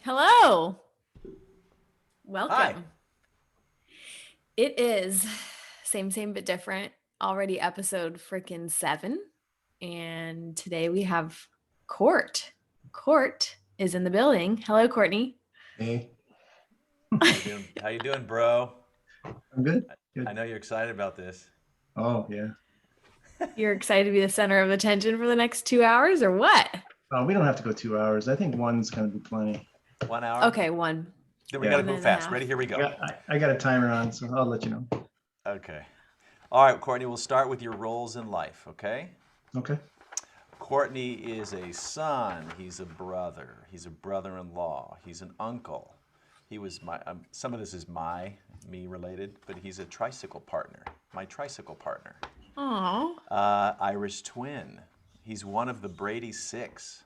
Hello. Hi. Welcome. It is same but different. Already episode freaking 7. And today we have Court. Court is in the building. Hello, Courtney. Hey, How you doing, bro? I'm good. I Good. know you're excited about this. Oh, yeah. You're excited to be the center of attention for the next 2 hours or what? Oh, we don't have to go 2 hours. I think one's gonna be plenty. 1 hour? Okay, one. Then we got Yeah. to One move and a fast. half. Ready? Here we I go. got I got a timer on, so I'll let you know. Okay. All right, Courtney, we'll start with your roles in life, okay? Okay. Courtney is a son. He's a brother. He's a brother-in-law. He's an uncle. He was some of this is me related, but he's a tricycle partner, my tricycle partner. Aw. Irish twin. He's one of the Brady Six.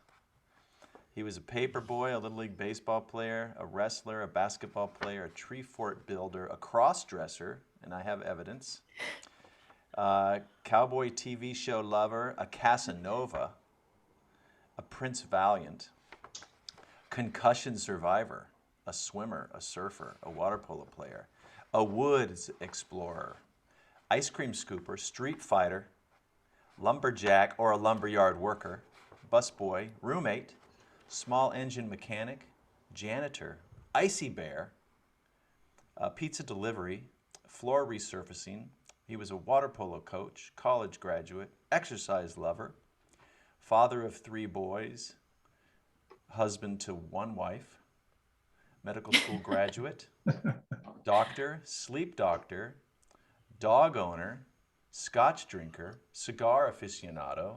He was a paper boy, a Little League baseball player, a wrestler, a basketball player, a tree fort builder, a cross-dresser, and I have evidence, cowboy TV show lover, a Casanova, a Prince Valiant, concussion survivor, a swimmer, a surfer, a water polo player, a woods explorer, ice cream scooper, street fighter, lumberjack or a lumberyard worker, busboy, roommate, small engine mechanic, janitor, icy bear, pizza delivery, floor resurfacing. He was a water polo coach, college graduate, exercise lover, father of 3 boys, husband to 1 wife, medical school graduate, doctor, sleep doctor, dog owner, scotch drinker, cigar aficionado,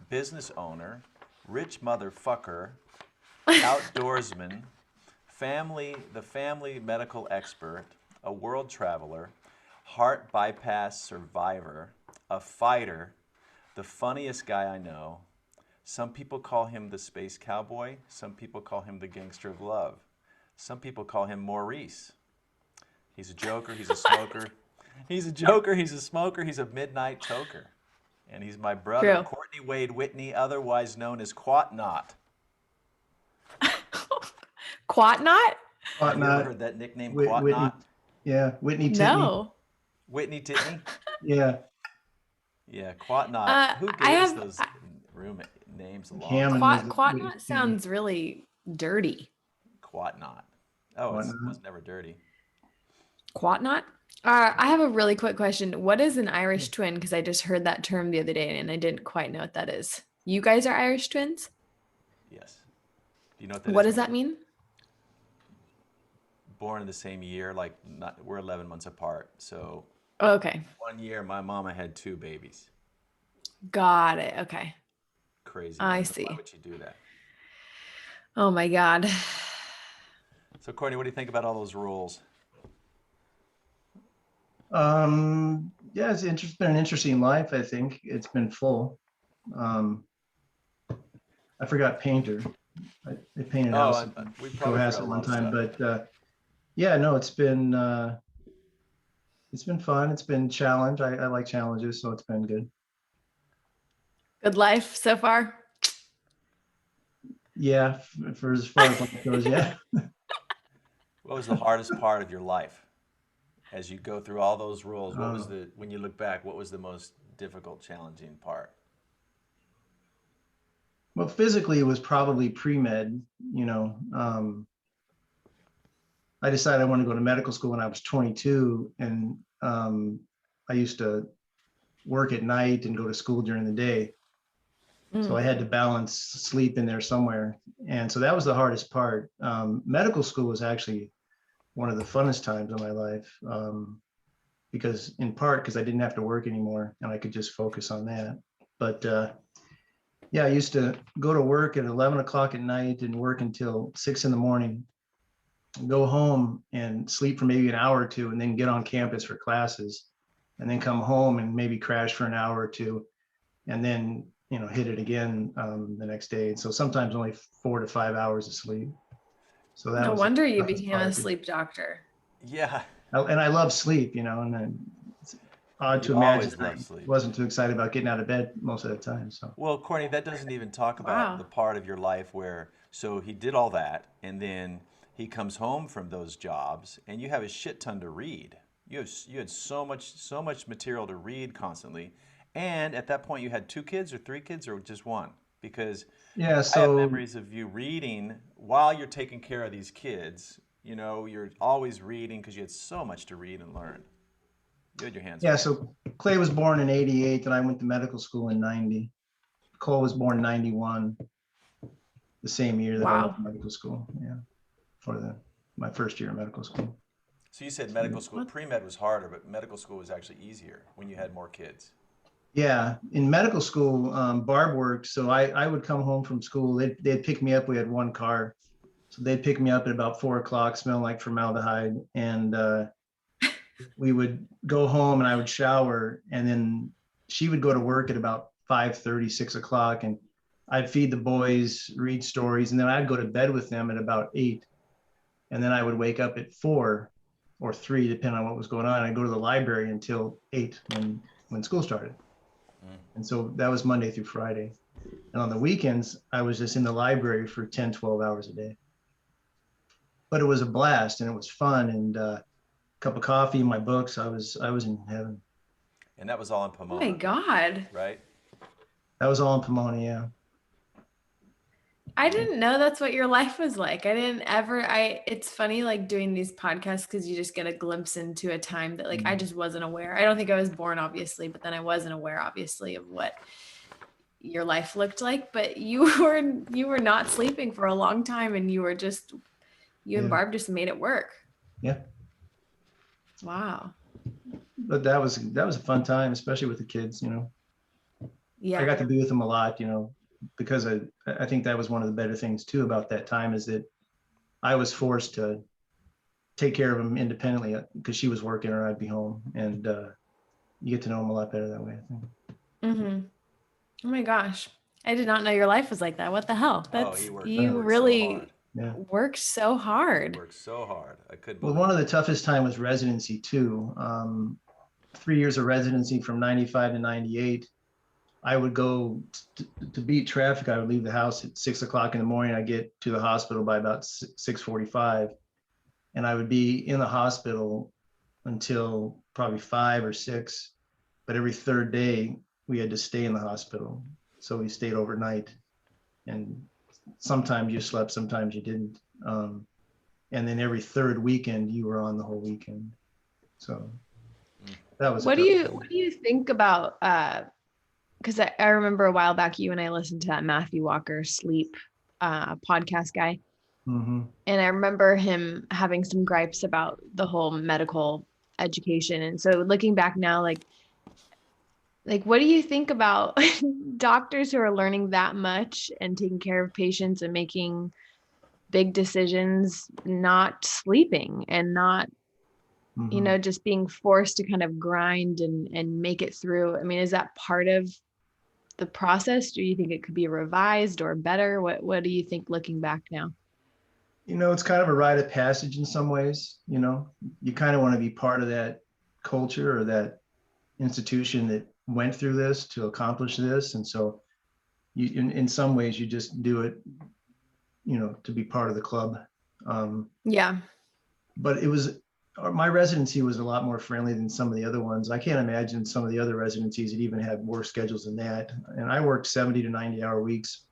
business owner, rich motherfucker, outdoorsman, the family medical expert, a world traveler, heart bypass survivor, a fighter, the funniest guy I know. Some people call him the space cowboy. Some people call him the gangster of love. Some people call him Maurice. He's a joker. He's a smoker. He's a joker. He's a smoker. He's a midnight toker. And he's my brother, True. Courtney Wade Whitney, otherwise known as Quatnot. Quatnot? Ought Have you ever not. heard that nickname, Whitney. Quatnot? Yeah. Whitney Titney. No. Whitney Titney? Yeah. Yeah, Quatnot. Who I gave us have those room names a long Hammond time? was the Whitney Quatnot Titney. sounds really dirty. Quatnot. Oh, it Whatnot. was never dirty. Quatnot? I have a really quick question. What is an Irish twin? Because I just heard that term the other day and I didn't quite know what that is. You guys are Irish twins? Yes. Do you know what that What is, does man? that mean? Born in the same year, like we're 11 months apart. So Oh, okay. 1 year, my mama had 2 babies. Got it. Okay. Crazy, I man. Why see. would you do that? Oh my God. So, Courtney, what do you think about all those rules? Yeah, been an interesting life, I think. It's been full. Um, I forgot painter. I painted Oh, houses in we probably forgot Cohasset a one lot of time, stuff. but yeah, no, it's been fun. It's been challenge. I like challenges, so it's been good. Good life so far? Yeah, for as far as life goes, yeah. What was the hardest part of your life? As you go through all those rules, Uh, when you look back, what was the most difficult, challenging part? well, physically, it was probably pre-med. You know, I decided I wanted to go to medical school when I was 22, and I used to work at night and go to school during the day. So Mm. I had to balance sleep in there somewhere. And so that was the hardest part. Medical school was actually one of the funnest times of my life, because in part because I didn't have to work anymore and I could just focus on that. But yeah, I used to go to work at 11 o'clock at night and work until 6 in the morning, go home and sleep for maybe an hour or two, and then get on campus for classes, and then come home and maybe crash for an hour or two, and then hit it again the next day. And so sometimes only 4 to 5 hours of sleep. So that No was the wonder you toughest became a part. sleep doctor. Yeah, And I love sleep, and then it's odd to you imagine always I love sleep. wasn't too excited about getting out of bed most of the time. So Well, Courtney, that doesn't even talk about Wow. the part of your life where So he did all that, and then he comes home from those jobs, and you have a shit ton to read. You had so much material to read constantly, and at that point you had 2 kids or 3 kids or just one, because Yeah, I have so memories of you reading while you're taking care of these kids. You know, you're always reading because you had so much to read and learn. You had your hands yeah, full. so Clay was born in 88 and I went to medical school in 90. Cole was born in 91, the same year that I went Wow. to medical school. Yeah, for my first year of medical school. So you said medical school, What? pre-med was harder, but medical school was actually easier when you had more kids. Yeah, in medical school, Barb worked. So I would come home from school. They'd pick me up. We had one car. So they'd pick me up at about 4 o'clock, smelling like formaldehyde. And we would go home and I would shower. And then she would go to work at about 5:30, 6 o'clock. And I'd feed the boys, read stories. And then I'd go to bed with them at about 8. And then I would wake up at 4 or 3, depending on what was going on. I'd go to the library until 8 when school started. And so that was Monday through Friday. And on the weekends, I was just in the library for 10, 12 hours a day. But it was a blast and it was fun. And cup of coffee and my books, I was in heaven. And that was all in Oh Pomona, my God. right? That was all in Pomona, yeah. I didn't know that's what your life was like. It's funny like doing these podcasts because you just get a glimpse into a time that like I just wasn't aware. I don't think I was born, obviously, but then I wasn't aware, obviously, of what your life looked like. But you were not sleeping for a long time and you and Yeah. Barb just made it work. Yeah. Wow. But that was a fun time, especially with the kids, Yeah. I got to be with them a lot, because I think that was one of the better things too about that time is that I was forced to take care of them independently because she was working or I'd be home, and you get to know them a lot better that way, I think. Mm-hmm. Oh my gosh. I did not know your life was like that. What the hell? He worked You so really hard. Yeah. worked so He hard. worked so hard. I couldn't Well, believe one of it. the toughest time was residency too. 3 years of residency from 95 to 98. I would go to beat traffic. I would leave the house at 6 o'clock in the morning. I get to the hospital by about 6:45, and I would be in the hospital until probably 5 or 6. But every third day we had to stay in the hospital, so we stayed overnight. And sometimes you slept, sometimes you didn't. And then every third weekend you were on the whole weekend. So that was What do you think about because I remember a while back you and I listened to that Matthew Walker sleep podcast guy. Mm-hmm. And I remember him having some gripes about the whole medical education. And so looking back now, like what do you think about doctors who are learning that much and taking care of patients and making big decisions, not sleeping and not, Mm-hmm. just being forced to kind of grind and make it through? I mean, is that part of the process? Do you think it could be revised or better? What do you think looking back now? It's kind of a rite of passage in some ways. You kind of want to be part of that culture or that institution that went through this to accomplish this. And so you, in some ways, you just do it, to be part of the club. Yeah. But my residency was a lot more friendly than some of the other ones. I can't imagine some of the other residencies that even had worse schedules than that. And I worked 70 to 90-hour weeks,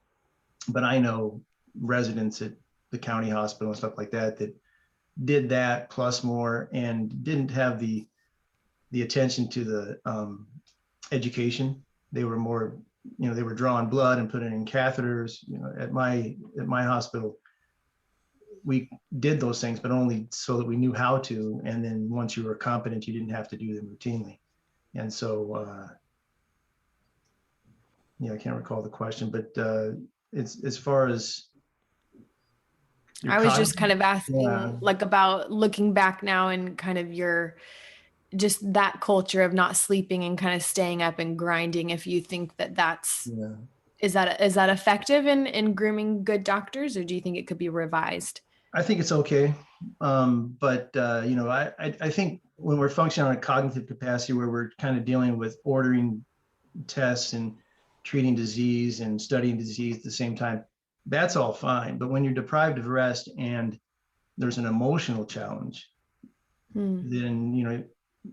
but I know residents at the county hospital and stuff like that did that plus more and didn't have the attention to the education. They were more, they were drawing blood and putting in catheters. At my hospital, we did those things, but only so that we knew how to. And then once you were competent, you didn't have to do them routinely. And so, I can't recall the question, but it's as far as I was just kind of asking yeah. like about looking back now and kind of just that culture of not sleeping and kind of staying up and grinding. If you think Yeah. is that effective in grooming good doctors, or do you think it could be revised? I think it's okay. But I think when we're functioning on a cognitive capacity where we're kind of dealing with ordering tests and treating disease and studying disease at the same time, that's all fine. But when you're deprived of rest and there's an emotional challenge, then, you know,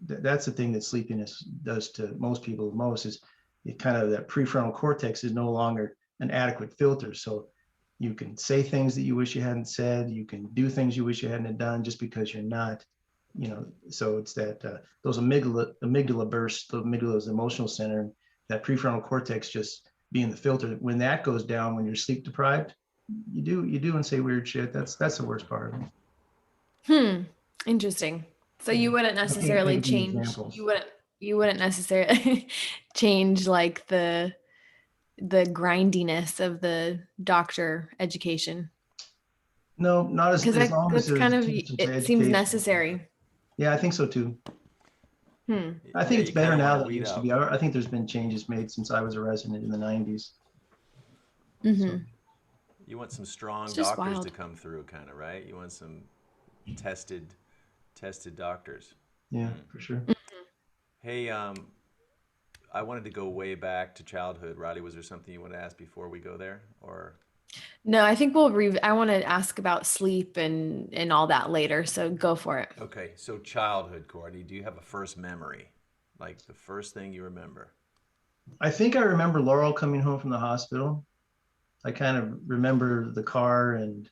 that's the thing that sleepiness does to most people most is it kind of that prefrontal cortex is no longer an adequate filter. So you can say things that you wish you hadn't said, you can do things you wish you hadn't done just because you're not, you know. So it's that those amygdala bursts, the amygdala is the emotional center, that prefrontal cortex just being the filter. When that goes down, when you're sleep deprived, you do and say weird shit. That's the worst part of it. Interesting. So you wouldn't I can't necessarily think of any change, examples. you wouldn't necessarily change like the grindiness of the doctor education. No, not Because as long as that's there's kind of, attention to it seems education. necessary. Yeah, I think so too. I think Yeah, it's you better kind of now want to than it weed used to out. be. I think there's been changes made since I was a resident in the 90s. So You want some strong It's just doctors to wild. come through, kind of, right? You want some tested doctors. yeah, for sure. Hey, I wanted to go way back to childhood. Roddy, was there something you want to ask before we go there, or? No, I think I want to ask about sleep and all that later. So go for it. Okay, so childhood, Courtney, do you have a first memory? Like the first thing you remember? I think I remember Laurel coming home from the hospital. I kind of remember the car, and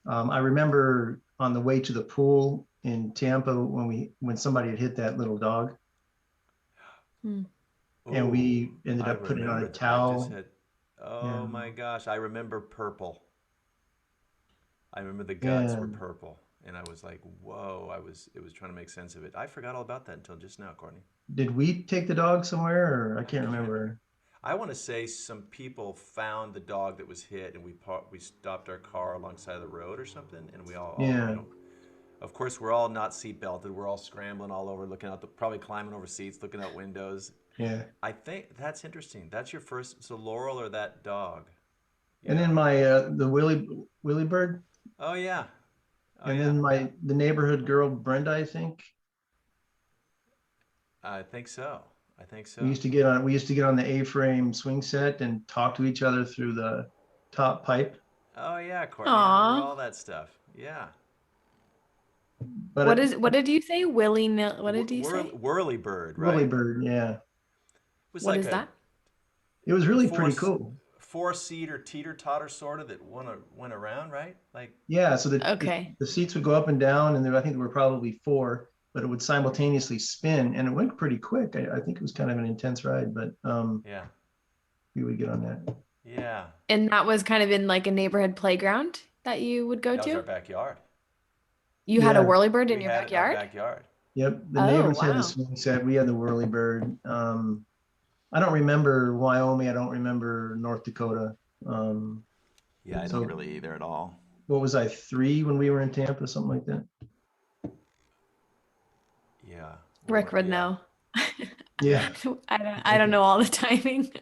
I remember on the way to the pool in Tampa when somebody had hit that little dog, Hmm. and Oh, we ended I up putting it on a remember that. I just towel. had, oh And my gosh, I remember purple. I remember the guts were and purple. And I was like, whoa, it was trying to make sense of it. I forgot all about that until just now, Courtney. did we take the dog somewhere, or I I can't can't. remember. I want to say some people found the dog that was hit, and we stopped our car alongside the road or something, and we all Yeah, of course we're all not seat belted. We're all scrambling all over, looking out probably climbing over seats, looking out windows. yeah. I think that's interesting. That's your first. So Laurel or that dog? And Yeah. then my the Willie bird, Oh yeah. Oh and yeah. then the neighborhood girl Brenda, I think. I think so. I think We so. used to get on we used to get on the A-frame swing set and talk to each other through the top pipe. Oh yeah, Courtney. I remember Aw. all that stuff. Yeah. But it, What did you say? What did you say? Whirly bird, Willie right? It bird, yeah. was What like is a that? It was really four pretty cool. four seater teeter totter sort of that went around, right? Like Yeah, so Okay. the seats would go up and down, and I think there were probably four, but it would simultaneously spin, and it went pretty quick. I think it was kind of an intense ride, but yeah, we would get on that. yeah. And that was kind of in like a neighborhood playground that you would go That was our to? backyard. You had a Yeah, whirlybird in We your had it in our backyard? backyard. yep. The Oh, neighbors had the wow. swing set. We had the whirly bird. I don't remember Wyoming. I don't remember North Dakota. Um, Yeah, I don't so really either at all. what was I, 3 when we were in Tampa, something like that? Yeah. Rick would Yeah. know. Yeah. I don't know all the timing.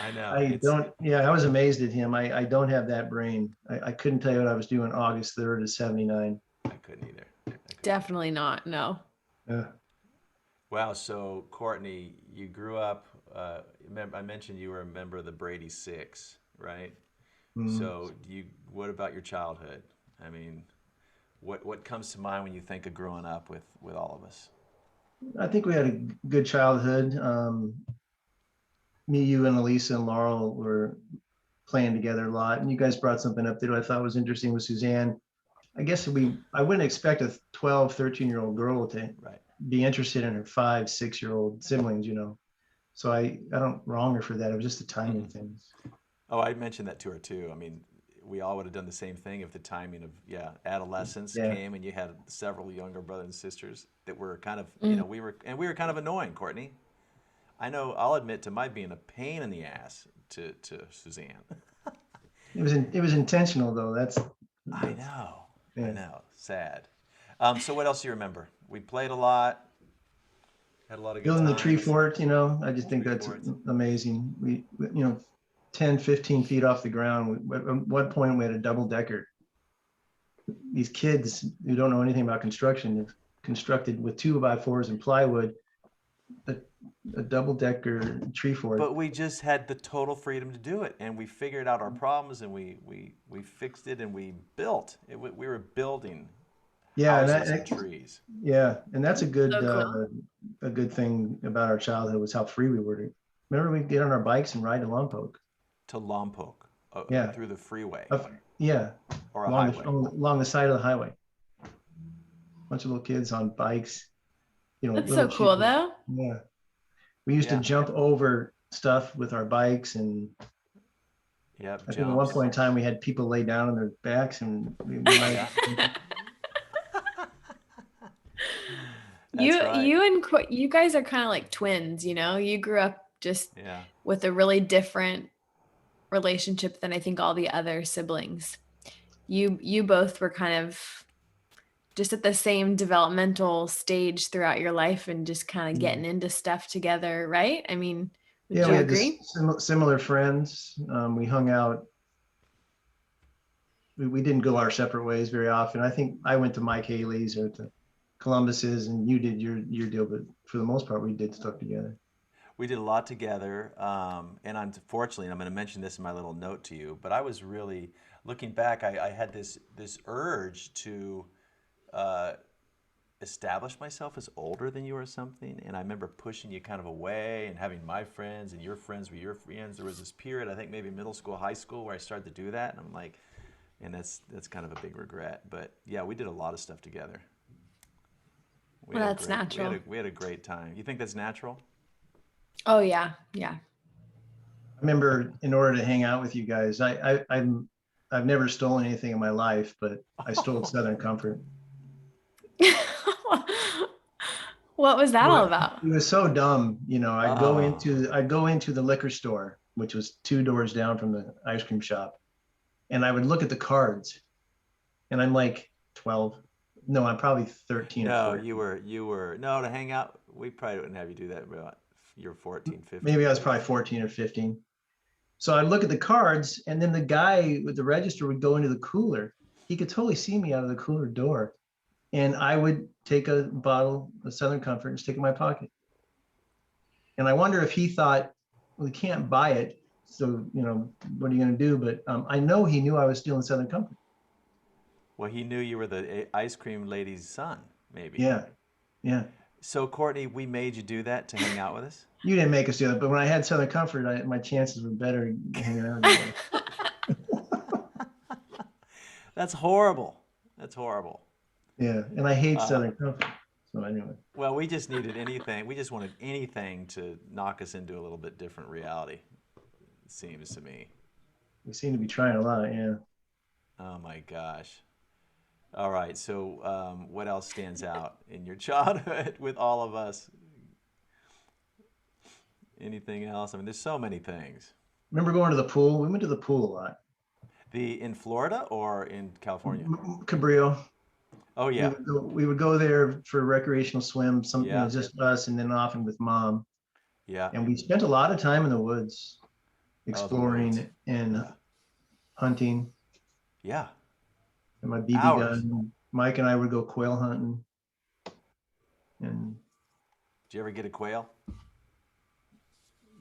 I know. I don't, yeah, I was amazed at him. I don't have that brain. I couldn't tell you what I was doing August 3rd of 79. I couldn't either. I couldn't either. Definitely not. No. Uh, Wow. So Courtney, you grew up. I mentioned you were a member of the Brady Six, right? mm. So what about your childhood? I mean, what comes to mind when you think of growing up with all of us? I think we had a good childhood. Me, you, and Elisa and Laurel were playing together a lot. And you guys brought something up that I thought was interesting with Suzanne. I guess I wouldn't expect a 12, 13-year-old girl to Right. be interested in her 5, 6-year-old siblings, you know. So I don't wrong her for that. It was just the timing thing. Oh, I mentioned that to her too. I mean, we all would have done the same thing if the timing of adolescence Yeah. came and you had several younger brothers and sisters that were kind of Mm. we were kind of annoying, Courtney. I know. I'll admit to my being a pain in the ass to Suzanne. It was intentional though. I know. I Yeah. know. Sad. So what else do you remember? We played a lot. Had a lot of good Building the tree times. fort, you know, I just think Tree that's forts. amazing. You know, 10, 15 feet off the ground. At one point we had a double decker. These kids who don't know anything about construction have constructed with 2x4s and plywood a double-decker tree fort. But we just had the total freedom to do it, and we figured out our problems, and we fixed it, and we built. We were building Yeah, houses and trees. yeah, and that's So cool. a good thing about our childhood was how free we were. Remember, we'd get on our bikes and ride to Lompoc. To Lompoc, Yeah, through the freeway yeah, or a highway. along the side of the highway. Bunch of little kids on bikes, That's so little cool cheap. though. Yeah, we used to jump over stuff with our bikes, and Yep, I think at one point in time we had people lay down on their backs, and we might. Yeah. You That's right. you and you guys are kind of like twins, You grew up just Yeah. with a really different relationship than I think all the other siblings. You both were kind of just at the same developmental stage throughout your life and just kind of getting into stuff together, right? I mean, would Yeah, you we had agree? similar friends. We hung out. We didn't go our separate ways very often. I think I went to Mike Haley's or to Columbus's, and you did your deal, but for the most part, we did stuff together. We did a lot together, and unfortunately, and I'm going to mention this in my little note to you, but I was really looking back. I had this urge to uh, establish myself as older than you or something, and I remember pushing you kind of away and having my friends and your friends were your friends. There was this period, I think maybe middle school, high school, where I started to do that, and I'm like, and that's kind of a big regret. But yeah, we did a lot of stuff together. Well, that's natural. We had a great time. You think that's natural? Oh yeah, yeah. I remember in order to hang out with you guys, I've never stolen anything in my life, but I stole Southern Comfort. What was that all It about? was so dumb, Oh, I'd go into the liquor store, which was 2 doors down from the ice cream shop, and I would look at the cards, and I'm like 12. No, I'm probably 13 or no, 14. you were, no, to hang out, we probably wouldn't have you do that about you're 14, Maybe 15. I was probably 14 or 15. So I'd look at the cards, and then the guy with the register would go into the cooler. He could totally see me out of the cooler door. And I would take a bottle of Southern Comfort and stick it in my pocket. And I wonder if he thought, well, we can't buy it. So, what are you going to do? But I know he knew I was stealing Southern Comfort. Well, he knew you were the ice cream lady's son, maybe. Yeah. Yeah. So, Courtney, we made you do that to hang out with us? You didn't make us do it. But when I had Southern Comfort, my chances were better hanging out together. That's horrible. That's horrible. Yeah. And I hate Uh, Southern Comfort. So anyway, well, we just needed anything. We just wanted anything to knock us into a little bit different reality, it seems to me. we seem to be trying a lot. Yeah. Oh my gosh. All right. So, what else stands out in your childhood with all of us? Anything else? I mean, there's so many things. Remember going to the pool? We went to the pool a lot. In Florida or in California? Cabrillo. Oh We yeah, would go, we would go there for recreational swim, yeah, just us, and then often with mom. yeah. And we spent a lot of time in the woods, Oh, the woods. exploring and Yeah, hunting. yeah. And my BB Hours. gun. Mike and I would go quail hunting, and Did you ever get a quail?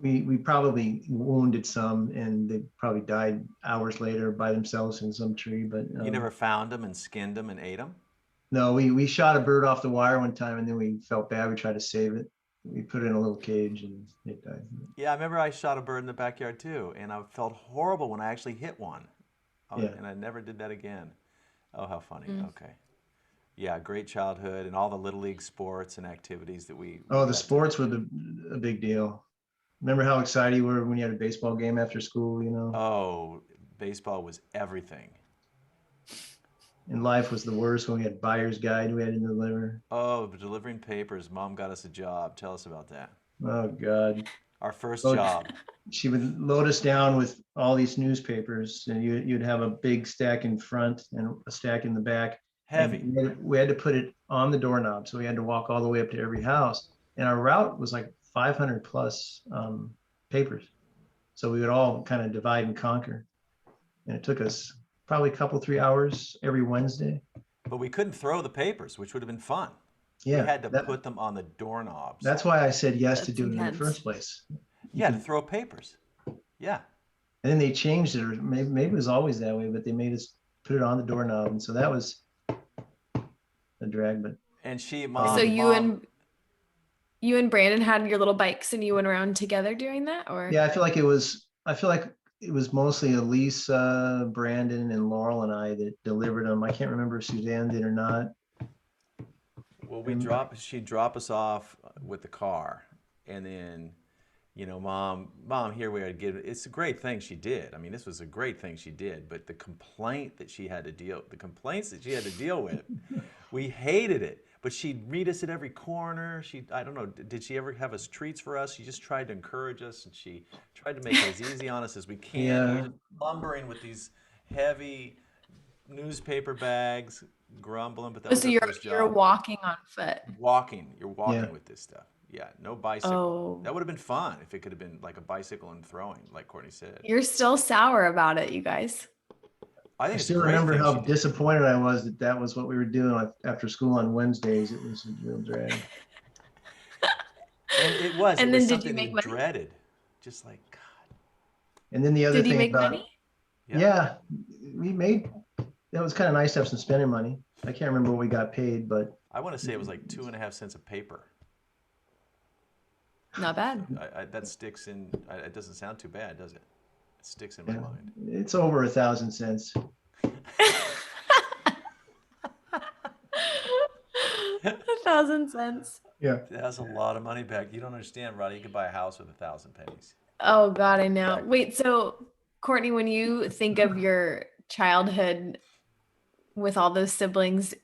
we probably wounded some, and they probably died hours later by themselves in some tree. But You never found them and skinned them and ate them? no, we shot a bird off the wire one time, and then we felt bad. We tried to save it. We put it in a little cage, and it died. Yeah, I remember I shot a bird in the backyard too, and I felt horrible when I actually hit one. Oh, Yeah. and I never did that again. Oh, how funny. Mm. Okay. Yeah, great childhood and all the little league sports and activities that we Oh, the got to sports were do. a big deal. Remember how excited you were when you had a baseball game after school, Oh, baseball was everything. And life was the worst when we had buyer's guide we had to deliver. Oh, delivering papers. Mom got us a job. Tell us about that. Oh God. Our first So job. she would load us down with all these newspapers, and you'd have a big stack in front and a stack in the back. And Heavy. we had to put it on the doorknob. So we had to walk all the way up to every house. And our route was like 500 plus papers. So we would all kind of divide and conquer. And it took us probably a couple, 3 hours every Wednesday. But we couldn't throw the papers, which would have been fun. Yeah, We had to put them on the doorknobs. that's why I said yes to That's do it in the intense. first place. Yeah, to throw papers. Yeah. And then they changed it, or maybe it was always that way, but they made us put it on the doorknob, and so that was a drag. But And she, So mom, you and Brandon had your little bikes and you went around together doing that, or? yeah, I feel like it was mostly Elise, Brandon, and Laurel and I that delivered them. I can't remember if Suzanne did or not. well, she'd drop us off with the car, and then, mom, here we are. It's a great thing she did. I mean, this was a great thing she did. But the complaints that she had to deal with, we hated it. But she'd meet us at every corner. I don't know, did she ever have us treats for us? She just tried to encourage us, and she tried to make it as easy on us as we can. Yeah. We were just lumbering with these heavy newspaper bags, grumbling. But that was So our first you're job. walking on foot. You're walking Yeah. with this stuff. Yeah, no bicycle. Oh. That would have been fun if it could have been like a bicycle and throwing, like Courtney said. You're still sour about it, you guys. I I think it's a still great remember thing how she did. disappointed I was that was what we were doing after school on Wednesdays. It was a real drag. And it was And then did you something make they money? dreaded. Just like, God. And then the other Did you thing make about, money? yeah, we made, that was kind of nice to have some spending money. I can't remember what we got paid, but I want to say it was like 2.5 cents a paper. Not bad. That sticks in. It doesn't sound too bad, does it? It sticks in yeah, my mind. it's over 1,000 cents. 1,000 cents. Yeah. That's a lot of money back. You don't understand, Roddy. You could buy a house with 1,000 pennies. Oh God, I know. Wait, so Courtney, when you think of your childhood with all those siblings,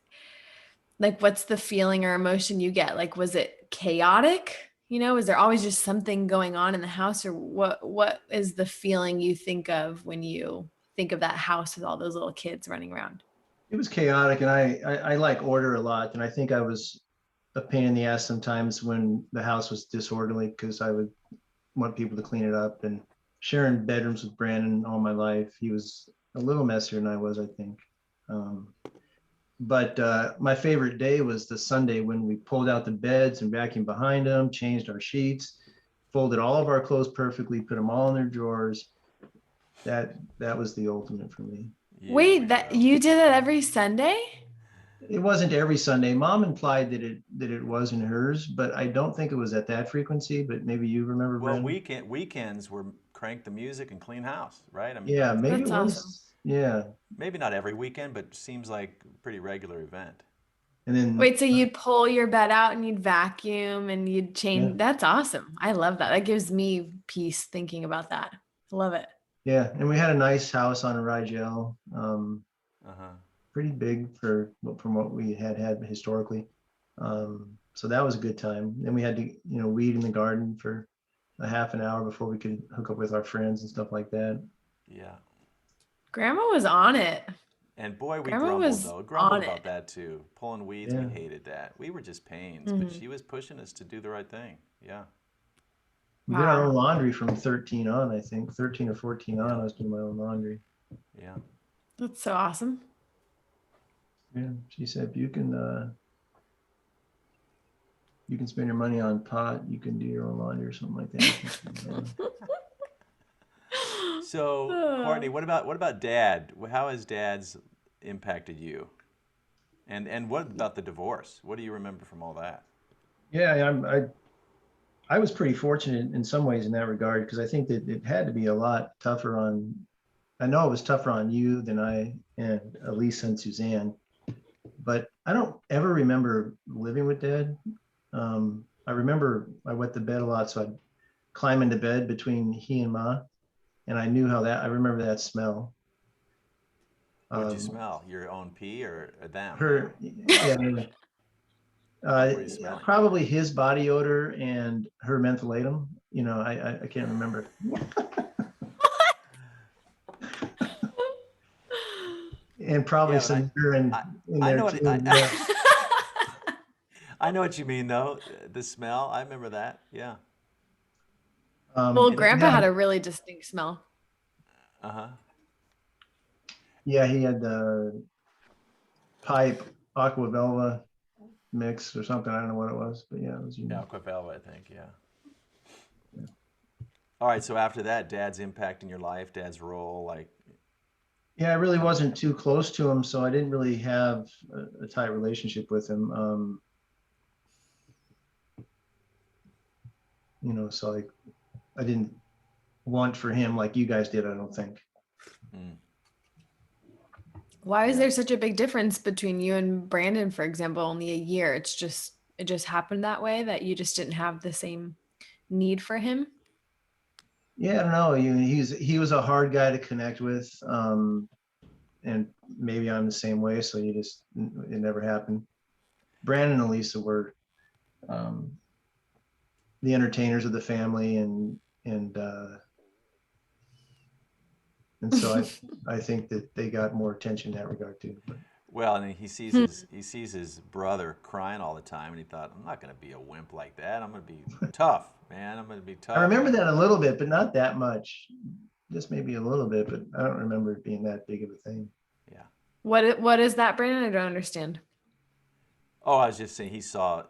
like what's the feeling or emotion you get? Like, was it chaotic? Was there always just something going on in the house, or what is the feeling you think of when you think of that house with all those little kids running around? It was chaotic, and I like order a lot, and I think I was a pain in the ass sometimes when the house was disorderly because I would want people to clean it up. And sharing bedrooms with Brandon all my life, he was a little messier than I was, I think. But my favorite day was the Sunday when we pulled out the beds and vacuumed behind them, changed our sheets, folded all of our clothes perfectly, put them all in their drawers. That was the ultimate for me. Wait, that you did that every Sunday? It wasn't every Sunday. Mom implied that it was in hers, but I don't think it was at that frequency. But maybe you remember, Well, Brandon? weekends were crank the music and clean house, right? I mean, Yeah, maybe That's it awesome. was. Yeah, maybe not every weekend, but seems like a pretty regular event. and then Wait, so you'd pull your bed out and you'd vacuum and you'd change. Yeah. That's awesome. I love that. That gives me peace thinking about that. Love it. yeah, and we had a nice house on Rigel, Uh-huh. pretty big from what we had historically. So that was a good time. Then we had to weed in the garden for a half an hour before we could hook up with our friends and stuff like that. Yeah. Grandma was on it. And boy, we Grandma was grumbled on about it. that too. Pulling weeds, Yeah. we hated that. We were just pains, but she was pushing us to do the right thing. Yeah. We did our Wow. own laundry from 13 on, I think. 13 or 14 on, Yeah. I was doing my own laundry. Yeah. That's so awesome. Yeah, she said, if you can spend your money on pot, you can do your own laundry or something like that. So, Courtney, what about Dad? How has Dad's impacted you? And what about the divorce? What do you remember from all that? Yeah, I was pretty fortunate in some ways in that regard, because I think that it had to be a lot tougher I know it was tougher on you than I and Elise and Suzanne, but I don't ever remember living with Dad. I remember I wet the bed a lot, so I'd climb into bed between he and Ma, and I remember that smell. What'd you smell? Your own pee or them? Yeah, What were you smelling? probably his body odor and her mentholatum. I can't remember. And probably Yeah, but some urine in I there know too. what Yeah. I know what you mean though. The smell. I remember that. Yeah. Well, And Grandpa had a really distinct smell. Uh-huh. yeah, he had the pipe aqua velva. mix or something. I don't know what it was, but yeah, it was unique. Aqua Velva, I think. Yeah. All right. So after that, Dad's impact in your life, Dad's role, like. Yeah, I really wasn't too close to him, so I didn't really have a tight relationship with him. So I didn't want for him like you guys did, I don't think. Why is there such a big difference between you and Brandon, for example, only a year? It just happened that way, that you just didn't have the same need for him? Yeah, I don't know. He was a hard guy to connect with. And maybe I'm the same way, so it never happened. Brandon and Lisa were the entertainers of the family, and so I think that they got more attention in that regard too. But. Well, and he sees his brother crying all the time, and he thought, I'm not going to be a wimp like that. I'm going to be tough, man. I'm going to be tough. I remember that a little bit, but not that much. Just maybe a little bit, but I don't remember it being that big of a thing. Yeah. What is that, Brandon? I don't understand. Oh, I was just saying he saw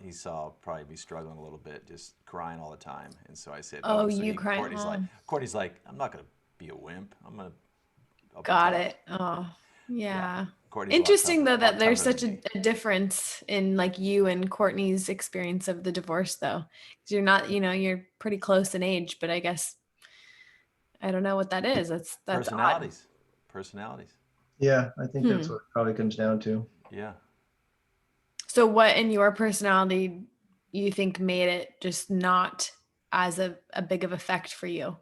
probably be struggling a little bit, just crying all the time, and so I said, Oh, so you crying? Courtney's like, I'm not going to be a wimp. I'll Got it. Oh, yeah. Interesting though that there's such a difference in like you and Courtney's experience of the divorce, though, because you're not, you're pretty close in age, but I guess I don't know what that is. That's personalities. Odd. Personalities. Yeah, I think that's what it probably comes down to. Yeah. So what in your personality you think made it just not as a big of effect for you?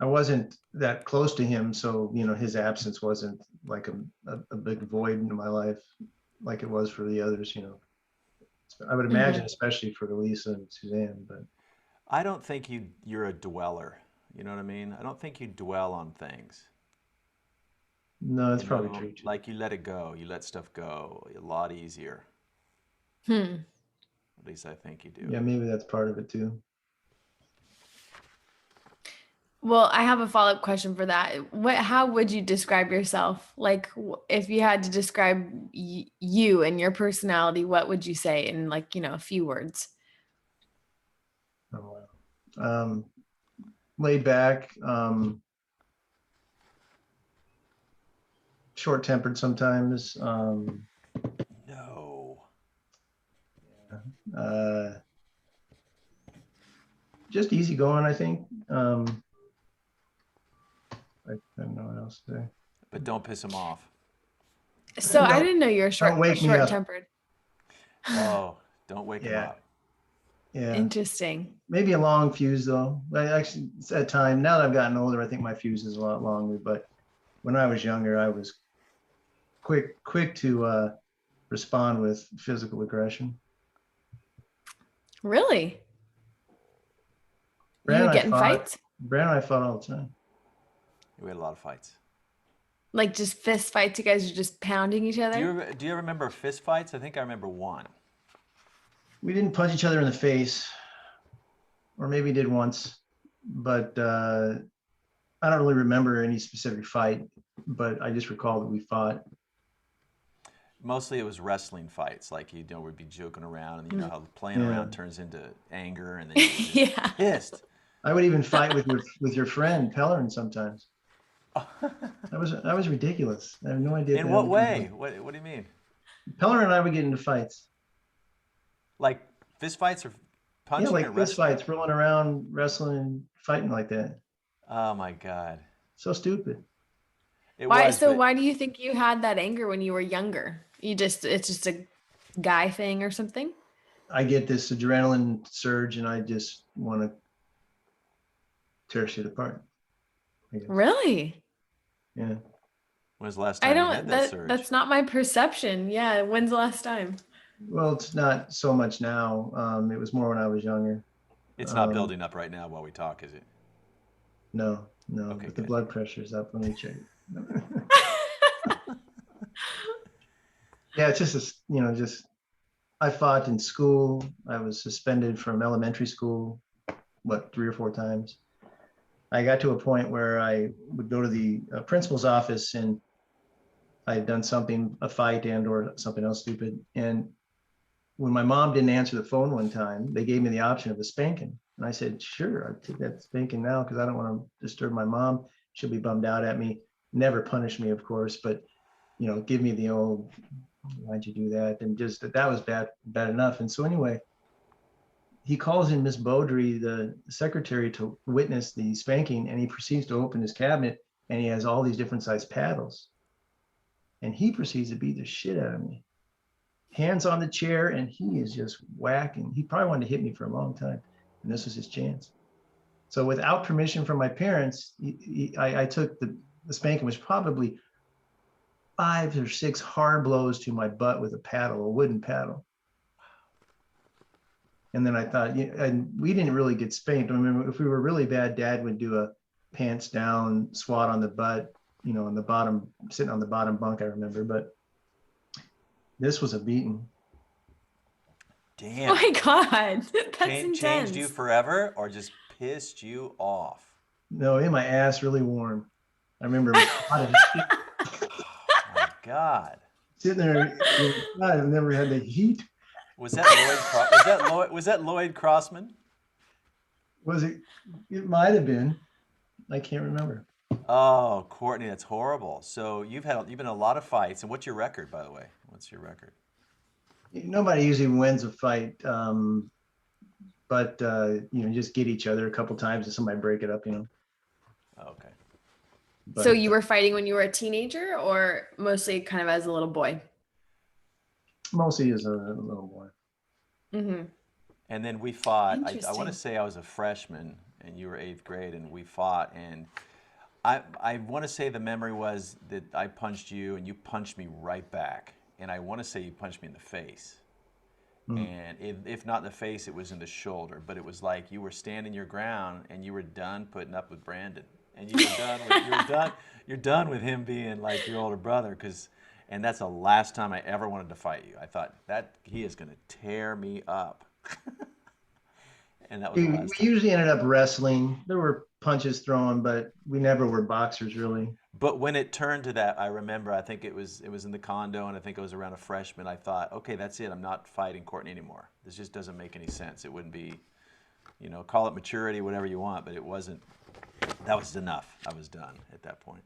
I wasn't that close to him, so his absence wasn't like a big void in my life like it was for the others. I would imagine, especially for Lisa and Suzanne. But I don't think you're a dweller. You know what I mean? I don't think you dwell on things. No, that's probably true too. Like you let it go. You let stuff go a lot easier. At least I think you do. Yeah, maybe that's part of it too. Well, I have a follow-up question for that. How would you describe yourself? Like, if you had to describe you and your personality, what would you say in like, a few words? Oh, wow. Laid back, short-tempered sometimes. No. Just easygoing, I think. I don't know what else to say. But don't piss him off. So I didn't know you were short-tempered. Oh, don't wake him up. Yeah. Interesting. Maybe a long fuse though. Actually, it's at time. Now that I've gotten older, I think my fuse is a lot longer. But when I was younger, I was quick to respond with physical aggression. Really? You would get in fights? Brandon and I fought all the time. We had a lot of fights. Like just fist fights? You guys are just pounding each other? Do you remember fist fights? I think I remember one. We didn't punch each other in the face, or maybe did once, but I don't really remember any specific fight, but I just recall that we fought. Mostly it was wrestling fights, like we'd be joking around, and how playing around turns into anger, and then you get pissed. I would even fight with your friend Pellerin sometimes. That was ridiculous. I have no idea. In what way? What do you mean? Pellerin and I would get into fights. Like fist fights or punching? Yeah, like fist fights, rolling around, wrestling, fighting like that. Oh my God. So stupid. Why do you think you had that anger when you were younger? It's just a guy thing or something? I get this adrenaline surge and I just want to tear shit apart. Really? Yeah. When's the last time you had that surge? That's not my perception. Yeah. When's the last time? Well, it's not so much now. It was more when I was younger. It's not building up right now while we talk, is it? No. Okay, but the blood pressure's up when we check. Yeah, it's just I fought in school. I was suspended from elementary school, 3 or 4 times. I got to a point where I would go to the principal's office and I had done something, a fight and or something else stupid. And when my mom didn't answer the phone one time, they gave me the option of a spanking. And I said, sure, I'll take that spanking now because I don't want to disturb my mom. She'll be bummed out at me. Never punish me, of course, but give me the old, why'd you do that? And just that was bad enough. And so anyway, he calls in Miss Beaudry, the secretary, to witness the spanking, and he proceeds to open his cabinet, and he has all these different sized paddles. And he proceeds to beat the shit out of me. Hands on the chair, and he is just whacking. He probably wanted to hit me for a long time, and this was his chance. So without permission from my parents, I took the spanking, was probably 5 or 6 hard blows to my butt with a paddle, a wooden paddle. And then I thought, and we didn't really get spanked. I remember if we were really bad, Dad would do a pants down swat on the butt, on the bottom, sitting on the bottom bunk, I remember. But this was a beating. Damn. Oh my God, that's intense. Changed you forever or just pissed you off? No, in my ass really warm. I remember oh my God. Sitting there, I've never had the heat. Was that Lloyd Crossman? Was it? It might have been. I can't remember. Oh, Courtney, that's horrible. So you've been in a lot of fights. And what's your record, by the way? What's your record? Nobody usually wins a fight, but just get each other a couple times and somebody break it up. Okay. But, so you were fighting when you were a teenager, or mostly kind of as a little boy? Mostly as a little boy. Mm-hmm. And then we fought. I want to say I was a freshman and you were 8th grade, and we fought. And I want to say the memory was that I punched you and you punched me right back. And I want to say you punched me in the face. And if not in the face, it was in the shoulder. But it was like you were standing your ground and you were done putting up with Brandon. And you're done with him being like your older brother, and that's the last time I ever wanted to fight you. I thought that he is going to tear me up. And that was the last time. We usually ended up wrestling. There were punches thrown, but we never were boxers really. But when it turned to that, I remember, I think it was in the condo, and I think it was around a freshman. I thought, okay, that's it. I'm not fighting Courtney anymore. This just doesn't make any sense. It wouldn't be, call it maturity, whatever you want, but it wasn't. That was enough. I was done at that point.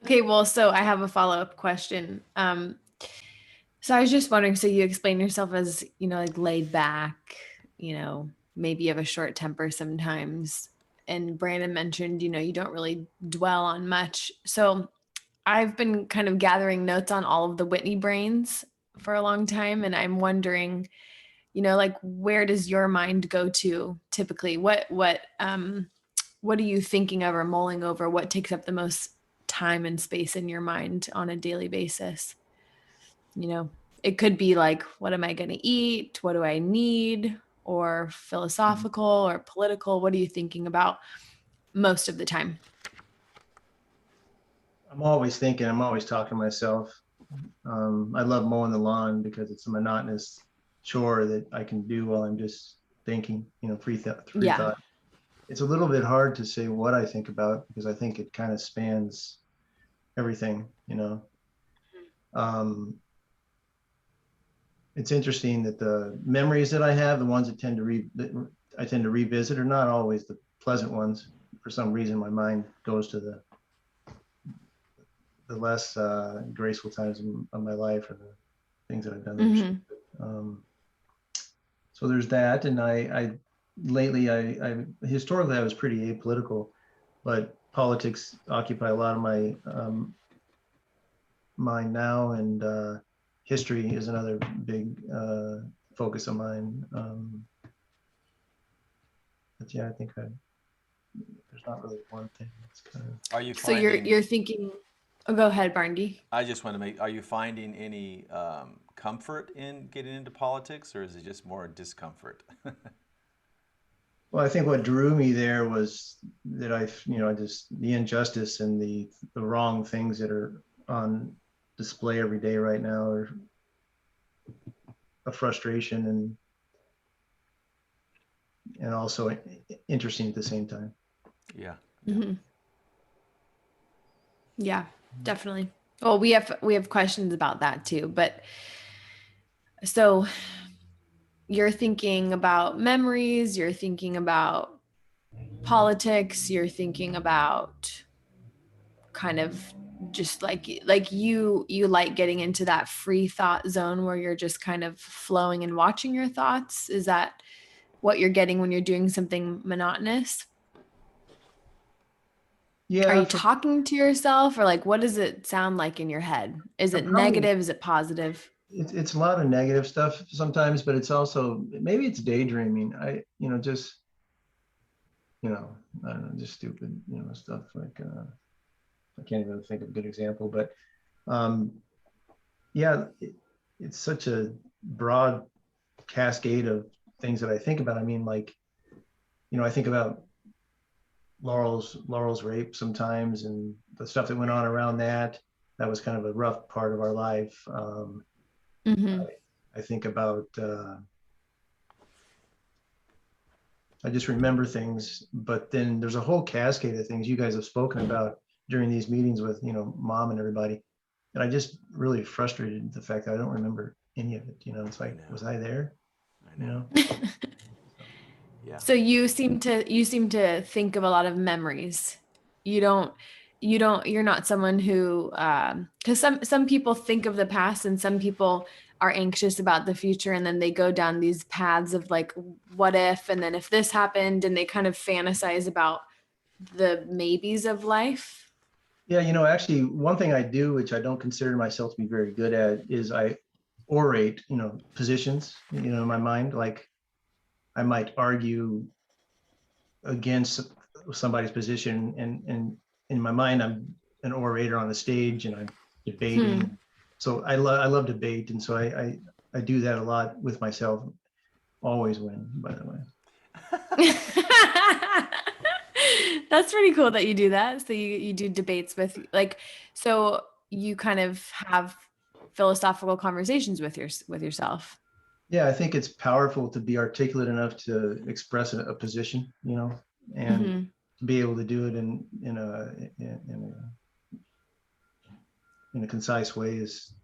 Okay, well, so I have a follow-up question. So I was just wondering, so you explain yourself as, like laid back, maybe you have a short temper sometimes. And Brandon mentioned, you don't really dwell on much. So I've been kind of gathering notes on all of the Whitney brains for a long time. And I'm wondering, like, where does your mind go to typically? What are you thinking of or mulling over? What takes up the most time and space in your mind on a daily basis? It could be like, what am I going to eat? What do I need? Or philosophical or political? What are you thinking about most of the time? I'm always thinking, I'm always talking to myself. I love mowing the lawn because it's a monotonous chore that I can do while I'm just thinking, free thought. It's a little bit hard to say what I think about because I think it kind of spans everything, It's interesting that the memories that I have, the ones that I tend to revisit, are not always the pleasant ones. For some reason, my mind goes to the less graceful times of my life or the things that I've done. So there's that, and I lately, I historically I was pretty apolitical, but politics occupy a lot of my mind now, and history is another big focus of mine. But yeah, I think there's not really one thing. It's kind of. Are you so you're thinking? Oh, go ahead, Barndy. I just want to make. Are you finding any comfort in getting into politics, or is it just more discomfort? Well, I think what drew me there was that just the injustice and the wrong things that are on display every day right now are a frustration and also interesting at the same time. Yeah. Mm-hmm. Yeah, definitely. Well, we have questions about that too, but so you're thinking about memories, you're thinking about politics, you're thinking about kind of just like you like getting into that free thought zone where you're just kind of flowing and watching your thoughts. Is that what you're getting when you're doing something monotonous? Are Yeah, you talking to yourself, or like what does it sound like in your head? Is it probably negative? Is it positive? it's a lot of negative stuff sometimes, but it's also maybe it's daydreaming. Just I don't know, just stupid, stuff like I can't even think of a good example, but um, yeah, it's such a broad cascade of things that I think about. I mean, like, I think about Laurel's rape sometimes, and the stuff that went on around that. That was kind of a rough part of our life. Mm-hmm. I think about I just remember things, but then there's a whole cascade of things you guys have spoken about during these meetings with, mom and everybody. And I just really frustrated the fact that I don't remember any of it. It's like, was I there? I know. Yeah. So you seem to think of a lot of memories. You don't you're not someone who because some people think of the past and some people are anxious about the future and then they go down these paths of like what if and then if this happened and they kind of fantasize about the maybes of life. Yeah, actually, one thing I do, which I don't consider myself to be very good at, is I orate, positions, in my mind. Like I might argue against somebody's position, and in my mind, I'm an orator on the stage, and I'm Hmm. debating. So I love debate, and so I do that a lot with myself. Always win, by the way. That's pretty cool that you do that. So you do debates with like so you kind of have philosophical conversations with yourself. Yeah, I think it's powerful to be articulate enough to express a position, and Hmm. to be able to do it in a concise way is,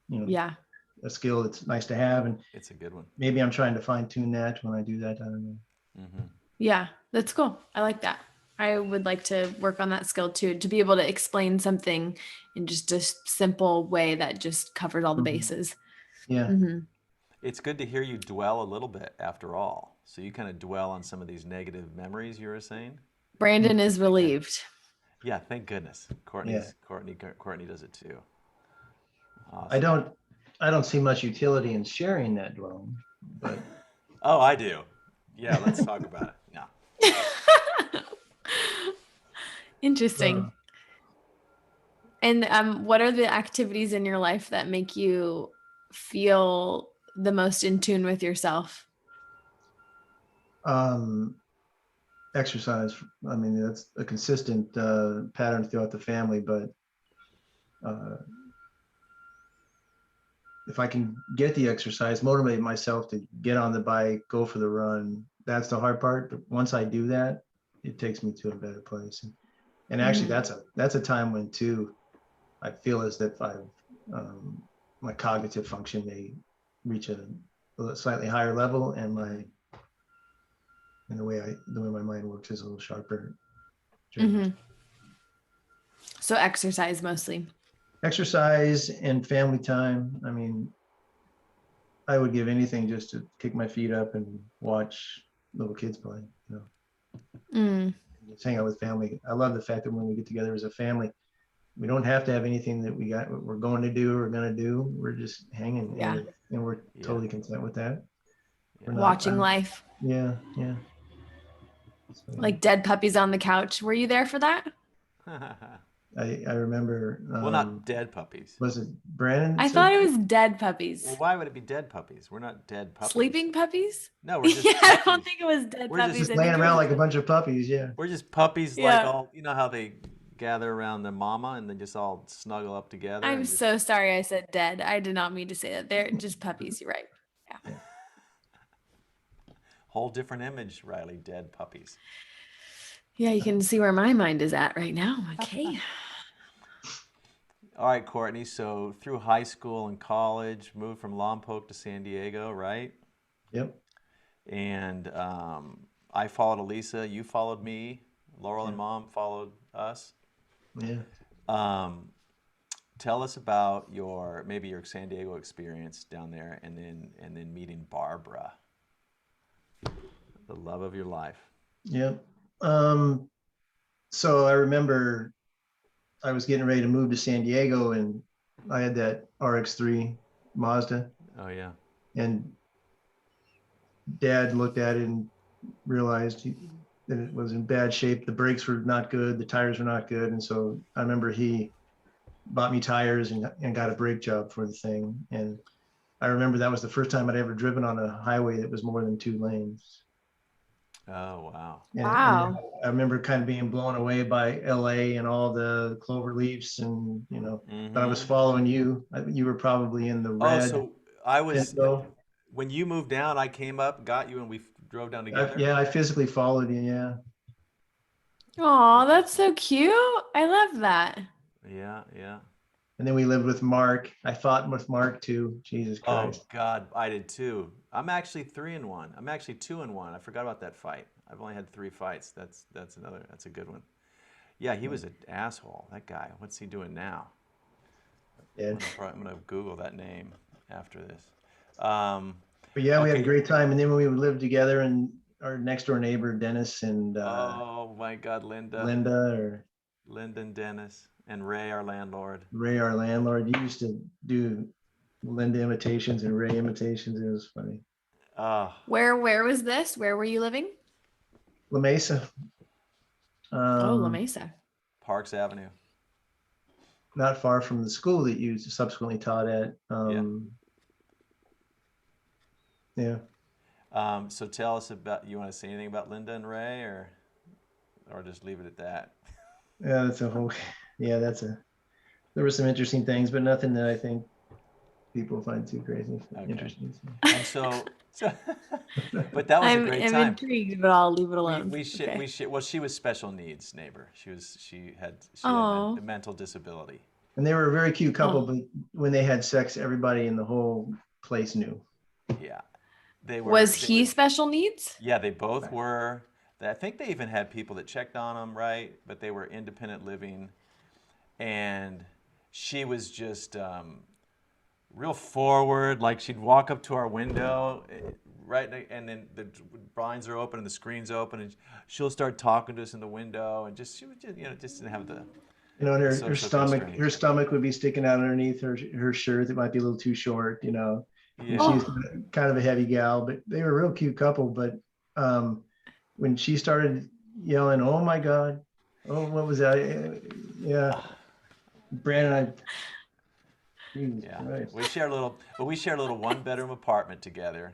you know, Yeah. a skill that's nice to have. And It's a good one. maybe I'm trying to fine tune that when I do that. I don't know. Mm-hmm. Yeah, that's cool. I like that. I would like to work on that skill too, to be able to explain something in just a simple way that just covers all the Mhm. bases. Yeah. Hmm. It's good to hear you dwell a little bit after all. So you kind of dwell on some of these negative memories you were saying. Brandon is relieved. Yeah, thank goodness. Yeah. Courtney does it too. I Awesome. don't I don't see much utility in sharing that dwelling, but Oh, I do. Yeah, let's talk about it. Yeah. uh, Interesting. And what are the activities in your life that make you feel the most in tune with yourself? um, exercise. I mean, that's a consistent pattern throughout the family, but uh, if I can get the exercise, motivate myself to get on the bike, go for the run, that's the hard part. But once I do that, it takes me to a better place. And actually, Hmm. that's a time when too I feel as if I've my cognitive function may reach a slightly higher level, and the way my mind works is a little sharper during those. Hmm. So exercise mostly. Exercise and family time. I mean, I would give anything just to kick my feet up and watch little kids play. Mm, Just hang out with family. I love the fact that when we get together as a family, we don't have to have anything that we're going to do or going to do. We're just hanging, yeah. and we're Yeah. totally content with that. We're Yeah. not. Watching life. Yeah, yeah. So Like dead puppies on the couch. Were you there for that? I remember. Well, not dead puppies. Was it Brandon that I said thought it that? was dead Well, puppies. why would it be dead puppies? We're not dead puppies. Sleeping puppies? No, we're just Yeah, I don't puppies. think it was dead We're puppies. just Just I laying think it around was like a bunch of puppies. Yeah. we're just puppies like yeah. all, you know how they gather around the mama and then just all snuggle up together I'm and just so sorry I said dead. I did not mean to say that. They're just puppies. You're right. Yeah. Yeah. whole different image, Riley, dead puppies. Yeah, you can see where my mind is at right now. Okay. All right, Courtney. So through high school and college, moved from Lompoc to San Diego, right? Yep. And I followed Elisa. You followed me. Laurel Yeah. and Mom followed us. Yeah. Um, Tell us about maybe your San Diego experience down there, and then meeting Barbara, the love of your life. Yep. So I remember I was getting ready to move to San Diego, and I had that RX-3 Mazda, Oh yeah. and Dad looked at it and realized that it was in bad shape. The brakes were not good, the tires were not good, and so I remember he bought me tires and got a brake job for the thing. And I remember that was the first time I'd ever driven on a highway that was more than 2 lanes. Oh wow. And Wow. I remember kind of being blown away by LA and all the clover leaves, and but I was Mm-hmm. following you. You were probably in the Oh, red so I was Pinto. when you moved down, I came up, got you, and we drove down together. Yeah, I physically followed you. Yeah. Oh, that's so cute. I love that. Yeah, yeah. And then we lived with Mark. I fought with Mark too. Jesus Oh Christ. God, I did too. I'm actually 3-1. I'm actually 2-1. I forgot about that fight. I've only had 3 fights. That's a good one. Yeah, he was an asshole. That guy. What's he doing now? Yeah. I'm gonna Google that name after this. Um, But yeah, we had a okay. great time. And then when we would live together, and our next door neighbor, Dennis and Oh my God, Linda, Linda, or Lyndon Dennis, and Ray, our landlord. Ray, our landlord, you used to do Linda imitations and Ray imitations. It was funny. Oh, Where was this? Where were you living? La Mesa, Oh, La um, Mesa. Parks Avenue. not far from the school that you subsequently taught at. Yeah. Yeah. So tell us about. You want to say anything about Linda and Ray, or just leave it at that? Yeah, that's a whole, yeah, there were some interesting things, but nothing that I think people find too crazy, Okay. interesting. And but that was a I'm great I'm time. intrigued, but I'll leave it We alone. we should Okay. we should. Well, she was special needs neighbor. She had Oh. mental disability. And they were a very cute couple, Oh. but when they had sex, everybody in the whole place knew. Yeah, they were. Was he special needs? Yeah, they both were. I think they even had people that checked on them, right? But they were independent living, and she was just real forward. Like she'd walk up to our window, right, and then the blinds are open and the screen's open, and she'll start talking to us in the window, and she would just didn't have the And her social stomach, constraints. would be sticking out underneath her shirt. It might be a little too short. And Yeah. she's Oh. kind of a heavy gal, but they were a real cute couple. But um, when she started yelling, "Oh my God," oh, what was that? Yeah, Brandon, Jesus Yeah, Christ. we shared a little one-bedroom apartment together.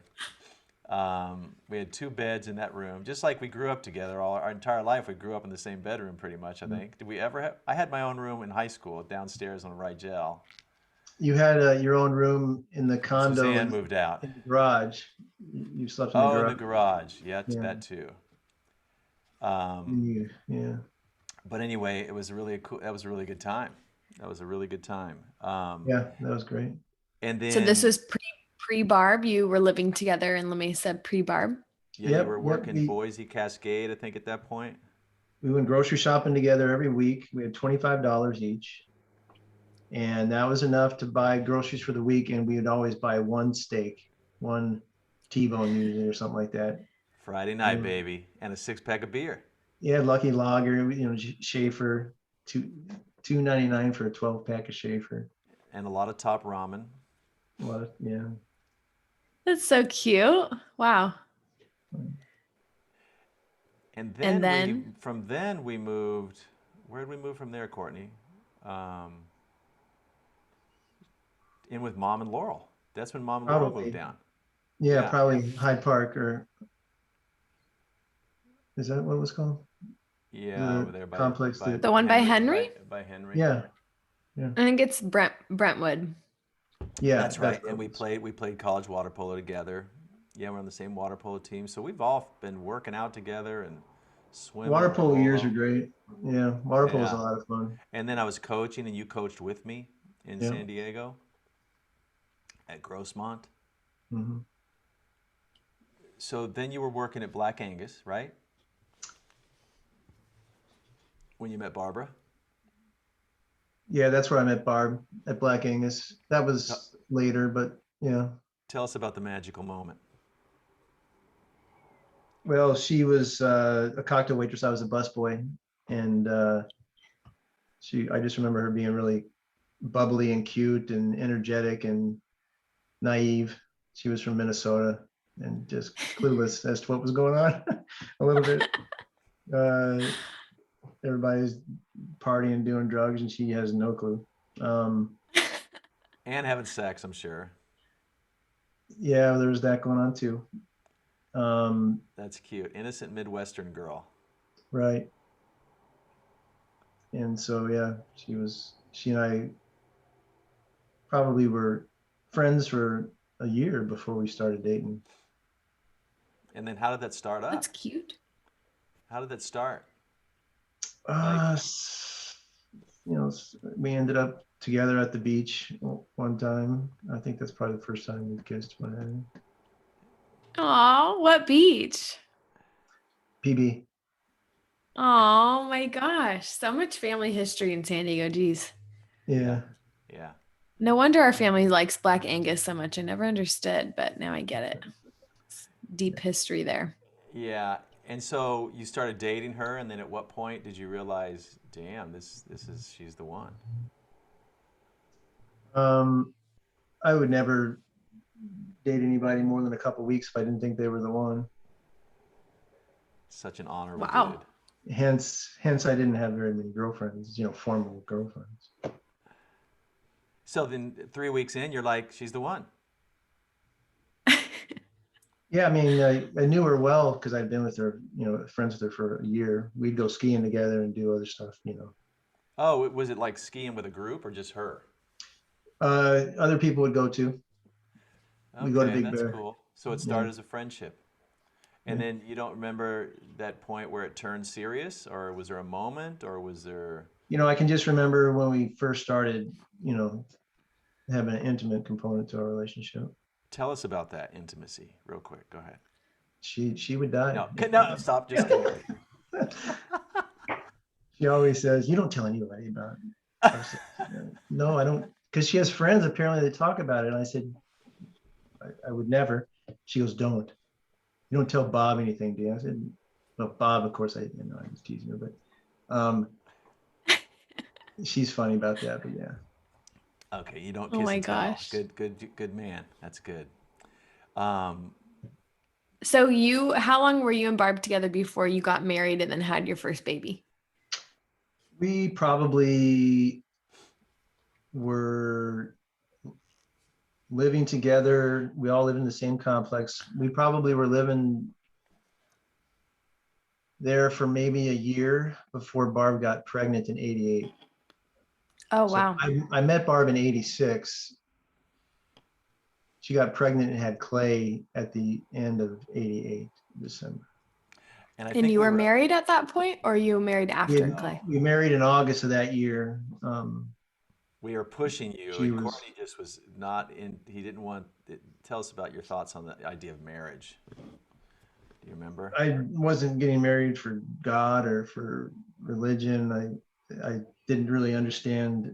We had 2 beds in that room, just like we grew up together all our entire life. We grew up in the same bedroom, pretty much. I think. Did we ever have? I had my own room in high school downstairs on Rigel. You had your own room in the And condo Suzanne moved out. in the garage. You slept in the Oh, in the garage. garage. Yeah, Yeah. that too. Um, Yeah. but anyway, it was really cool. That was a really good time. That was a really good time. Yeah, that was great. And So this then, was pre-Barb. You were living together in La Mesa pre-Barb. yeah, you Yep, were yep. working Boise Cascade, I think, at that point. We went grocery shopping together every week. We had $25 each. And that was enough to buy groceries for the week. And we would always buy one steak, one T-bone usually, or something like that. Friday night, baby, and a 6-pack of beer. Yeah, Lucky Lager, Schaefer, $2.99 for a 12-pack of Schaefer. And a lot of top ramen. Yeah. That's so cute. Wow. And And then then from then we moved. Where did we move from there, Courtney? In with Mom and Laurel. That's when Mom and Laurel Probably. moved down. Yeah, probably Hyde Park, or is that what it was called? Yeah, over there complex. The one by Henry? By Henry. Yeah. I think it's Brentwood. Yeah, That's right. And we played college water polo together. Yeah, we're on the same water polo team. So we've all been working out together and Swimming Water in the polo years are polo. great. Yeah, water polo is a Yeah. lot of fun. And then I was coaching, and you coached with me in Yeah. San Diego at Grossmont. Hmm. So then you were working at Black Angus, right? When you met Barbara. Yeah, that's where I met Barb at Black Angus. That T- was later, but yeah. Tell us about the magical moment. Well, she was a cocktail waitress. I was a busboy, and I just remember her being really bubbly and cute and energetic and naive. She was from Minnesota and just clueless as to what was going on a little bit. Uh, Everybody's partying, doing drugs, and she has no clue. Um, And having sex, I'm sure. yeah, there was that going on too. That's cute. Innocent Midwestern girl. Right. And so, yeah, she and I probably were friends for a year before we started dating. And then how did that start That's up? cute. How did that start? Like, Uh, we ended up together at the beach one time. I think that's probably the first time we kissed. Oh, what beach? PB. Oh my gosh. So much family history in San Diego. Geez. yeah, Yeah. yeah. No wonder our family likes Black Angus so much. I never understood, but now I get it. It's deep history there. Yeah. And so you started dating her, and then at what point did you realize, damn, she's the one? Um, I would never date anybody more than a couple weeks if I didn't think they were the one. Such an honorable Wow. dude. Hence, I didn't have very many girlfriends, formal girlfriends. So then 3 weeks in, you're like, she's the one. Yeah, I mean, I knew her well because I'd been with her, friends with her for a year. We'd go skiing together and do other stuff. Oh, was it like skiing with a group or just her? Other people would go too. We go to Okay, Big that's Bear. cool. So it Yeah, started as a friendship. And yeah. then you don't remember that point where it turned serious, or was there a moment, or was there? I can just remember when we first started, having an intimate component to our relationship. Tell us about that intimacy, real quick. Go ahead. She would die No, if we no, stop. Just kidding. She always says, "You don't tell anybody about our sex." No, I don't, because she has friends. Apparently, they talk about it. And I said, I would never. She goes, "Don't. You don't tell Bob anything, do you?" I said, "Well, Bob, of course, I was teasing her, but um, she's funny about that." But yeah, Okay, you don't Oh kiss my and tell. gosh. Good man. That's good. Um, So how long were you and Barb together before you got married and then had your first baby? we probably were living together. We all live in the same complex. We probably were living there for maybe a year before Barb got pregnant in '88. Oh, So wow. I met Barb in '86. She got pregnant and had Clay at the end of '88, December. and I And think you we were were. married at that point, or you married after Clay? No, We married in August of that year. we were pushing you, She and was, Courtney just was not in. He didn't want. Tell us about your thoughts on the idea of marriage. Do you remember? I wasn't getting married for God or for religion. I didn't really understand,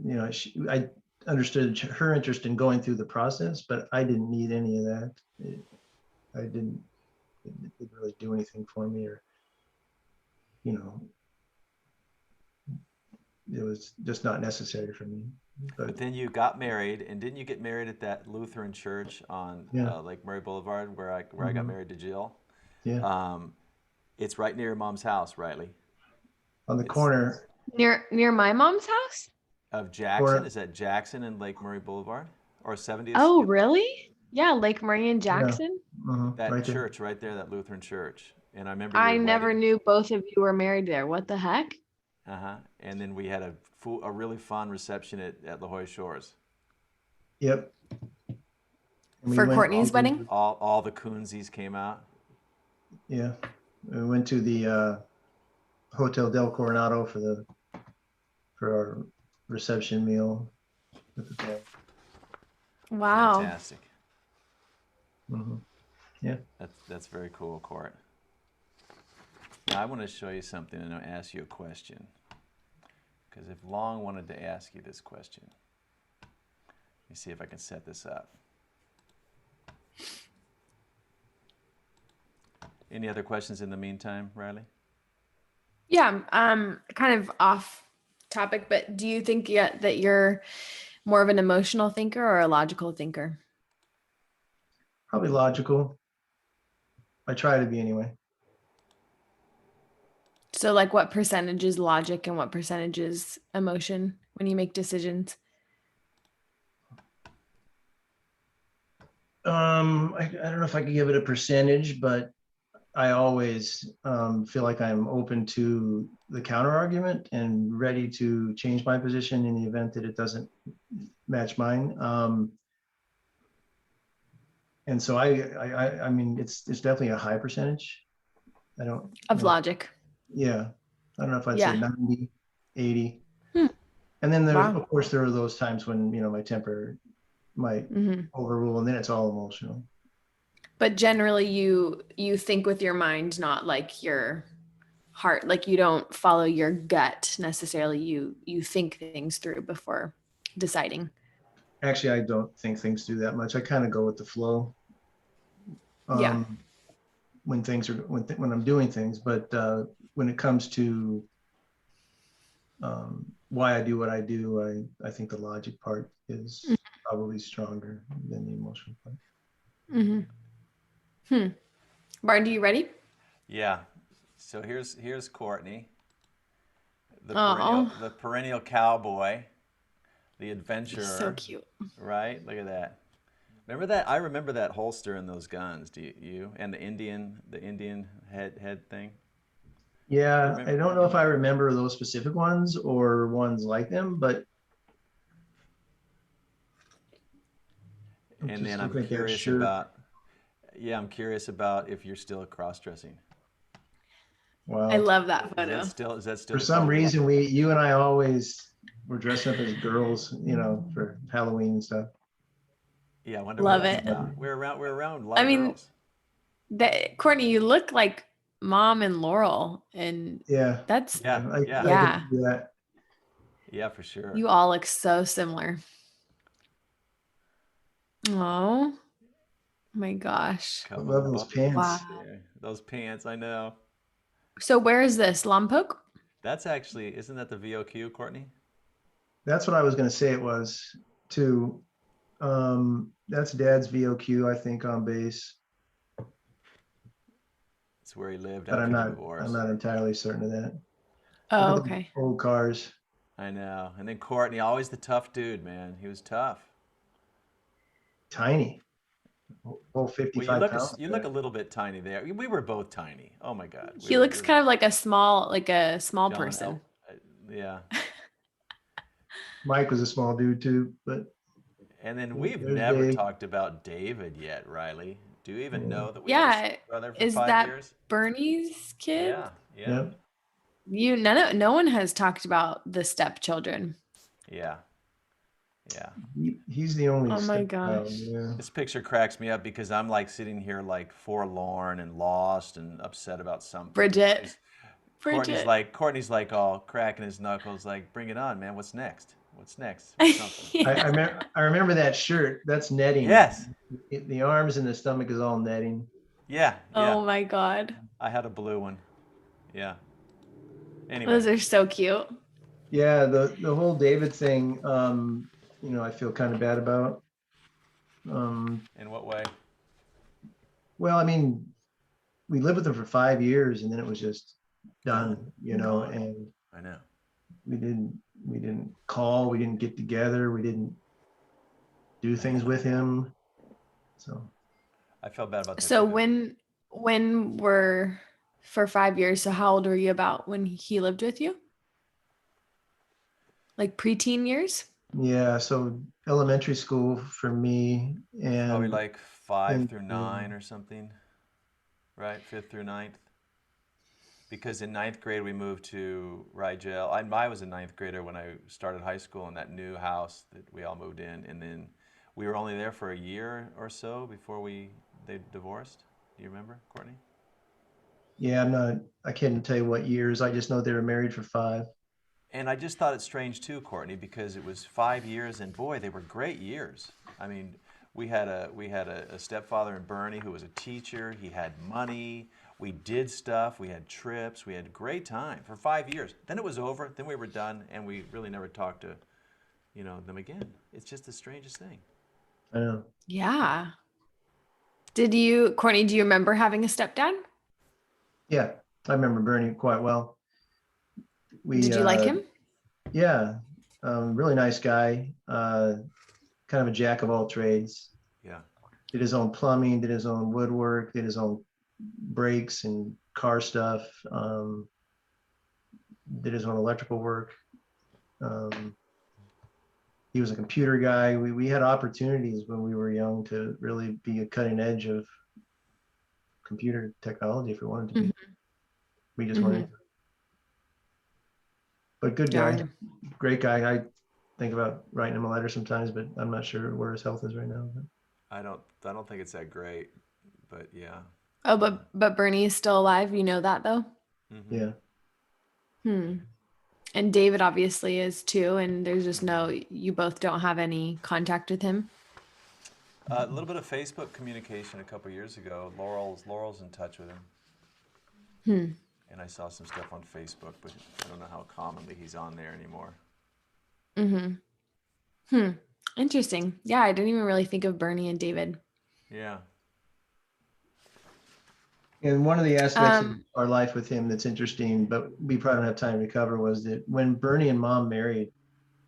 I understood her interest in going through the process, but I didn't need any of that. I didn't, it didn't really do anything for me, or, you know, it was just not necessary for me. But But then you got married, and didn't you get married at that Lutheran church on yeah, Lake Murray Boulevard, where I got mhm, married to Jill? yeah, Um, it's right near your mom's house, Riley. on the It's corner, Near my mom's house? of Jackson. or Is that Jackson and Lake Murray Boulevard, or 70th Oh, Street? really? Yeah, Lake Murray and yeah, Jackson. That right there. church right there, that Lutheran church. And I remember your I never wedding. knew both of you were married there. What the heck? Uh-huh. And then we had a really fun reception at La Jolla Shores. Yep. And we For went Courtney's wedding? All the Coonsies came out. yeah, we went to the Hotel Del Coronado for our reception meal with the family. Wow. Fantastic. Yeah. That's very cool, Court. Now I want to show you something and I'll ask you a question. Because I've long wanted to ask you this question. Let me see if I can set this up. Any other questions in the meantime, Riley? Yeah, kind of off topic, but do you think that you're more of an emotional thinker or a logical thinker? Probably logical. I try to be anyway. So like what percentage is logic and what percentage is emotion when you make decisions? I don't know if I could give it a percentage, but I always feel like I'm open to the counter argument and ready to change my position in the event that it doesn't match mine. And so I mean, it's definitely a high percentage. I don't Of know. logic. Yeah. I don't know if I'd say Yeah. 90, 80. Hmm. And then there, Wow. of course, there are those times when, my temper might overrule, and then it's all emotional. But generally you think with your mind, not like your heart. Like you don't follow your gut necessarily. You think things through before deciding. Actually, I don't think things do that much. I kind of go with the flow. Yeah. When things are when I'm doing things, but when it comes to why I do what I do, I think the logic part is probably stronger than the emotional part. Barton, are you ready? Yeah. So here's Courtney, Oh, the perennial cowboy, the adventurer. so cute. Right? Look at that. Remember that? I remember that holster and those guns. Do you? And the Indian head thing. Yeah, I don't know if I remember those specific ones or ones like them, but And then I'm looking at that curious shirt. about. Yeah, I'm curious about if you're still cross-dressing. Wow. I love that photo. Is that still For the some color? reason, you and I always were dressed up as girls, for Halloween and stuff. Yeah, I wonder what Love that's it. about. We're around a lot I of mean, girls. Courtney, you look like Mom and Laurel, and Yeah. that's Yeah, I yeah, can do that. yeah, for sure. you all look so similar. Oh my gosh. I love those pants. Wow. Yeah, those pants, I know. So where is this? Lompoc? That's actually, isn't that the VOQ, Courtney? That's what I was going to say. It was too. That's Dad's VOQ, I think, on bass, It's where he lived but after the divorce. I'm not entirely certain of that. Oh, Look at okay. the old cars. I know. And then Courtney, always the tough dude, man. He was tough. Tiny. Whole Well, 55 pounds. you look a little bit tiny there. We were both tiny. Oh my God. He looks kind of like a small John person. yeah. Mike was a small dude too, but And then we've there's never Dave. talked about David yet, Riley. Do you even know that we Yeah. had a brother for Is 5 that years? Bernie's kid? Yeah. Yep. No one has talked about the stepchildren. Yeah. Yeah. He's the only Oh my stepchild, gosh. yeah. This picture cracks me up because I'm like sitting here like forlorn and lost and upset about something. Bridget. Courtney's like all cracking his knuckles, like, bring it on, man. What's next? What's next? Something. Yeah. I remember that shirt. That's netting. Yes. The arms and the stomach is all netting. Yeah. Oh my God. I had a blue one. Yeah. Anyway. Those are so cute. Yeah, the whole David thing, I feel kind of bad about. In what way? Well, I mean, we lived with him for 5 years and then it was just done, Gone. and I know. we didn't call, we didn't get together, we didn't do things with him. So I felt bad about that. So too. when we're for 5 years, so how old were you about when he lived with you? Like preteen years? yeah, so elementary school for me, and Probably like 5 and, through 9 or something. Right? 5th through 9th. because in ninth grade we moved to Rigel. I was a ninth grader when I started high school in that new house that we all moved in, and then we were only there for a year or so before they divorced. Do you remember, Courtney? Yeah, I can't tell you what years. I just know they were married for 5. And I just thought it strange too, Courtney, because it was 5 years, and boy, they were great years. I mean, we had a stepfather in Bernie who was a teacher. He had money. We did stuff. We had trips. We had a great time for 5 years. Then it was over. Then we were done, and we really never talked to, them again. It's just the strangest thing. I know. Yeah. Courtney, do you remember having a stepdad? Yeah, I remember Bernie quite well. Did you like him? Yeah, really nice guy. Kind of a jack of all trades. Yeah. Did his own plumbing, did his own woodwork, did his own brakes and car stuff. Did his own electrical work. He was a computer guy. We had opportunities when we were young to really be a cutting edge of computer technology if we wanted to be. Mm-hmm. We just weren't. But good guy, Darn. great guy. I think about writing him a letter sometimes, but I'm not sure where his health is right now. But I don't think it's that great, but yeah. Oh, but Bernie is still alive. You know that though? yeah, And David obviously is too, and there's just you both don't have any contact with him. A little bit of Facebook communication a couple years ago. Laurel's in touch with him. And I saw some stuff on Facebook, but I don't know how commonly he's on there anymore. Interesting. Yeah, I didn't even really think of Bernie and David. Yeah. and one of the aspects of our life with him that's interesting, but we probably don't have time to cover, was that when Bernie and Mom married,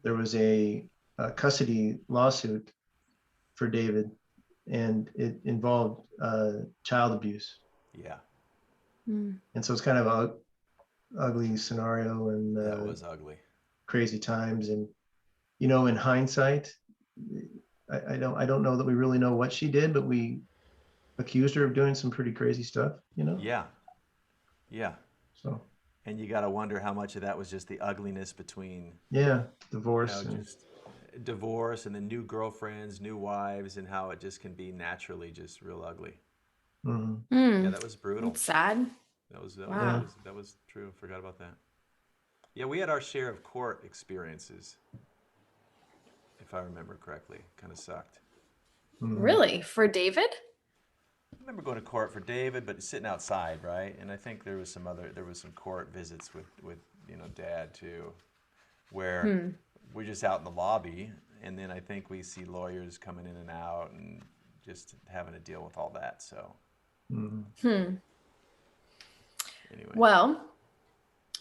there was a custody lawsuit for David, and it involved child abuse. Yeah. And so it's kind of a ugly scenario and That was ugly. crazy times. And in hindsight, I don't know that we really know what she did, but we accused her of doing some pretty crazy stuff. Yeah. Yeah. So. And you got to wonder how much of that was just the ugliness between. Yeah, divorce. Just divorce and then new girlfriends, new wives, and how it just can be naturally just real ugly. Yeah, that was brutal. It's sad. That was true. Forgot about that. Yeah, we had our share of court experiences, if I remember correctly. Kind of sucked. Really? For David? I remember going to court for David, but sitting outside, right? And I think there was some court visits with Dad too, where we're just out in the lobby, and then I think we see lawyers coming in and out and just having to deal with all that. So. Anyway. Well,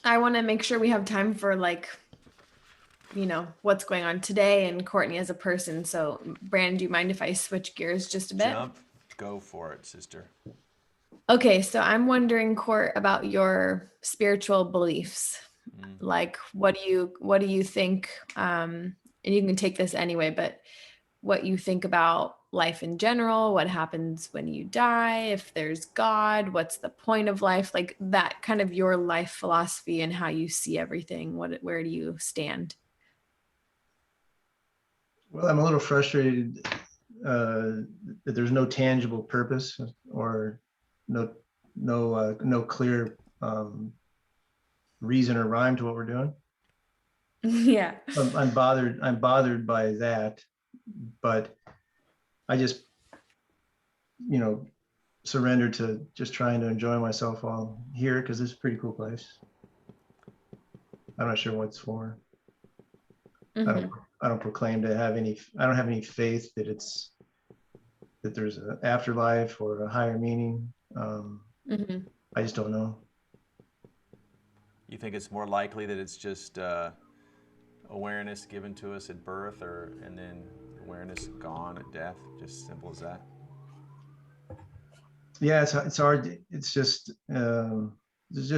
I want to make sure we have time for what's going on today and Courtney as a person. So, Brandon, do you mind if I switch gears just a bit? Go for it, sister. Okay, so I'm wondering, Court, about your spiritual beliefs. Like, what do you think? And you can take this anyway, but what you think about life in general, what happens when you die, if there's God, what's the point of life, like that kind of your life philosophy and how you see everything. Where do you stand? Well, I'm a little frustrated that there's no tangible purpose or no clear reason or rhyme to what we're doing. Yeah. I'm bothered by that, but I just, surrendered to just trying to enjoy myself while here, because it's a pretty cool place. I'm not sure what it's for. I don't proclaim to have any. I don't have any faith that there's an afterlife or a higher meaning. I just don't know. You think it's more likely that it's just awareness given to us at birth, and then awareness gone at death? Just simple as that. Yeah, it's hard. It's just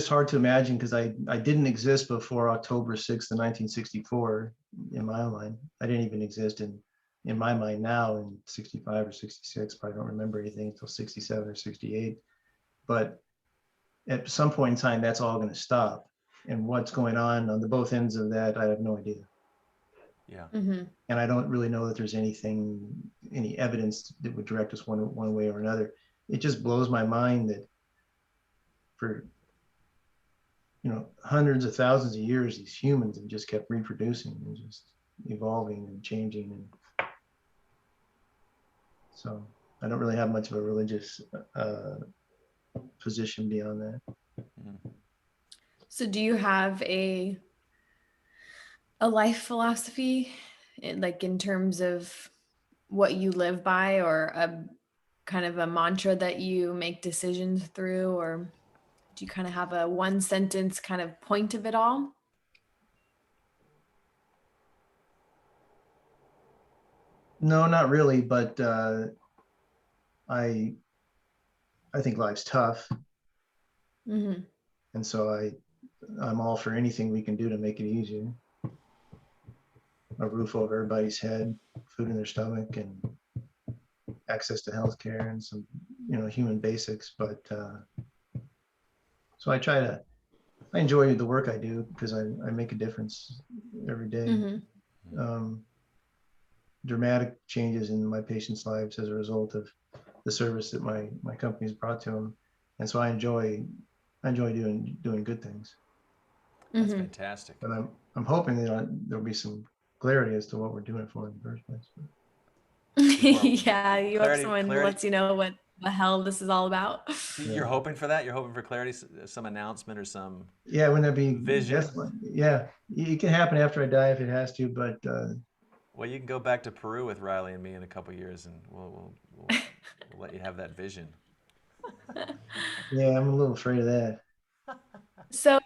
hard to imagine, because I didn't exist before October 6th of 1964 in my mind. I didn't even exist in my mind now in 65 or 66. Probably don't remember anything until 67 or 68. But at some point in time, that's all going to stop. And what's going on the both ends of that, I have no idea. Yeah. Mm-hmm. And I don't really know that there's any evidence that would direct us one way or another. It just blows my mind that for, hundreds of thousands of years, these humans have just kept reproducing and just evolving and changing. And so I don't really have much of a religious position beyond that. Mm. So do you have a life philosophy, like in terms of what you live by, or a kind of a mantra that you make decisions through, or do you kind of have a one sentence kind of point of it all? No, not really, but I think life's tough, Mm-hmm. and so I'm all for anything we can do to make it easier. A roof over everybody's head, food in their stomach, and access to healthcare and some, human basics. But so I enjoy the work I do because I make a difference every day. Mm-hmm. Dramatic changes in my patients' lives as a result of the service that my company's brought to them, and so I enjoy doing good things. That's Mm-hmm. fantastic. But I'm hoping that there'll be some clarity as to what we're doing for in the first place. Yeah, you hope Clarity, someone clarity. lets you know what the hell this is all about. You're hoping for that? You're hoping for clarity, some announcement or some Yeah, wouldn't that be vision? Yeah, it can happen after I die if it has to, but Well, you can go back to Peru with Riley and me in a couple years, and we'll let you have that vision. yeah, I'm a little afraid of that. So,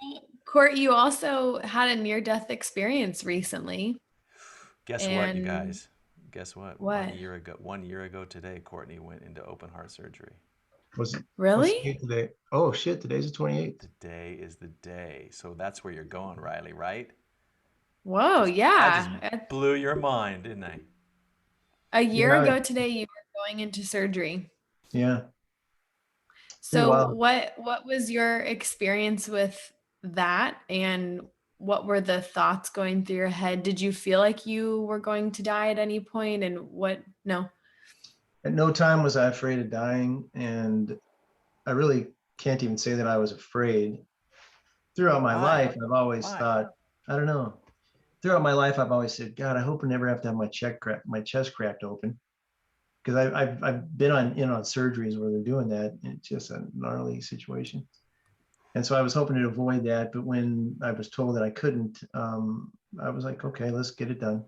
Court, you also had a near-death experience recently. Guess what, you And guys? Guess what? what? 1 year ago today, Courtney went into open heart surgery. What's Really? today? Oh shit, today's the 28th. Today is the day. So that's where you're going, Riley, right? Whoa, I just yeah. blew your mind, didn't I? A year Yeah, ago today, you were going into surgery. yeah. Pretty So wild. what was your experience with that, and what were the thoughts going through your head? Did you feel like you were going to die at any point, and what? No. At no time was I afraid of dying, and I really can't even say that I was afraid. Throughout my Why? life, I've always Why? thought, I don't know. Throughout my life, I've always said, God, I hope I never have to have my chest cracked open, because I've been on surgeries where they're doing that. And it's just a gnarly situation. And so I was hoping to avoid that, but when I was told that I couldn't, I was like, okay, let's get it done.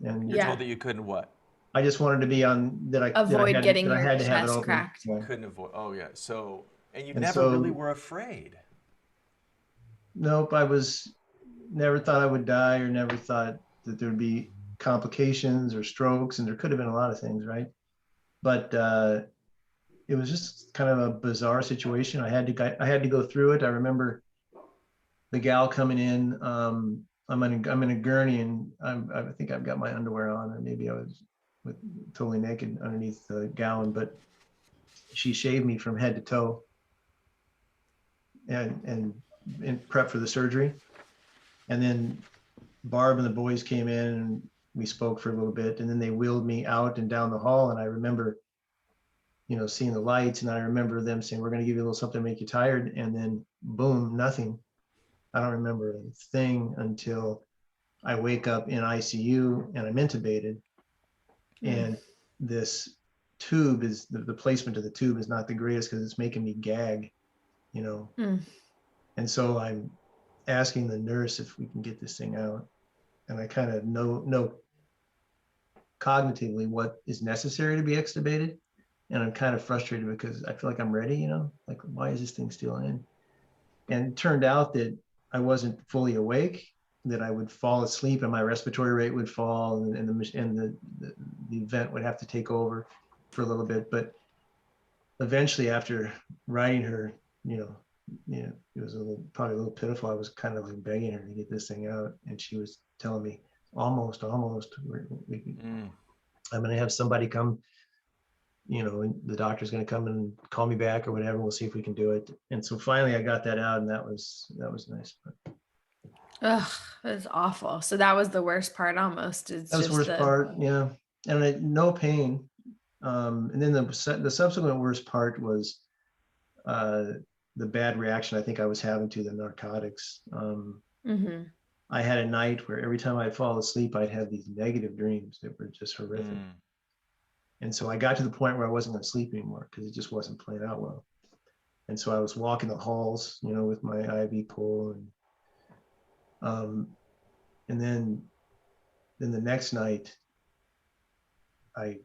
And You're Yeah. told that you couldn't what? I just wanted to be on that Avoid getting I your had to have it chest open. cracked. Yeah. Couldn't avoid. Oh yeah. So and you And never really so, were afraid. nope, I was never thought I would die, or never thought that there would be complications or strokes, and there could have been a lot of things, right? But it was just kind of a bizarre situation. I had to go through it. I remember the gal coming in. I'm in a gurney, and I think I've got my underwear on, or maybe I was totally naked underneath the gown, but she shaved me from head to toe and prep for the surgery. And then Barb and the boys came in, and we spoke for a little bit, and then they wheeled me out and down the hall. And I remember, seeing the lights, and I remember them saying, we're going to give you a little something to make you tired. And then boom, nothing. I don't remember a thing until I wake up in ICU and I'm intubated. And this tube is the placement of the tube is not the greatest, because it's making me gag, Mm. And so I'm asking the nurse if we can get this thing out. And I kind of know cognitively what is necessary to be extubated. And I'm kind of frustrated because I feel like I'm ready, like, why is this thing still in? And it turned out that I wasn't fully awake, that I would fall asleep and my respiratory rate would fall, and the event would have to take over for a little bit. But eventually, after riding her, it was probably a little pitiful. I was kind of like begging her to get this thing out, and she was telling me, almost. I'm going to have somebody come and the doctor's going to come and call me back or whatever. We'll see if we can do it. And so finally I got that out, and that was nice. But Ugh, it was awful. So that was the worst part almost. It's that was the just worst part. Yeah. And no pain. And then the subsequent worst part was the bad reaction I think I was having to the narcotics. Mhm. I had a night where every time I'd fall asleep, I'd have these negative dreams that were just horrific. Mm. And so I got to the point where I wasn't going to sleep anymore because it just wasn't playing out well. And so I was walking the halls, with my IV pole, um, and then the next night I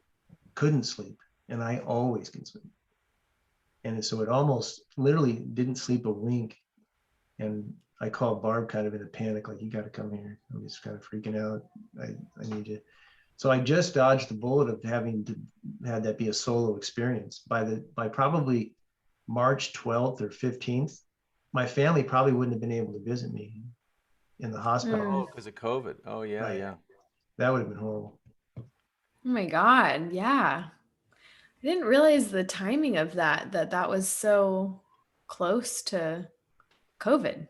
couldn't sleep, and I always can sleep. And so it almost literally didn't sleep a wink. And I called Barb kind of in a panic, like, you got to come here. I'm just kind of freaking out. I need you. So I just dodged the bullet of having to had that be a solo experience. By probably March 12th or 15th, my family probably wouldn't have been able to visit me in the hospital. Mm. Oh, because of COVID. Oh, yeah, Right. yeah. That would have been horrible. Oh my God. Yeah. I didn't realize the timing of that was so close to COVID.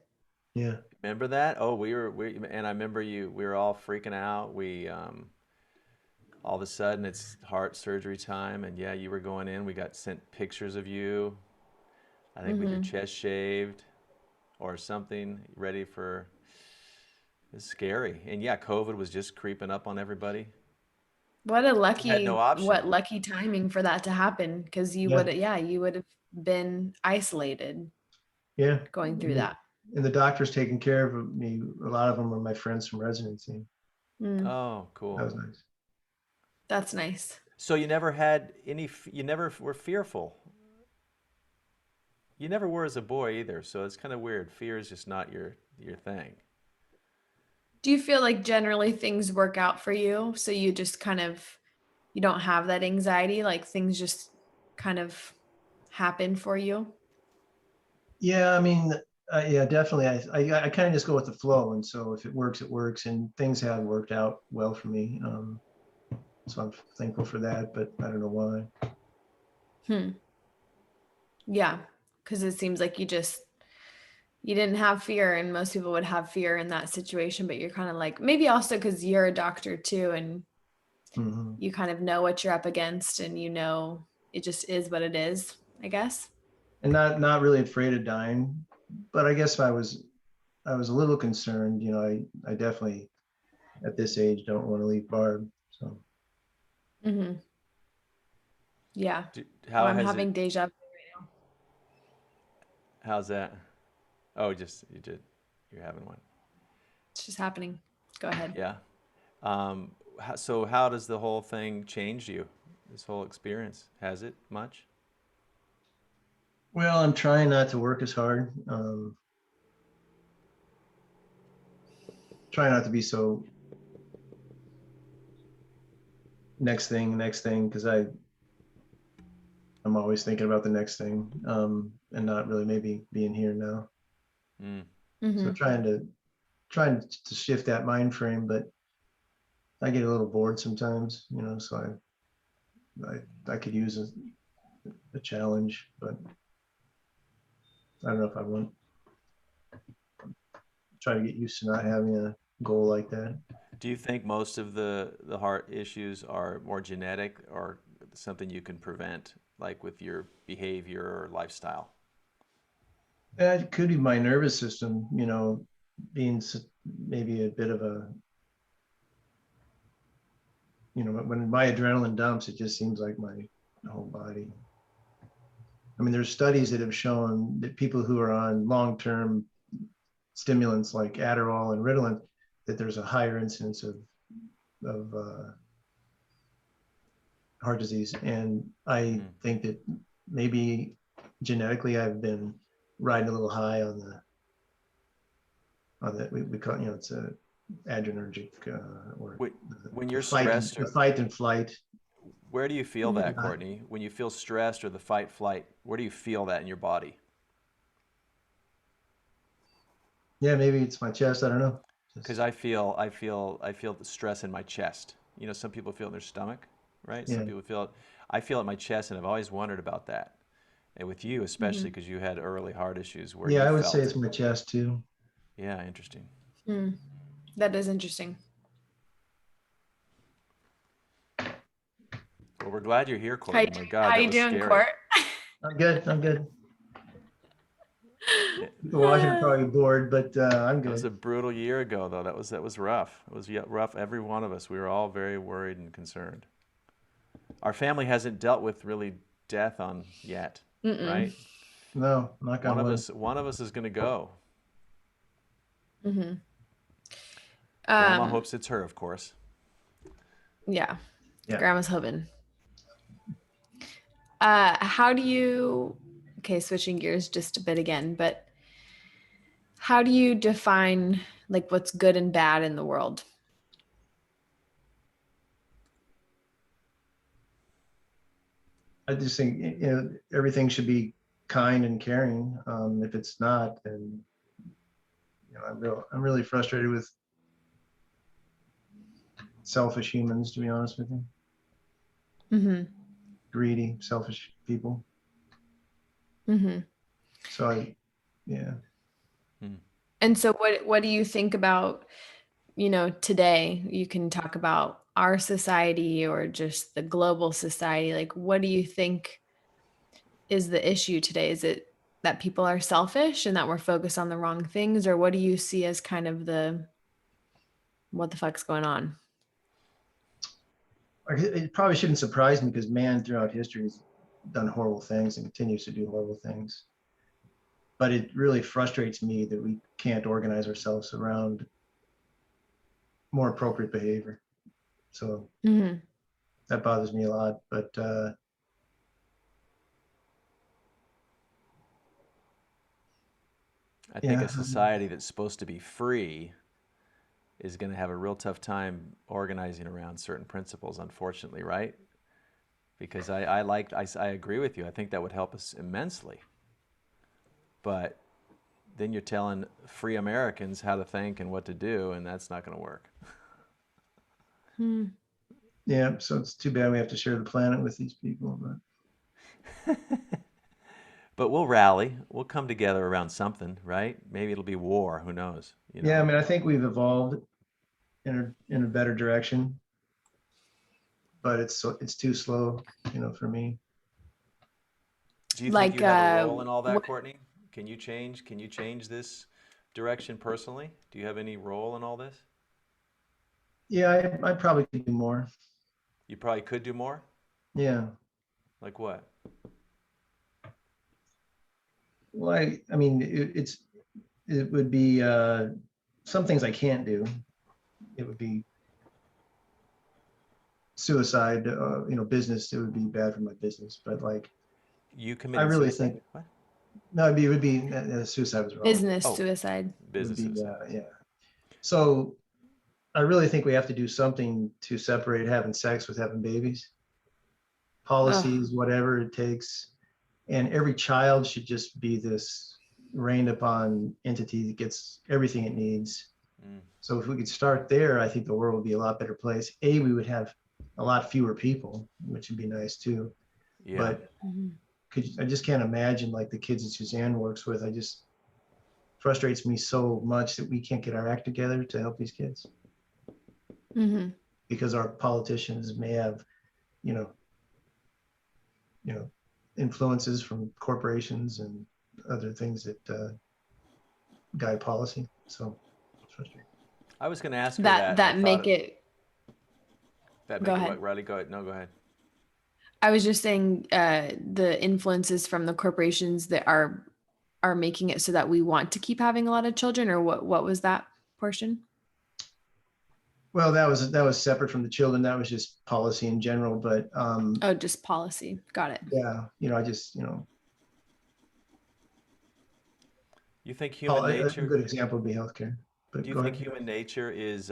Yeah. Remember that? Oh, and I remember we were all freaking out. All of a sudden it's heart surgery time, and yeah, you were going in. We got sent pictures of you, I think with your Mhm. chest shaved or something, ready for, it's scary. And yeah, COVID was just creeping up on everybody. What a You had no lucky, option. what lucky timing for that to happen because Yeah. you would have been isolated Yeah. going through And that. the doctors taking care of me, a lot of them were my friends from residency. Mm, Oh, That cool. was nice. that's nice. So you never had you never were fearful. You never were as a boy either, so it's kind of weird. Fear is just not your thing. Do you feel like generally things work out for you? So you just you don't have that anxiety, like things just kind of happen for you? Yeah, I mean, yeah, definitely. I kind of just go with the flow, and so if it works, it works, and things have worked out well for me. So I'm thankful for that, but I don't know why. Hmm. Yeah. Because it seems like you didn't have fear, and most people would have fear in that situation, but you're kind of like, maybe also because you're a doctor too, and Hmm. you kind of know what you're up against, and it just is what it is, I guess. And not really afraid of dying, but I guess I was a little concerned. I definitely at this age don't want to leave Barb. So Hmm. Yeah. Oh, How I'm has it? having deja vu. How's that? Oh, just you're having one. It's just happening. Go ahead. Yeah. So how does the whole thing change you? This whole experience, has it much? well, I'm trying not to work as hard. Try not to be so next thing, because I'm always thinking about the next thing, and not really maybe being here now. Mm. So Hmm. trying to shift that mind frame, but I get a little bored sometimes, so I could use a challenge, but I don't know if I want try to get used to not having a goal like that. Do you think most of the heart issues are more genetic or something you can prevent, like with your behavior or lifestyle? It could be my nervous system, being maybe a bit of when my adrenaline dumps, it just seems like my whole body. I mean, there's studies that have shown that people who are on long-term stimulants like Adderall and Ritalin, that there's a higher incidence of heart disease. And I Mm. think that maybe genetically I've been riding a little high on that. We call it, it's a adrenergic or Wh- When the you're fight stressed, the fight and flight. where do you feel that, Hmm. Courtney? When you feel stressed or the fight flight, where do you feel that in your body? Yeah, maybe it's my chest. I don't know. Because Just I feel the stress in my chest. Some people feel it in their stomach. right? Yeah. Some people feel it. I feel it in my chest, and I've always wondered about that. And with you, especially because you had early heart issues where Yeah, you I would say felt it's it. my chest too. Yeah, interesting. Hmm. That is interesting. Well, we're glad you're here, How you, Courtney. My God, how that you was doing, scary. Court? I'm good. I'm good. Yeah. People watching are probably bored, but I'm That was a good. brutal year ago, though. That was rough. It was rough. Every one of us. We were all very worried and concerned. Our family hasn't dealt with really death on yet, Mm-mm. right? No, knock One on of wood. us. One of us is going to go. Mm-hmm. Grandma hopes it's her, of course. Yeah. Yeah. Grandma's hoping. How do you, okay, switching gears just a bit again, but how do you define like what's good and bad in the world? I just think everything should be kind and caring. If it's not, then I'm really frustrated with selfish humans, to be honest with you. Mm-hmm. Greedy, selfish people. Mm-hmm. So yeah. Hmm. And so what do you think about, today? You can talk about our society or just the global society. Like, what do you think is the issue today? Is it that people are selfish and that we're focused on the wrong things, or what do you see as kind of the what the fuck's going on? It probably shouldn't surprise me because man throughout history has done horrible things and continues to do horrible things. But it really frustrates me that we can't organize ourselves around more appropriate behavior. So Mm-hmm. that bothers me a lot. But I think a yeah, society that's supposed to be free is going to have a real tough time organizing around certain principles, unfortunately, right? Because I agree with you. I think that would help us immensely. But then you're telling free Americans how to think and what to do, and that's not going to work. Hmm. yeah. So it's too bad we have to share the planet with these people. But But we'll rally. We'll come together around something, right? Maybe it'll be war. Who knows? yeah, I mean, I think we've evolved in a better direction, but it's too slow, for me. Do you think Like, you have a role in all that, what Courtney? Can you change? Can you change this direction personally? Do you have any role in all this? Yeah, I probably could do more. You probably could do more. Yeah. Like what? Well, I mean, it would be some things I can't do. It would be suicide, business. It would be bad for my business. But like, You I committing really suicide? think What? no, it would be suicide was wrong. business Oh, suicide? It would business be suicide. yeah. So I really think we have to do something to separate having sex with having babies. Ugh. Policies, whatever it takes, and every child should just be this rained upon entity that gets everything it needs. Mm, So if we could start there, I think the world would be a lot better place. We would have a lot fewer people, which would be nice too. yeah. But Mhm. I just can't imagine like the kids that Suzanne works with. I just frustrates me so much that we can't get our act together to help these kids Mhm. because our politicians may have, you know, influences from corporations and other things that guide policy. So it's frustrating. I was going to ask her that, That and I that thought make it, it that go make it ahead. what? Riley, go ahead. No, go ahead. I was just saying the influences from the corporations that are making it so that we want to keep having a lot of children, or what was that portion? Well, that was separate from the children. That was just policy in general. But Oh, just policy. Got it. yeah, I just You think human a nature? good example would be healthcare. Do But you go think ahead. human nature is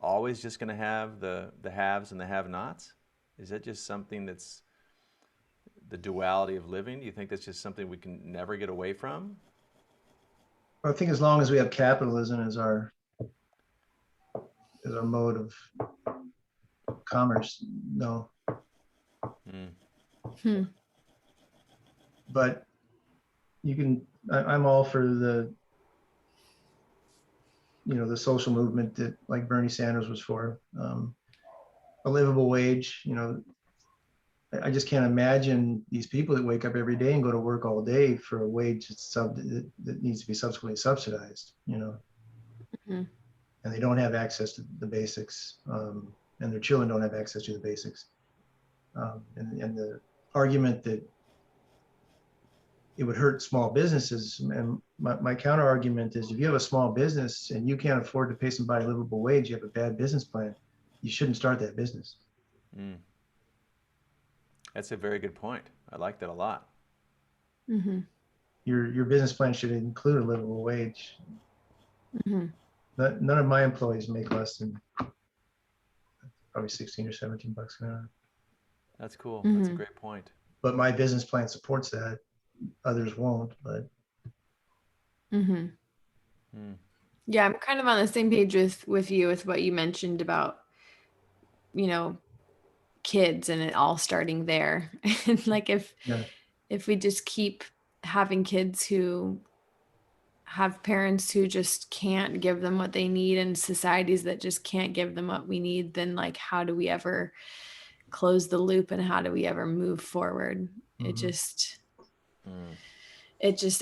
always just going to have the haves and the have-nots? Is that just something that's the duality of living? Do you think that's just something we can never get away from? I think as long as we have capitalism as our mode of commerce, no. Hmm. But I'm all for the, the social movement that like Bernie Sanders was for, a livable wage. I just can't imagine these people that wake up every day and go to work all day for a wage that needs to be subsequently subsidized, Mhm. and they don't have access to the basics, and their children don't have access to the basics. And the argument that it would hurt small businesses, and my counter argument is, if you have a small business and you can't afford to pay somebody a livable wage, you have a bad business plan, you shouldn't start that business. Mm. That's a very good point. I like that a lot. Mm-hmm. Your business plan should include a livable wage. Mm-hmm. None of my employees make less than probably 16 or 17 bucks an hour. That's cool. That's a Mm-hmm. great point. But my business plan supports that. Others won't, but Mm-hmm. Mm. Yeah, I'm kind of on the same page with you with what you mentioned about, you know, kids and it all starting there. And like yeah. if we just keep having kids who have parents who just can't give them what they need and societies that just can't give them what we need, then like how do we ever close the loop and how do we ever move forward? It Mhm. just Mm.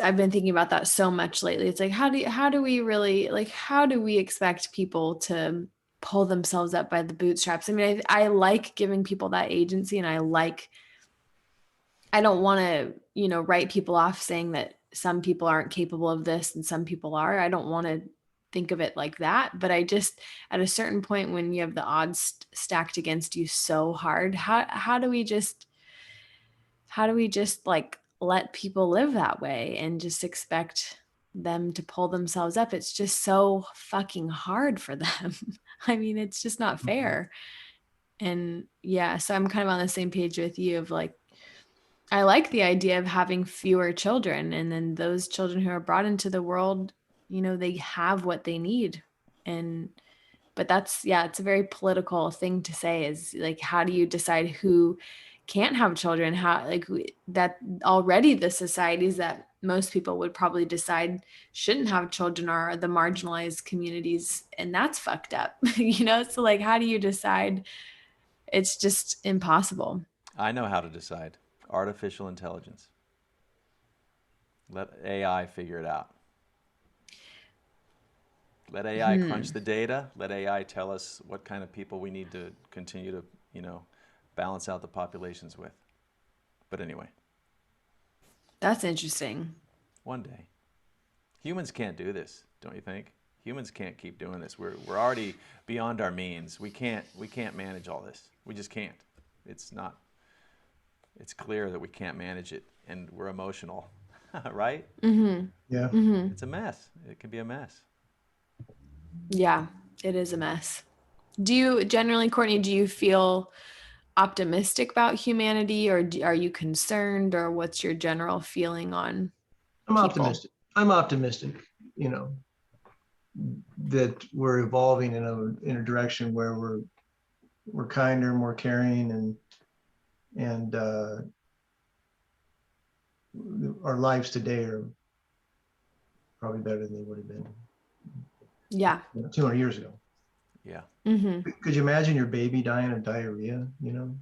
I've been thinking about that so much lately. It's like how do we really, like, how do we expect people to pull themselves up by the bootstraps? I mean, I like giving people that agency, and I don't want to, write people off saying that some people aren't capable of this and some people are. I don't want to think of it like that, but I just, at a certain point when you have the odds stacked against you so hard, how do we just like let people live that way and just expect them to pull themselves up? It's just so fucking hard for them. I mean, it's just not fair. And yeah, so I'm kind of on the same page with you of like, I like the idea of having fewer children, and then those children who are brought into the world, they have what they need. And but that's, yeah, it's a very political thing to say, is like, how do you decide who can't have children? How, like, that already the societies that most people would probably decide shouldn't have children are the marginalized communities, and that's fucked up. So like, how do you decide? It's just impossible. I know how to decide. Artificial intelligence. Let AI figure it out. Let AI crunch the data. Let AI tell us what kind of people we need to continue to, balance out the populations with. But anyway, That's interesting. one day. Humans can't do this, don't you think? Humans can't keep doing this. We're already beyond our means. We can't manage all this. We just can't. It's not. It's clear that we can't manage it, and we're emotional, right? Mm-hmm. Yeah. Mm-hmm. It's a mess. It can be a mess. Yeah, it is a mess. Do you generally, Courtney, do you feel optimistic about humanity, or are you concerned, or what's your general feeling on I'm people? optimistic. I'm optimistic, you know, that we're evolving in a direction where we're kinder, more caring, and our lives today are probably better than they would have been Yeah. 200 years ago. Yeah. Mm-hmm. Could you imagine your baby dying of diarrhea,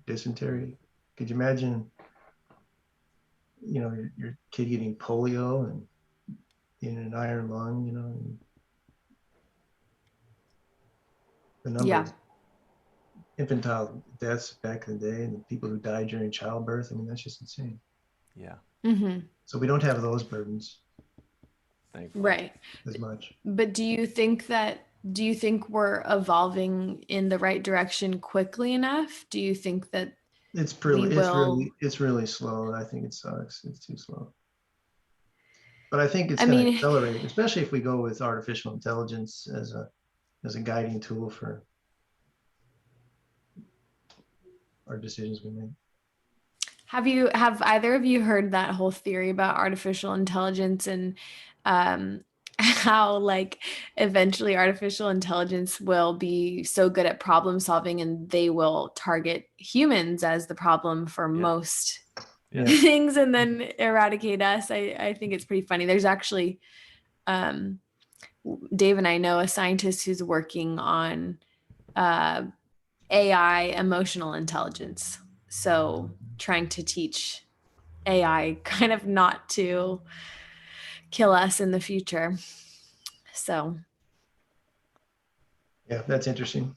dysentery? Could you imagine, your kid getting polio and in an iron lung, and the number Yeah. of infantile deaths back in the day and the people who died during childbirth? I mean, that's just insane. Yeah. Mm-hmm. So we don't have those burdens Thankfully. Right. as much. But do you think we're evolving in the right direction quickly enough? Do you think that It's we really, it's will? really, it's really slow. I think it sucks. It's too slow. But I think it's I going to mean, accelerate, especially if we go with artificial intelligence as a guiding tool for our decisions we make. have either of you heard that whole theory about artificial intelligence and how like eventually artificial intelligence will be so good at problem solving and they will target humans as the problem for most Yeah. things and then eradicate us. I think it's pretty funny. There's actually Dave and I know a scientist who's working on AI emotional intelligence. So trying to teach AI kind of not to kill us in the future. So Yeah, that's interesting.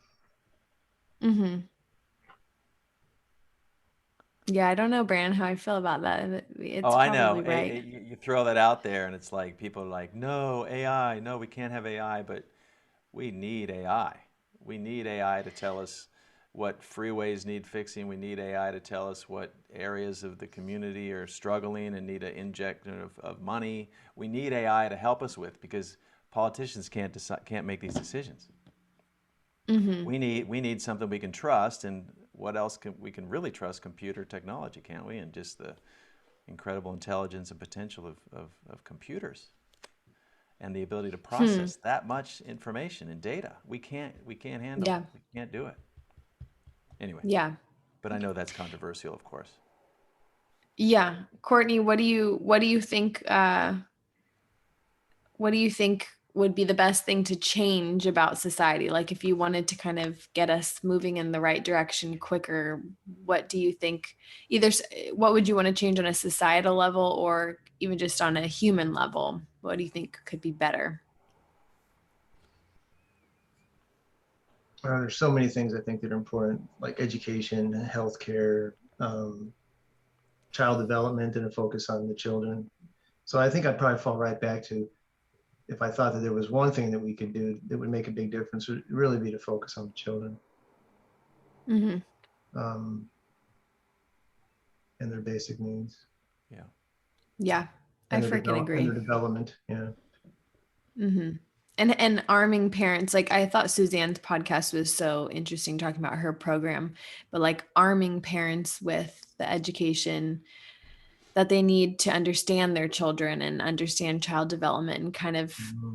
Yeah, I don't know, Bran, how I feel about that. It's Oh, I know. probably right. You throw that out there, and it's like people are like, "No AI, no, we can't have AI." But we need AI. We need AI to tell us what freeways need fixing. We need AI to tell us what areas of the community are struggling and need an injection of money. We need AI to help us with because politicians can't make these decisions. We need something we can trust, and what else can we can really trust? Computer technology, can't we? And just the incredible intelligence and potential of computers and the ability to process that much information and data. We can't handle Yeah. it. We can't do it. Anyway, Yeah. but I know that's controversial, of course. Yeah. Courtney, what do you think would be the best thing to change about society? Like if you wanted to kind of get us moving in the right direction quicker, what do you think what would you want to change on a societal level or even just on a human level? What do you think could be better? There's so many things I think that are important, like education, healthcare, child development, and a focus on the children. So I think I'd probably fall right back to, if I thought that there was one thing that we could do that would make a big difference, would really be to focus on the children um, and their basic needs Yeah. Yeah. I freaking and agree. their development. Yeah. And arming parents, like I thought Suzanne's podcast was so interesting talking about her program, but like arming parents with the education that they need to understand their children and understand child development and kind of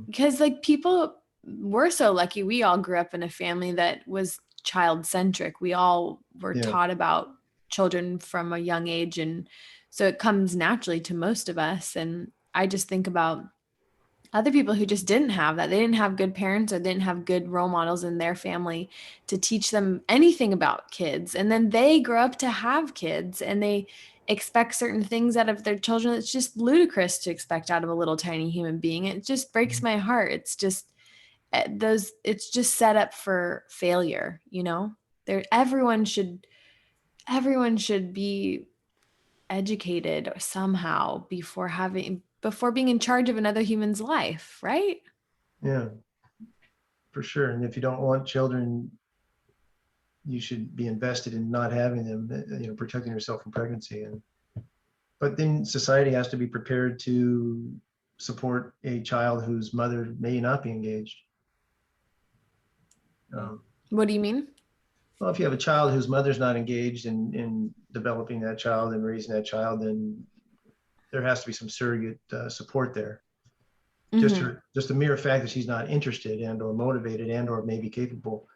because like people we're so lucky we all grew up in a family that was child centric. We all were Yeah. taught about children from a young age and so it comes naturally to most of us and I just think about other people who just didn't have that. They didn't have good parents or didn't have good role models in their family to teach them anything about kids. And then they grow up to have kids and they expect certain things out of their children. It's just ludicrous to expect out of a little tiny human being. It just breaks my heart. It's just it's just set up for failure, you know? There everyone should be educated somehow before being in charge of another human's life, right? Yeah, for sure. And if you don't want children, you should be invested in not having them, protecting yourself from pregnancy. But then society has to be prepared to support a child whose mother may not be engaged. What do you mean? Well, if you have a child whose mother's not engaged in developing that child and raising that child, then there has to be some surrogate support there. Just a mere fact that she's not interested and or motivated and or maybe capable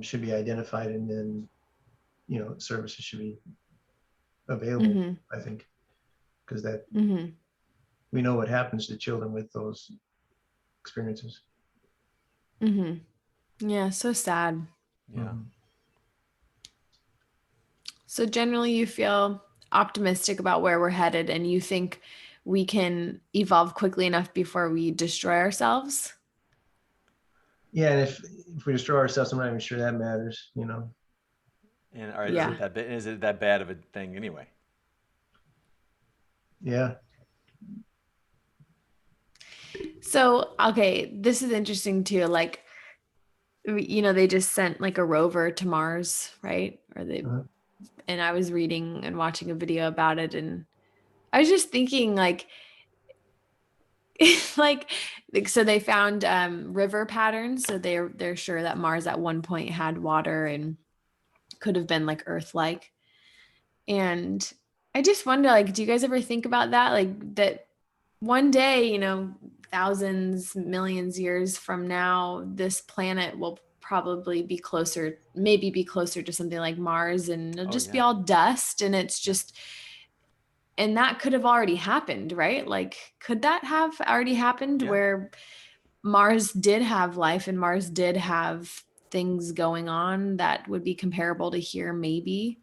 should be identified, and then services should be available. I think because that we know what happens to children with those experiences. Yeah, so sad. Yeah. So generally you feel optimistic about where we're headed and you think we can evolve quickly enough before we destroy ourselves? Yeah, and if we destroy ourselves, I'm not even sure that matters. And all right, Yeah. is it that bad of a thing anyway? Yeah. So, okay, this is interesting too. Like, they just sent like a rover to Mars, right? And I was reading and watching a video about it, and I was just thinking, like, like, so they found river patterns, so they're sure that Mars at one point had water and could have been like Earth-like. And I just wonder, like, do you guys ever think about that? Like that one day, thousands, millions years from now, this planet will probably be closer, maybe be closer to something like Mars, and it'll just be all dust. And it's just, and that could have already happened, right? Like, could that have already happened where Mars did have life and Mars did have things going on that would be comparable to here, maybe,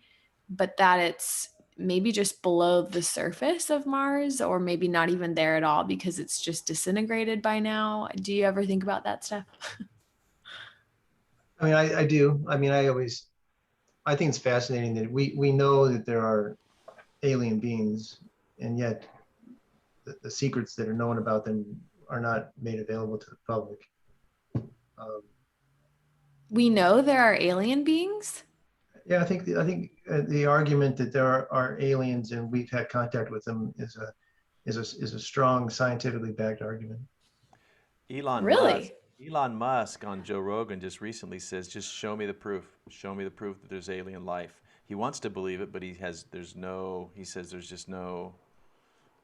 but that it's maybe just below the surface of Mars, or maybe not even there at all because it's just disintegrated by now. Do you ever think about that stuff? I mean, I do. I mean, I think it's fascinating that we know that there are alien beings, and yet the secrets that are known about them are not made available to the public. We know there are alien beings. Yeah, I think the argument that there are aliens and we've had contact with them is a strong scientifically backed argument. Really? Elon Musk on Joe Rogan just recently says, "Just show me the proof. Show me the proof that there's alien life." He wants to believe it, but he says there's just no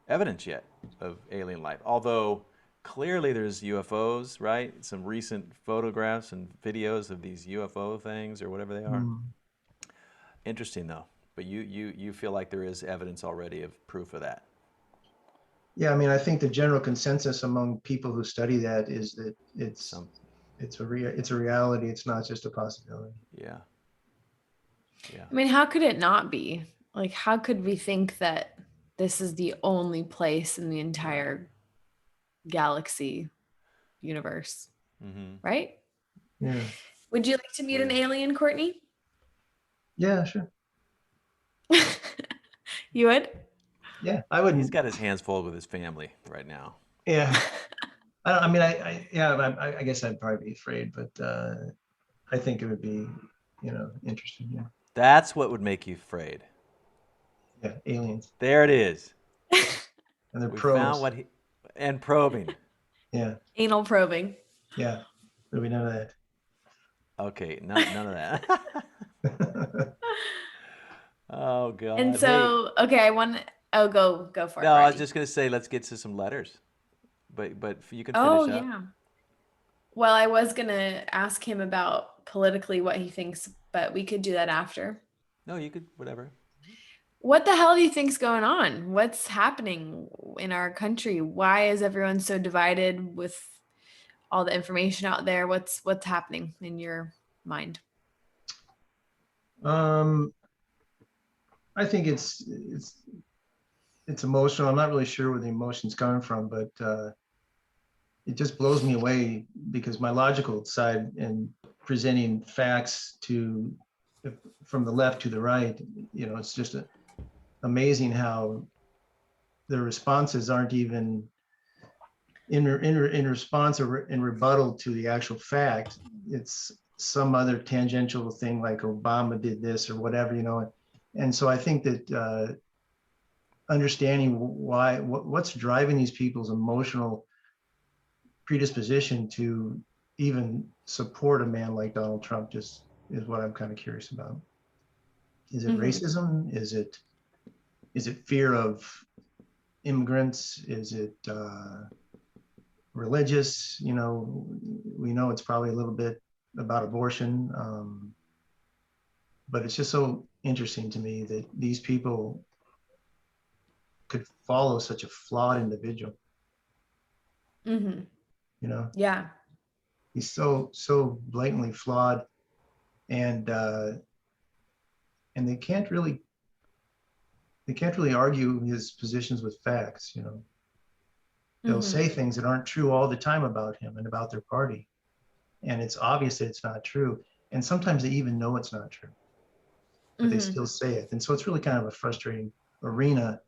evidence yet of alien life. Although clearly there's UFOs, right? Some recent photographs and videos of these UFO things or whatever they are. Interesting though. But you feel like there is evidence already of proof of that. Yeah, I mean, I think the general consensus among people who study that is that it's a reality. It's not just a possibility. Yeah. Yeah. I mean, how could it not be? Like, how could we think that this is the only place in the entire galaxy universe? Right? Yeah. Would you like to meet an alien, Courtney? Yeah, sure. You would? Yeah, I would. He's got his hands full with his family right now. Yeah. I guess I'd probably be afraid, but I think it would be, interesting. Yeah. That's what would make you afraid. Yeah, aliens. There it is. And they're We probes. found and probing. Yeah. Anal probing. Yeah. There'll be none of that. Okay, none of that. Oh God. And so, okay, go for it. No, Bradley. I was just gonna say let's get to some letters, but you can finish up. Oh yeah. Well, I was gonna ask him about politically what he thinks, but we could do that after. No, you could whatever. What the hell do you think's going on? What's happening in our country? Why is everyone so divided with all the information out there? What's happening in your mind? I think it's emotional. I'm not really sure where the emotion's coming from, but it just blows me away because my logical side and presenting facts from the left to the right, it's just amazing how the responses aren't even in response or in rebuttal to the actual fact. It's some other tangential thing like Obama did this or whatever, And so I think that understanding what's driving these people's emotional predisposition to even support a man like Donald Trump just is what I'm kind of curious about. Is it racism? Is it fear of immigrants? Is it religious? We know it's probably a little bit about abortion. But it's just so interesting to me that these people could follow such a flawed individual. Yeah. He's so blatantly flawed, and they can't really argue his positions with facts. They'll say things that aren't true all the time about him and about their party, and it's obvious that it's not true. And sometimes they even know it's not true, but they still say it. And so it's really kind of a frustrating arena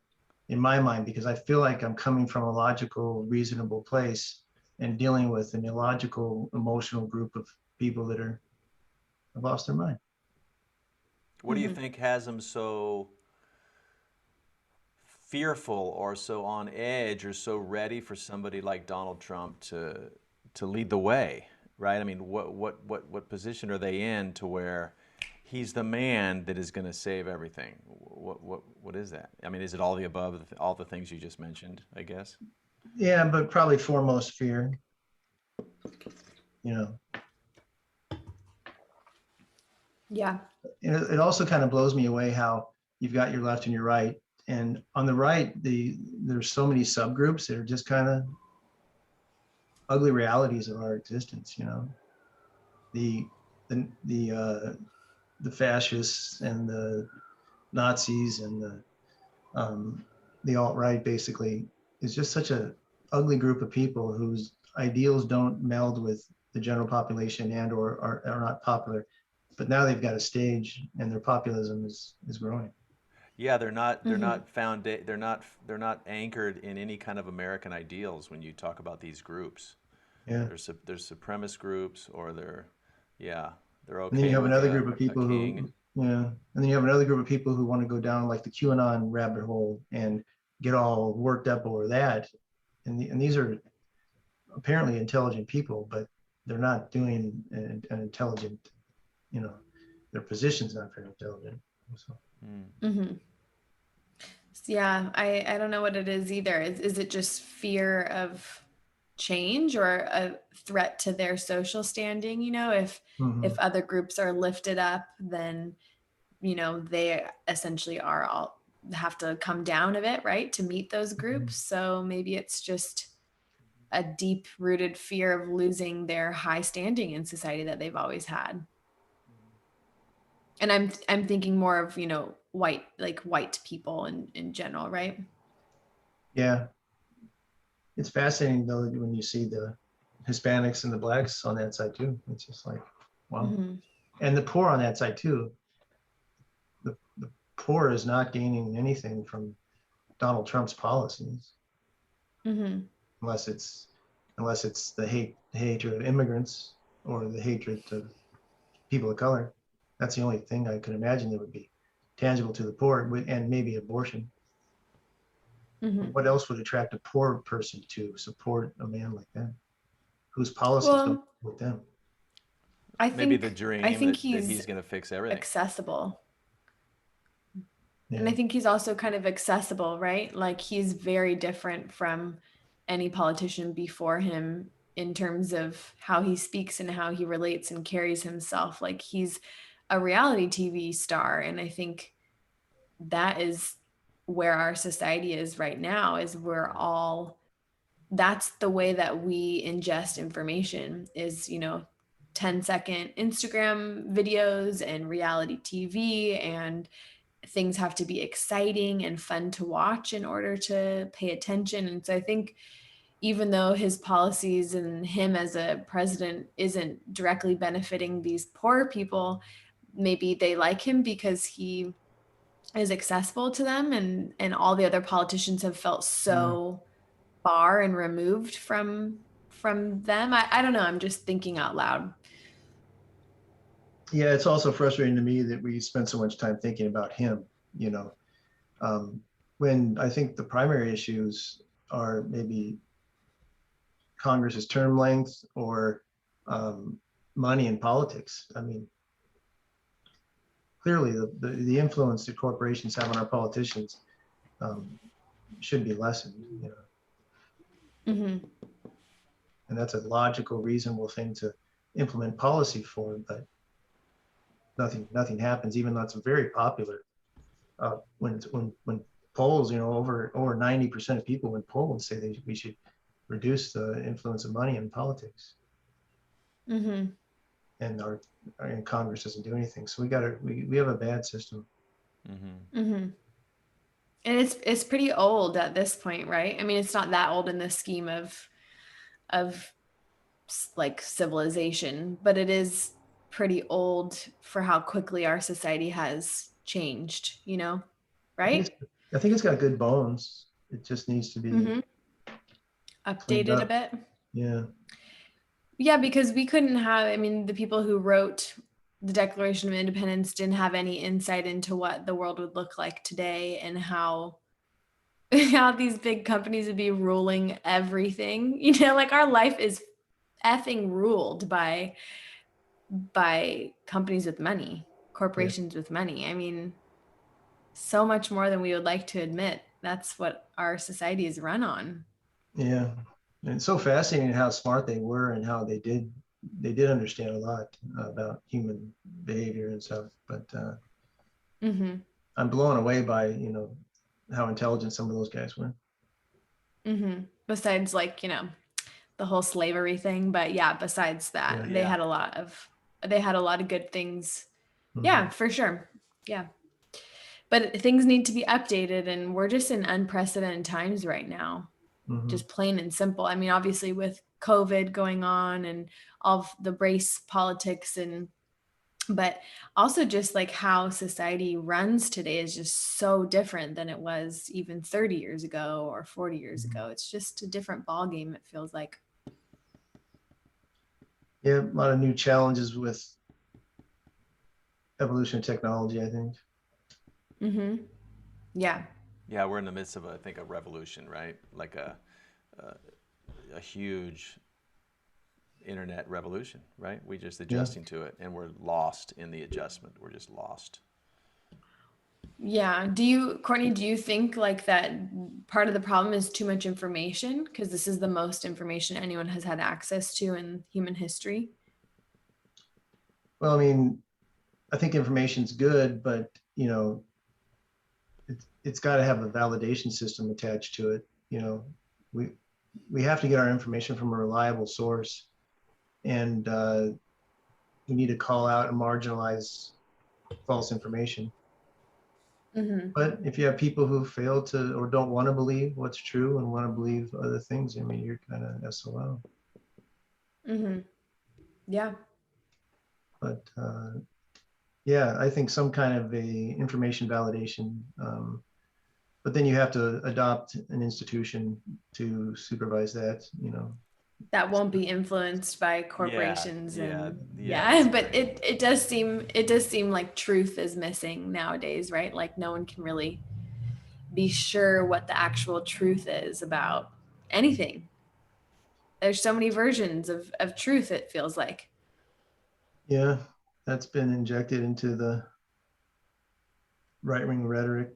in my mind, because I feel like I'm coming from a logical, reasonable place and dealing with an illogical, emotional group of people that have lost their mind. What do you think has them so fearful or so on edge or so ready for somebody like Donald Trump to lead the way, right? I mean, what position are they in to where he's the man that is going to save everything? What is that? I mean, is it all the above, all the things you just mentioned, I guess? Yeah, but probably foremost fear. You know, Yeah. it also kind of blows me away how you've got your left and your right, and on the right, there's so many subgroups that are just kind of ugly realities of our existence. You know, the the the uh, the fascists and the Nazis and the alt-right basically is just such a ugly group of people whose ideals don't meld with the general population and or are not popular. But now they've got a stage and their populism is growing. Yeah, they're Mm-hmm. not found they're not anchored in any kind of American ideals when you talk about these groups. Yeah. There's supremacist groups, or yeah, they're And then you okay have with another group of a people king. who, yeah. And then you have another group of people who want to go down like the QAnon rabbit hole and get all worked up over that. And these are apparently intelligent people, but they're not doing an intelligent, you know, their position's not very intelligent. So, Mm. Mm-hmm. Yeah, I don't know what it is either. Is it just fear of change or a threat to their social standing? You know, if mhm. other groups are lifted up, then you know they essentially are all have to come down a bit, right, to meet those groups. So maybe it's just a deep rooted fear of losing their high standing in society that they've always had. And I'm thinking more of, you know, white people in general, right? Yeah, it's fascinating though when you see the Hispanics and the blacks on that side too. It's just like, wow. Mm-hmm. And the poor on that side too. The poor is not gaining anything from Donald Trump's policies Mm-hmm. unless it's the hatred of immigrants or the hatred of people of color. That's the only thing I could imagine that would be tangible to the poor, and maybe abortion. Mm-hmm. What else would attract a poor person to support a man like that, whose policies don't Well, with them? I Maybe the think I dream think that he's he's going to fix everything. accessible. And Yeah, I think he's also kind of accessible, right? Like he's very different from any politician before him in terms of how he speaks and how he relates and carries himself. Like he's a reality TV star. And I think that is where our society is right now, is we're all that's the way that we ingest information is, you know, 10-second Instagram videos and reality TV, and things have to be exciting and fun to watch in order to pay attention. And so I think even though his policies and him as a president isn't directly benefiting these poor people, maybe they like him because he is accessible to them, and all the other politicians have felt yeah, so far and removed from them. I don't know, I'm just thinking out loud. yeah. It's also frustrating to me that we spend so much time thinking about him. You know, um, when I think the primary issues are maybe Congress's term length or um, money in politics. I mean, clearly the influence that corporations have on our politicians um, should be lessened, you know, Mm-hmm. and that's a logical, reasonable thing to implement policy for, but nothing happens, even though it's very popular. When polls, you know, over 90% of people when polls say we should reduce the influence of money in politics, Mm-hmm. and our Congress doesn't do anything. So we have a bad system. Hmm. Mm-hmm. And it's pretty old at this point, right? I mean, it's not that old in the scheme of like civilization, but it is pretty old for how quickly our society has changed, you know, I think it's right? I think it's got good bones. It just needs to be Mm-hmm. cleaned Updated a up. bit. Yeah. Yeah, because we couldn't have, I mean, the people who wrote the Declaration of Independence didn't have any insight into what the world would look like today and how how these big companies would be ruling everything. You know, like our life is effing ruled by companies with money, Yeah. corporations with money. I mean, so much more than we would like to admit. That's what our society is run on. Yeah. And it's so fascinating how smart they were and how they did understand a lot about human behavior and stuff. But Mm-hmm. I'm blown away by, how intelligent some of those guys were. Mm-hmm. Besides, like, the whole slavery thing, but yeah, besides that, Yeah. they Yeah. had a lot of good things. Mhm. Yeah, for sure. Yeah. But things need to be updated, and we're just in unprecedented times right now. Mhm. Just plain and simple. I mean, obviously with COVID going on and all of the race politics, and but also just like how society runs today is just so different than it was even 30 years ago or 40 years Mhm. ago. It's just a different ball game, it feels like. Yeah, a lot of new challenges with evolution of technology, I think. Mm-hmm. Yeah. Yeah, we're in the midst of, I think, a revolution, right? Like a huge internet revolution, right? We're just Yeah. adjusting to it, and we're lost in the adjustment. We're just lost. Yeah. Courtney, do you think like that part of the problem is too much information? Because this is the most information anyone has had access to in human history. Well, I mean, I think information's good, but it's got to have a validation system attached to it. We we have to get our information from a reliable source, and we need to call out and marginalize false information. Mm-hmm. But if you have people who fail to or don't want to believe what's true and want to believe other things, I mean, you're kind of SOL. Mm-hmm. Yeah. But yeah, I think some kind of a information validation. But then you have to adopt an institution to supervise that. That won't be influenced by Yeah, corporations, yeah, and yeah. yeah, That's but right. it does seem like truth is missing nowadays, right? Like no one can really be sure what the actual truth is about anything. There's so many versions of truth, it feels like. Yeah, that's been injected into the right wing rhetoric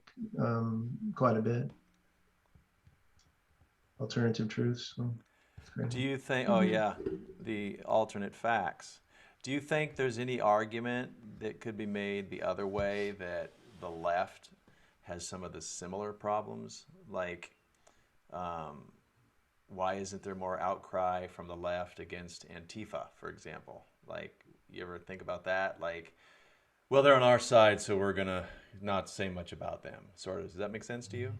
quite a bit. Alternative truths. So it's Do crazy. you think, oh Mm-hmm. yeah, the alternate facts. Do you think there's any argument that could be made the other way that the left has some of the similar problems? Like, um, why isn't there more outcry from the left against Antifa, for example? Like, you ever think about that? Like, well, they're on our side, so we're gonna not say much about them. Sort of. Does that make sense to you?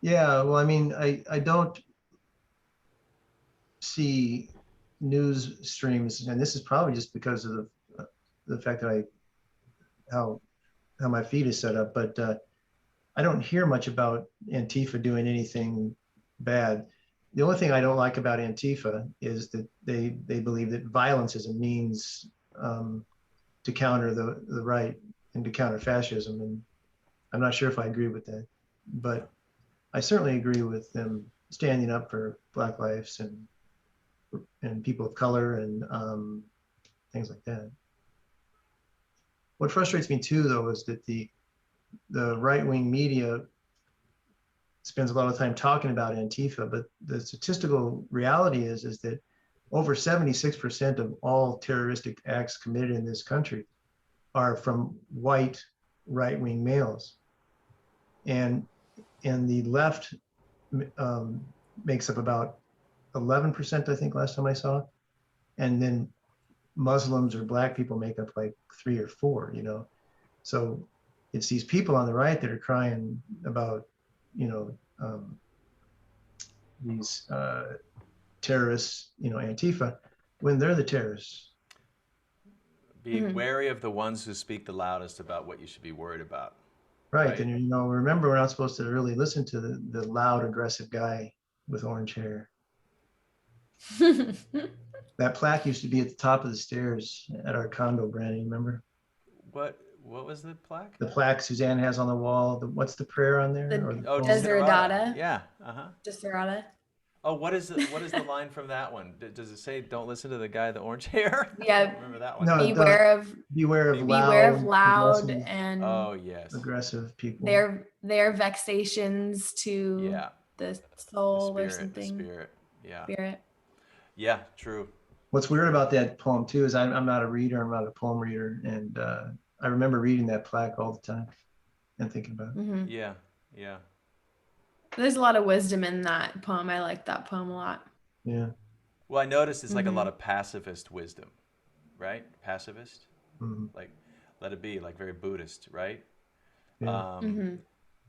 Yeah, well, I mean, I don't see news streams, and this is probably just because of the fact that how how my feed is set up, but I don't hear much about Antifa doing anything bad. The only thing I don't like about Antifa is that they believe that violence is a means to counter the right and to counter fascism, and I'm not sure if I agree with that, but I certainly agree with them standing up for Black lives and people of color and things like that. What frustrates me too, though, is that the right wing media spends a lot of time talking about Antifa, but the statistical reality is that over 76% of all terroristic acts committed in this country are from white right wing males, and the left um, makes up about 11%, I think, last time I saw, and then Muslims or Black people make up like 3 or 4. So it's these people on the right that are crying about, you know, these terrorists, Antifa, when they're the terrorists. Be Mm-hmm. wary of the ones who speak the loudest about what you should be worried about, Right. right? And, remember, we're not supposed to really listen to the loud, aggressive guy with orange hair. That plaque used to be at the top of the stairs at our condo, Brandy. Remember What was the plaque? the plaque Suzanne has on the wall? What's the prayer on there The or the Oh, poem? Desiderata. Desiderata. Yeah. Uh-huh. Desiderata. Oh, what is the line from that one? Does it say "Don't listen to the guy with the orange hair"? I Yeah. don't remember that one. No, Beware of beware of Be beware of loud, loud aggressive, and Oh yes. aggressive people. their vexations to Yeah. the soul or The something. spirit. Yeah. Spirit. Yeah, true. What's weird about that poem too is I'm not a reader, I'm not a poem reader, and I remember reading that plaque all the time and thinking about it. Mm-hmm. Yeah, yeah. There's a lot of wisdom in that poem. I like that poem a lot. Yeah. Well, I noticed it's like a Mm-hmm. lot of pacifist wisdom, right? Pacifist, Mhm. like let it be, like very Buddhist, right? Yeah. Mm-hmm.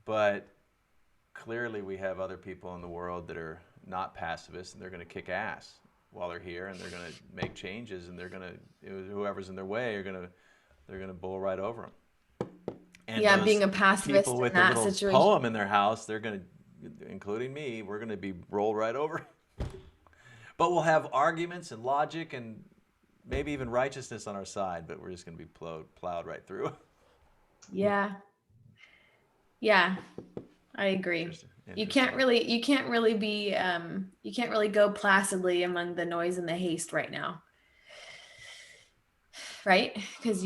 But clearly, we have other people in the world that are not pacifists, and they're going to kick ass while they're here, and they're going to make changes, and they're going to whoever's in their way they're going to bull right over them. And Yeah, those being a pacifist people in with a that little situation. poem in their house, they're going to, including me, we're going to be rolled right over. But we'll have arguments and logic and maybe even righteousness on our side, but we're just going to be plowed right through. Yeah. Yeah, I agree. Interesting. You can't really be you can't really go placidly among the noise and the haste right now. Right? Because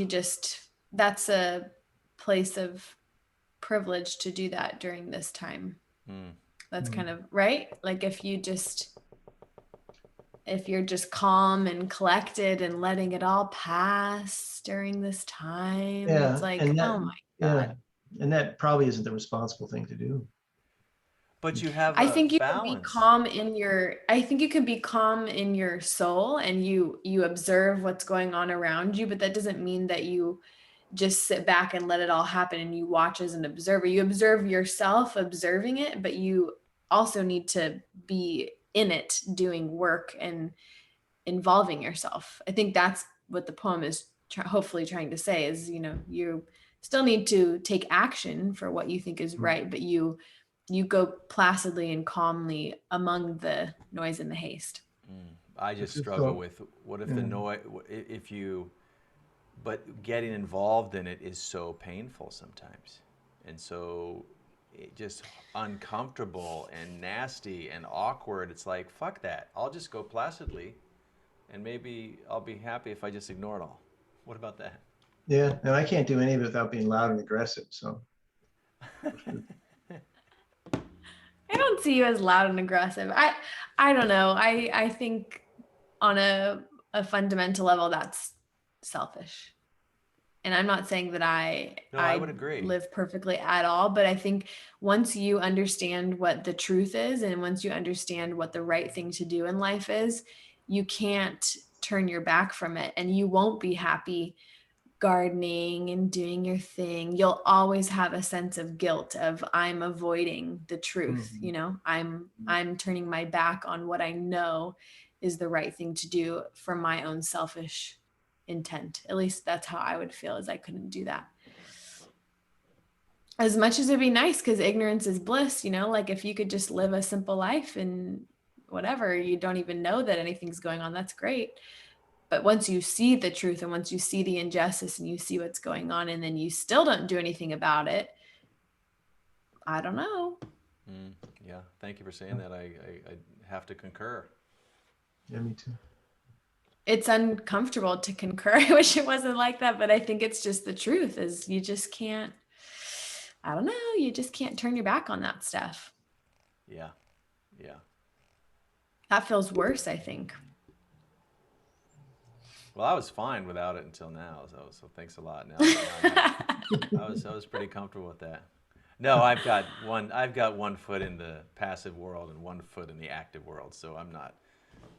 that's a place of privilege to do that during this time. That's kind of right. Like if you're just calm and collected and letting it all pass during this time, Yeah. it's like, And that, oh my yeah. God. And that probably isn't the responsible thing to do. But you have I a think you can be balance. calm in your I think you can be calm in your soul and you observe what's going on around you, but that doesn't mean that you just sit back and let it all happen and you watch as an observer. You observe yourself observing it, but you also need to be in it doing work and involving yourself. I think that's what the poem is hopefully trying to say is, you still need to take action for what you think is right, but you go placidly and calmly among the noise and the haste. I just It's struggle with what if the yeah. noise, but getting involved in it is so painful sometimes. And so just uncomfortable and nasty and awkward. It's like, fuck that. I'll just go placidly and maybe I'll be happy if I just ignore it all. What about that? Yeah. And I can't do any of it without being loud and aggressive. So I don't see you as loud and aggressive. I don't know. I think on a fundamental level that's selfish. And I'm not saying that No, I would agree. live perfectly at all, but I think once you understand what the truth is and once you understand what the right thing to do in life is, you can't turn your back from it and you won't be happy gardening and doing your thing. You'll always have a sense of guilt of I'm avoiding the truth, I'm turning my back on what I know is the right thing to do for my own selfish intent. At least that's how I would feel, as I couldn't do that. As much as it'd be nice, because ignorance is bliss, like if you could just live a simple life and whatever, you don't even know that anything's going on, that's great. But once you see the truth and once you see the injustice and you see what's going on and then you still don't do anything about it, I don't know. Yeah, thank you for saying that. I have to concur. yeah, me too. It's uncomfortable to concur. I wish it wasn't like that, but I think it's just the truth is you just can't, I don't know, you just can't turn your back on that stuff. Yeah, yeah. That feels worse, I think. Well, I was fine without it until now, so thanks a lot. Now I was pretty comfortable with that. No, I've got one foot in the passive world and one foot in the active world, so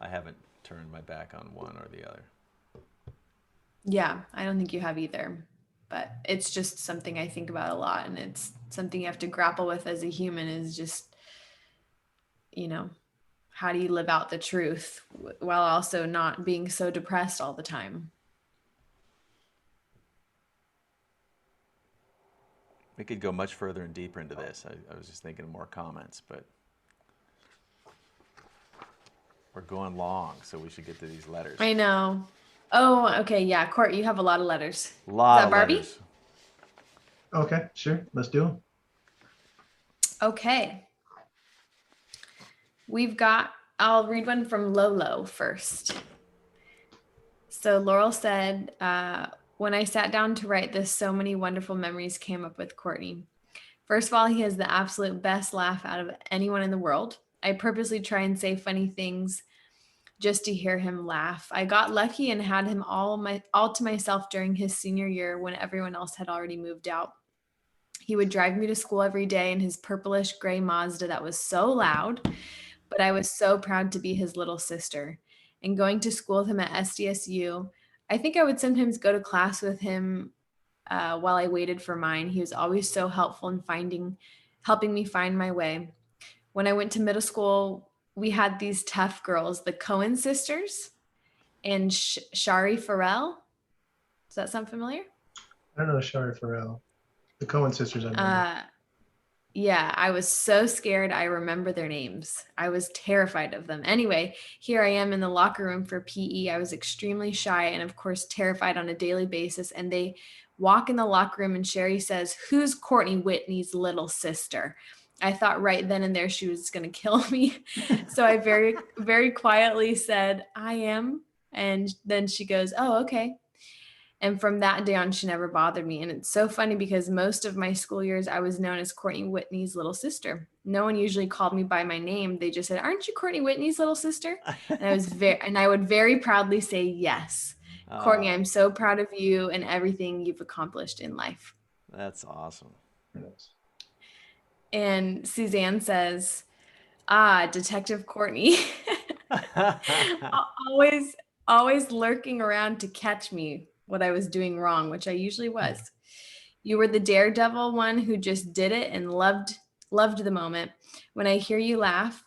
I haven't turned my back on one or the other. Yeah, I don't think you have either, but it's just something I think about a lot, and it's something you have to grapple with as a human is just, how do you live out the truth while also not being so depressed all the time? We could go much further and deeper into this. I was just thinking of more comments, but we're going long, so we should get to these letters. I know. Oh, okay. Yeah. Court, you have a lot of letters. Lot Is that of Barbie? letters. Okay, sure. Let's do them. Okay. I'll read one from Lolo first. So Laurel said, when I sat down to write this, so many wonderful memories came up with Courtney. First of all, he has the absolute best laugh out of anyone in the world. I purposely try and say funny things just to hear him laugh. I got lucky and had him all to myself during his senior year when everyone else had already moved out. He would drive me to school every day in his purplish gray Mazda that was so loud, but I was so proud to be his little sister. And going to school with him at SDSU, I think I would sometimes go to class with him while I waited for mine. He was always so helpful in helping me find my way. When I went to middle school, we had these tough girls, the Cohen sisters and Shari Farrell. Does that sound familiar? I don't know Shari Farrell. The Cohen sisters, I remember. Yeah, I was so scared. I remember their names. I was terrified of them. Anyway, here I am in the locker room for PE. I was extremely shy and, of course, terrified on a daily basis. And they walk in the locker room and Sherry says, "Who's Courtney Whitney's little sister?" I thought right then and there she was going to kill me. So I very, very quietly said, "I am." And then she goes, "Oh, okay." And from that day on, she never bothered me. And it's so funny because most of my school years, I was known as Courtney Whitney's little sister. No one usually called me by my name. They just said, "Aren't you Courtney Whitney's little sister?" And I would very proudly say, "Yes. Courtney, I'm so proud of you and everything you've accomplished in life." That's awesome. And Suzanne says, Detective Courtney. always, always lurking around to catch me what I was doing wrong, which I usually was. You were the daredevil one who just did it and loved the moment. When I hear you laugh,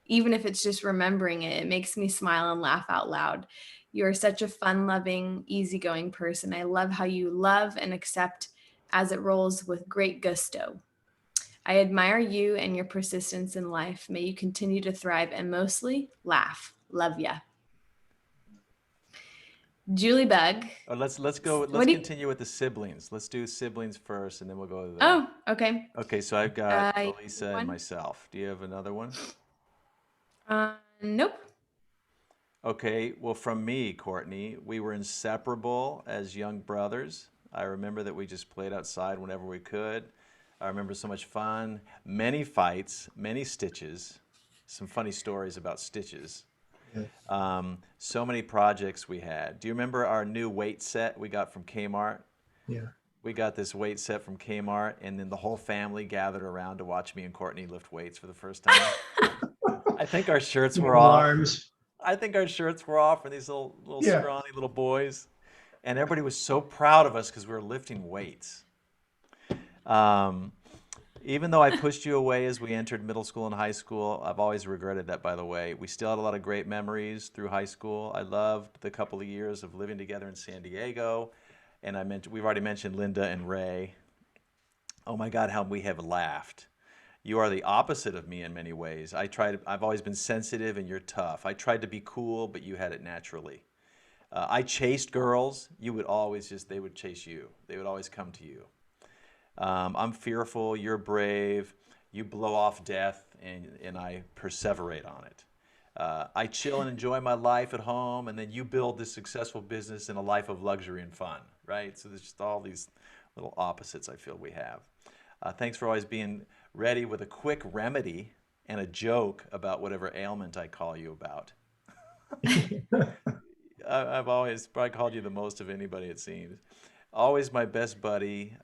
even if it's just remembering it, it makes me smile and laugh out loud. You are such a fun-loving, easygoing person. I love how you love and accept as it rolls with great gusto. I admire you and your persistence in life. May you continue to thrive and mostly laugh. Love ya. Julie Bug. Oh, let's go. Let's continue with the siblings. Let's do siblings first, and then we'll go to the. Oh, okay. Okay, so I've got Elisa and myself. Do you have another one? Nope. Okay, well, from me, Courtney, we were inseparable as young brothers. I remember that we just played outside whenever we could. I remember so much fun, many fights, many stitches, some funny stories about stitches. So many projects we had. Do you remember our new weight set we got from Kmart? Yeah. We got this weight set from Kmart, and then the whole family gathered around to watch me and Courtney lift weights for the first time. I think our shirts were off. I think our shirts were off for these little scrawny little boys. And everybody was so proud of us because we were lifting weights. Even though I pushed you away as we entered middle school and high school, I've always regretted that, by the way. We still had a lot of great memories through high school. I loved the couple of years of living together in San Diego. And we've already mentioned Linda and Ray. Oh my God, how we have laughed. You are the opposite of me in many ways. I've always been sensitive and you're tough. I tried to be cool, but you had it naturally. I chased girls. They would chase you. They would always come to you. I'm fearful, you're brave, you blow off death, and I perseverate on it. I chill and enjoy my life at home, and then you build this successful business and a life of luxury and fun, right? So there's just all these little opposites I feel we have. Thanks for always being ready with a quick remedy and a joke about whatever ailment I call you about. I've always probably called you the most of anybody, it seems. Always my best buddy.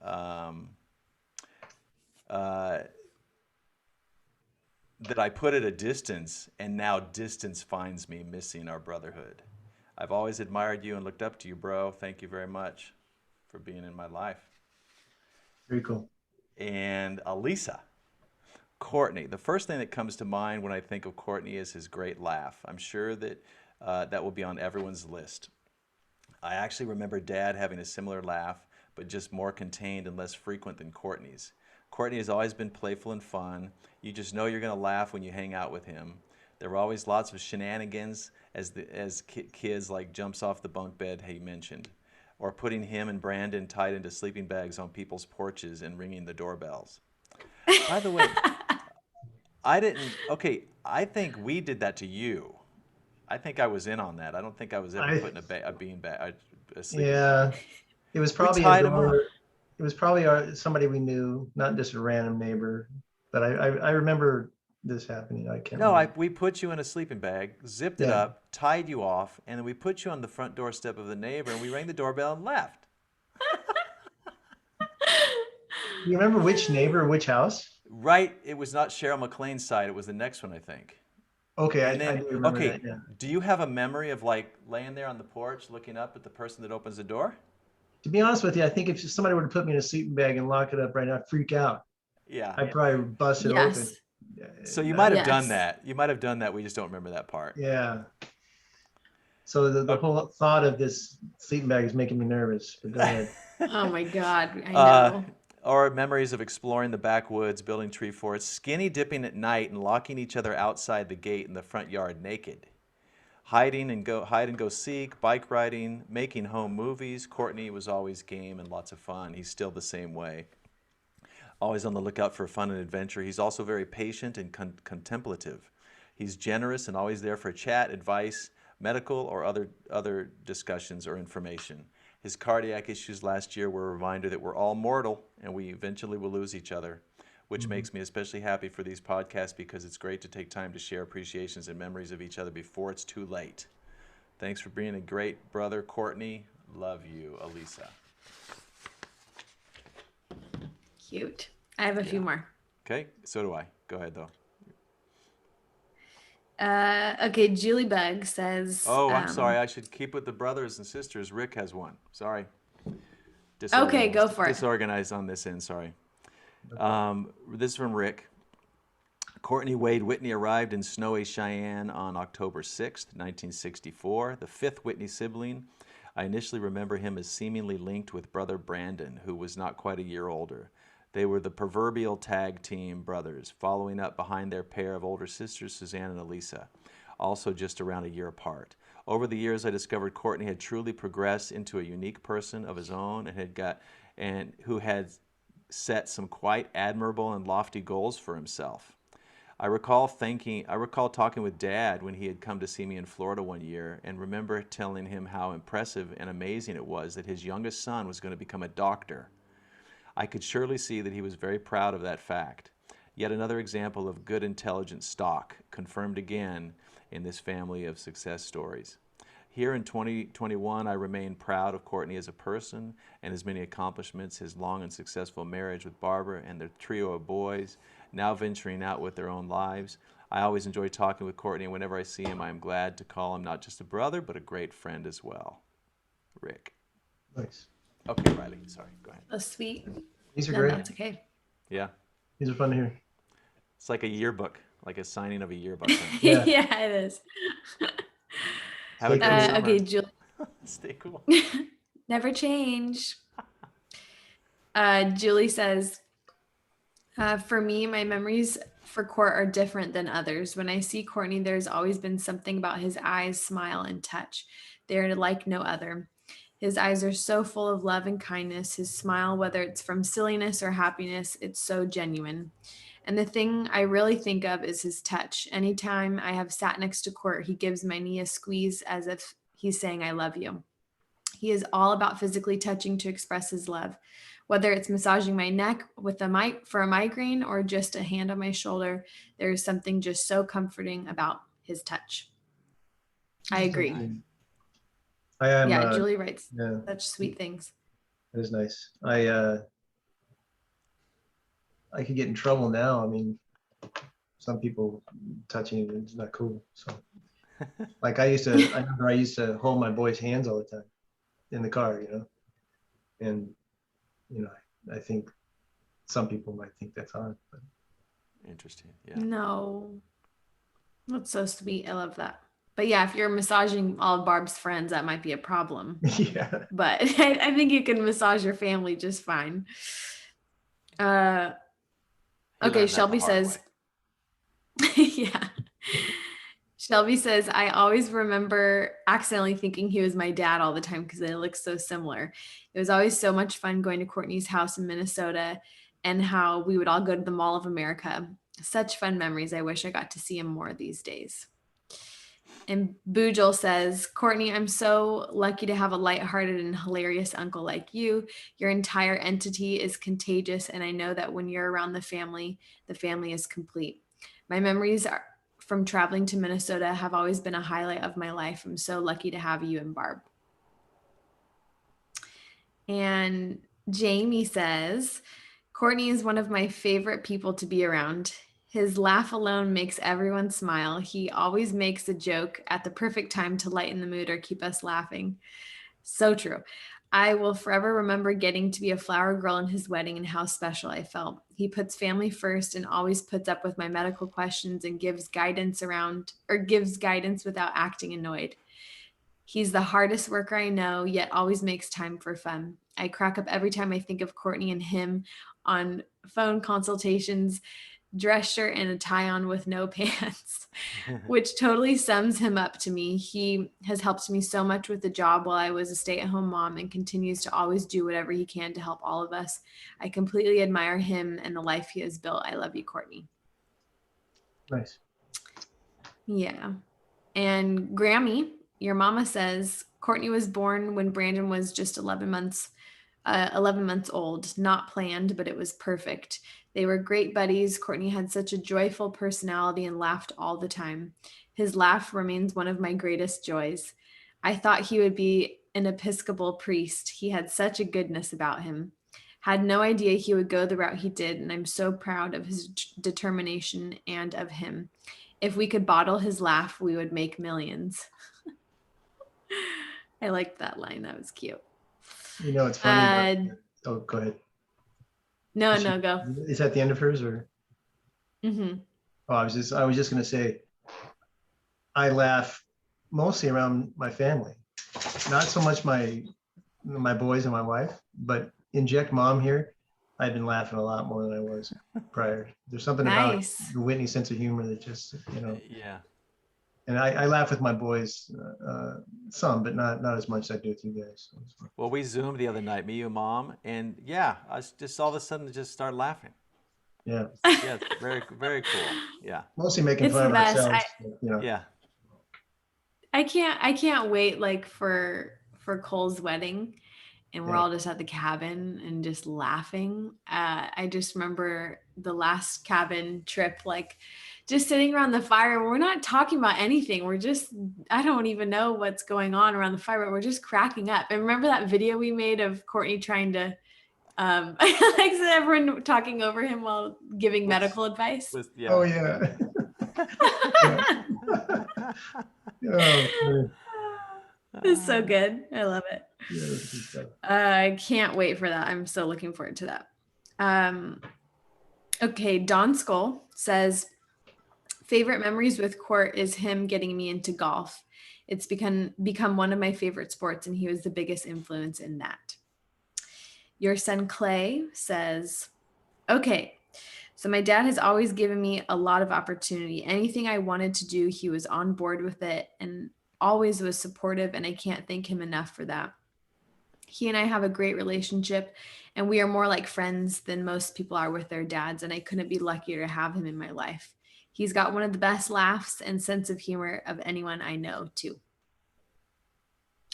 That I put at a distance, and now distance finds me missing our brotherhood. I've always admired you and looked up to you, bro. Thank you very much for being in my life. Very cool. And Elisa, Courtney. The first thing that comes to mind when I think of Courtney is his great laugh. I'm sure that that will be on everyone's list. I actually remember Dad having a similar laugh, but just more contained and less frequent than Courtney's. Courtney has always been playful and fun. You just know you're going to laugh when you hang out with him. There were always lots of shenanigans as kids, like jumps off the bunk bed he mentioned, or putting him and Brandon tied into sleeping bags on people's porches and ringing the doorbells. By the way, I think we did that to you. I think I was in on that. I don't think I was ever put in a bean bag. Yeah, it was probably a door. it was probably somebody we knew, not just a random neighbor. But I remember this happening. I can't No, remember. we put you in a sleeping bag, zipped it Yeah. up, tied you off, and then we put you on the front doorstep of the neighbor, and we rang the doorbell and left. You remember which neighbor, which house? Right, it was not Cheryl McLean's side, it was the next one, I think. Okay, And I then, do remember that. okay, Yeah. do you have a memory of like laying there on the porch looking up at the person that opens the door? To be honest with you, I think if somebody were to put me in a sleeping bag and lock it up right now, I'd freak out. Yeah. I'd probably bust it open. Yes. So you might have done Yes. that. You might have done that. We just don't remember that part. Yeah. So the whole thought of this sleeping bag is making me nervous. But go ahead. Oh my God. I Uh, know. or memories of exploring the backwoods, building tree forts, skinny dipping at night, and locking each other outside the gate in the front yard naked. Hide and go seek, bike riding, making home movies. Courtney was always game and lots of fun. He's still the same way. Always on the lookout for fun and adventure. He's also very patient and contemplative. He's generous and always there for chat, advice, medical or other discussions or information. His cardiac issues last year were a reminder that we're all mortal and we eventually will lose each other, which makes me especially happy for these podcasts because it's great to take time to share appreciations and memories of each other before it's too late. Thanks for being a great brother, Courtney. Love you, Elisa. Cute. I have a few more. Okay, so do I. Go ahead, though. Okay, Julie Bug says. Oh, I'm sorry. I should keep with the brothers and sisters. Rick has one. Sorry. Okay, go for it. Disorganized on this end. Sorry. This is from Rick. Courtney Wade Whitney arrived in snowy Cheyenne on October 6th, 1964, the fifth Whitney sibling. I initially remember him as seemingly linked with brother Brandon, who was not quite a year older. They were the proverbial tag team brothers, following up behind their pair of older sisters, Suzanne and Elisa, also just around a year apart. Over the years, I discovered Courtney had truly progressed into a unique person of his own and who had set some quite admirable and lofty goals for himself. I recall talking with Dad when he had come to see me in Florida one year and remember telling him how impressive and amazing it was that his youngest son was going to become a doctor. I could surely see that he was very proud of that fact. Yet another example of good intelligent stock, confirmed again in this family of success stories. Here in 2021, I remain proud of Courtney as a person and his many accomplishments, his long and successful marriage with Barbara and their trio of boys, now venturing out with their own lives. I always enjoy talking with Courtney, and whenever I see him, I am glad to call him not just a brother, but a great friend as well. Rick. Nice. Okay, Riley, sorry, go ahead. That's sweet. These are No, great. that's okay. Yeah, These are fun to hear. it's like a yearbook, like a signing of a yearbook. Yeah. Yeah, it is. Have a good summer. Okay, Julie. Stay cool. Never change. Julie says, for me, my memories for Court are different than others. When I see Courtney, there's always been something about his eyes, smile, and touch. They're like no other. His eyes are so full of love and kindness. His smile, whether it's from silliness or happiness, it's so genuine. And the thing I really think of is his touch. Anytime I have sat next to Court, he gives my knee a squeeze as if he's saying, I love you. He is all about physically touching to express his love. Whether it's massaging my neck with for a migraine or just a hand on my shoulder, there is something just so comforting about his touch. I agree. I am. Yeah, Julie writes Yeah, such sweet things. that is nice. I could get in trouble now. I mean, some people touching it is not cool. So, like I remember I used to hold my boys' hands all the time in the car, and I think some people might think that's odd, but Interesting. Yeah. No, that's so sweet. I love that. But yeah, if you're massaging all of Barb's friends, that might be a problem. yeah. But I think you can massage your family just fine. He Okay, learned that Shelby the hard says, way. yeah. Shelby says, I always remember accidentally thinking he was my dad all the time because they look so similar. It was always so much fun going to Courtney's house in Minnesota and how we would all go to the Mall of America. Such fun memories. I wish I got to see him more these days. And Boojel says, Courtney, I'm so lucky to have a lighthearted and hilarious uncle like you. Your entire entity is contagious, and I know that when you're around the family is complete. My memories are from traveling to Minnesota have always been a highlight of my life. I'm so lucky to have you and Barb. And Jamie says, Courtney is one of my favorite people to be around. His laugh alone makes everyone smile. He always makes a joke at the perfect time to lighten the mood or keep us laughing. So true. I will forever remember getting to be a flower girl in his wedding and how special I felt. He puts family first and always puts up with my medical questions and gives guidance without acting annoyed. He's the hardest worker I know, yet always makes time for fun. I crack up every time I think of Courtney and him on phone consultations, dress shirt and a tie on with no pants, which totally sums him up to me. He has helped me so much with the job while I was a stay-at-home mom and continues to always do whatever he can to help all of us. I completely admire him and the life he has built. I love you, Courtney. Nice. Yeah. And Grammy, your mama says, Courtney was born when Brandon was just 11 months old. Not planned, but it was perfect. They were great buddies. Courtney had such a joyful personality and laughed all the time. His laugh remains one of my greatest joys. I thought he would be an Episcopal priest. He had such a goodness about him. Had no idea he would go the route he did, and I'm so proud of his determination and of him. If we could bottle his laugh, we would make millions. I liked that line. That was cute. You know, it's funny. Oh, go ahead. No, go. Is that the end of hers or? Mm-hmm. Oh, I was just going to say, I laugh mostly around my family, not so much my boys and my wife, but inject mom here. I've been laughing a lot more than I was prior. There's something about the Whitney sense of humor that just, Yeah. And I laugh with my boys some, but not as much as I do with you guys. Well, we Zoomed the other night, me, you, mom, and yeah, I was just all of a sudden just started laughing. Yeah. Yeah, very, very cool. Yeah. Mostly making fun of ourselves. Yeah. I can't wait like for Cole's wedding, and we're all just at the cabin and just laughing. I just remember the last cabin trip, like just sitting around the fire. We're not talking about anything. I don't even know what's going on around the fire, but we're just cracking up. And remember that video we made of Courtney trying to, like everyone talking over him while giving medical advice? Yeah. Oh, yeah. Oh, it's so good. I love it. Yeah, I can't wait for that. I'm so looking forward to that. Okay, Don Skull says, favorite memories with Court is him getting me into golf. It's become one of my favorite sports, and he was the biggest influence in that. Your son Clay says, okay, so my dad has always given me a lot of opportunity. Anything I wanted to do, he was on board with it and always was supportive, and I can't thank him enough for that. He and I have a great relationship, and we are more like friends than most people are with their dads, and I couldn't be luckier to have him in my life. He's got one of the best laughs and sense of humor of anyone I know, too.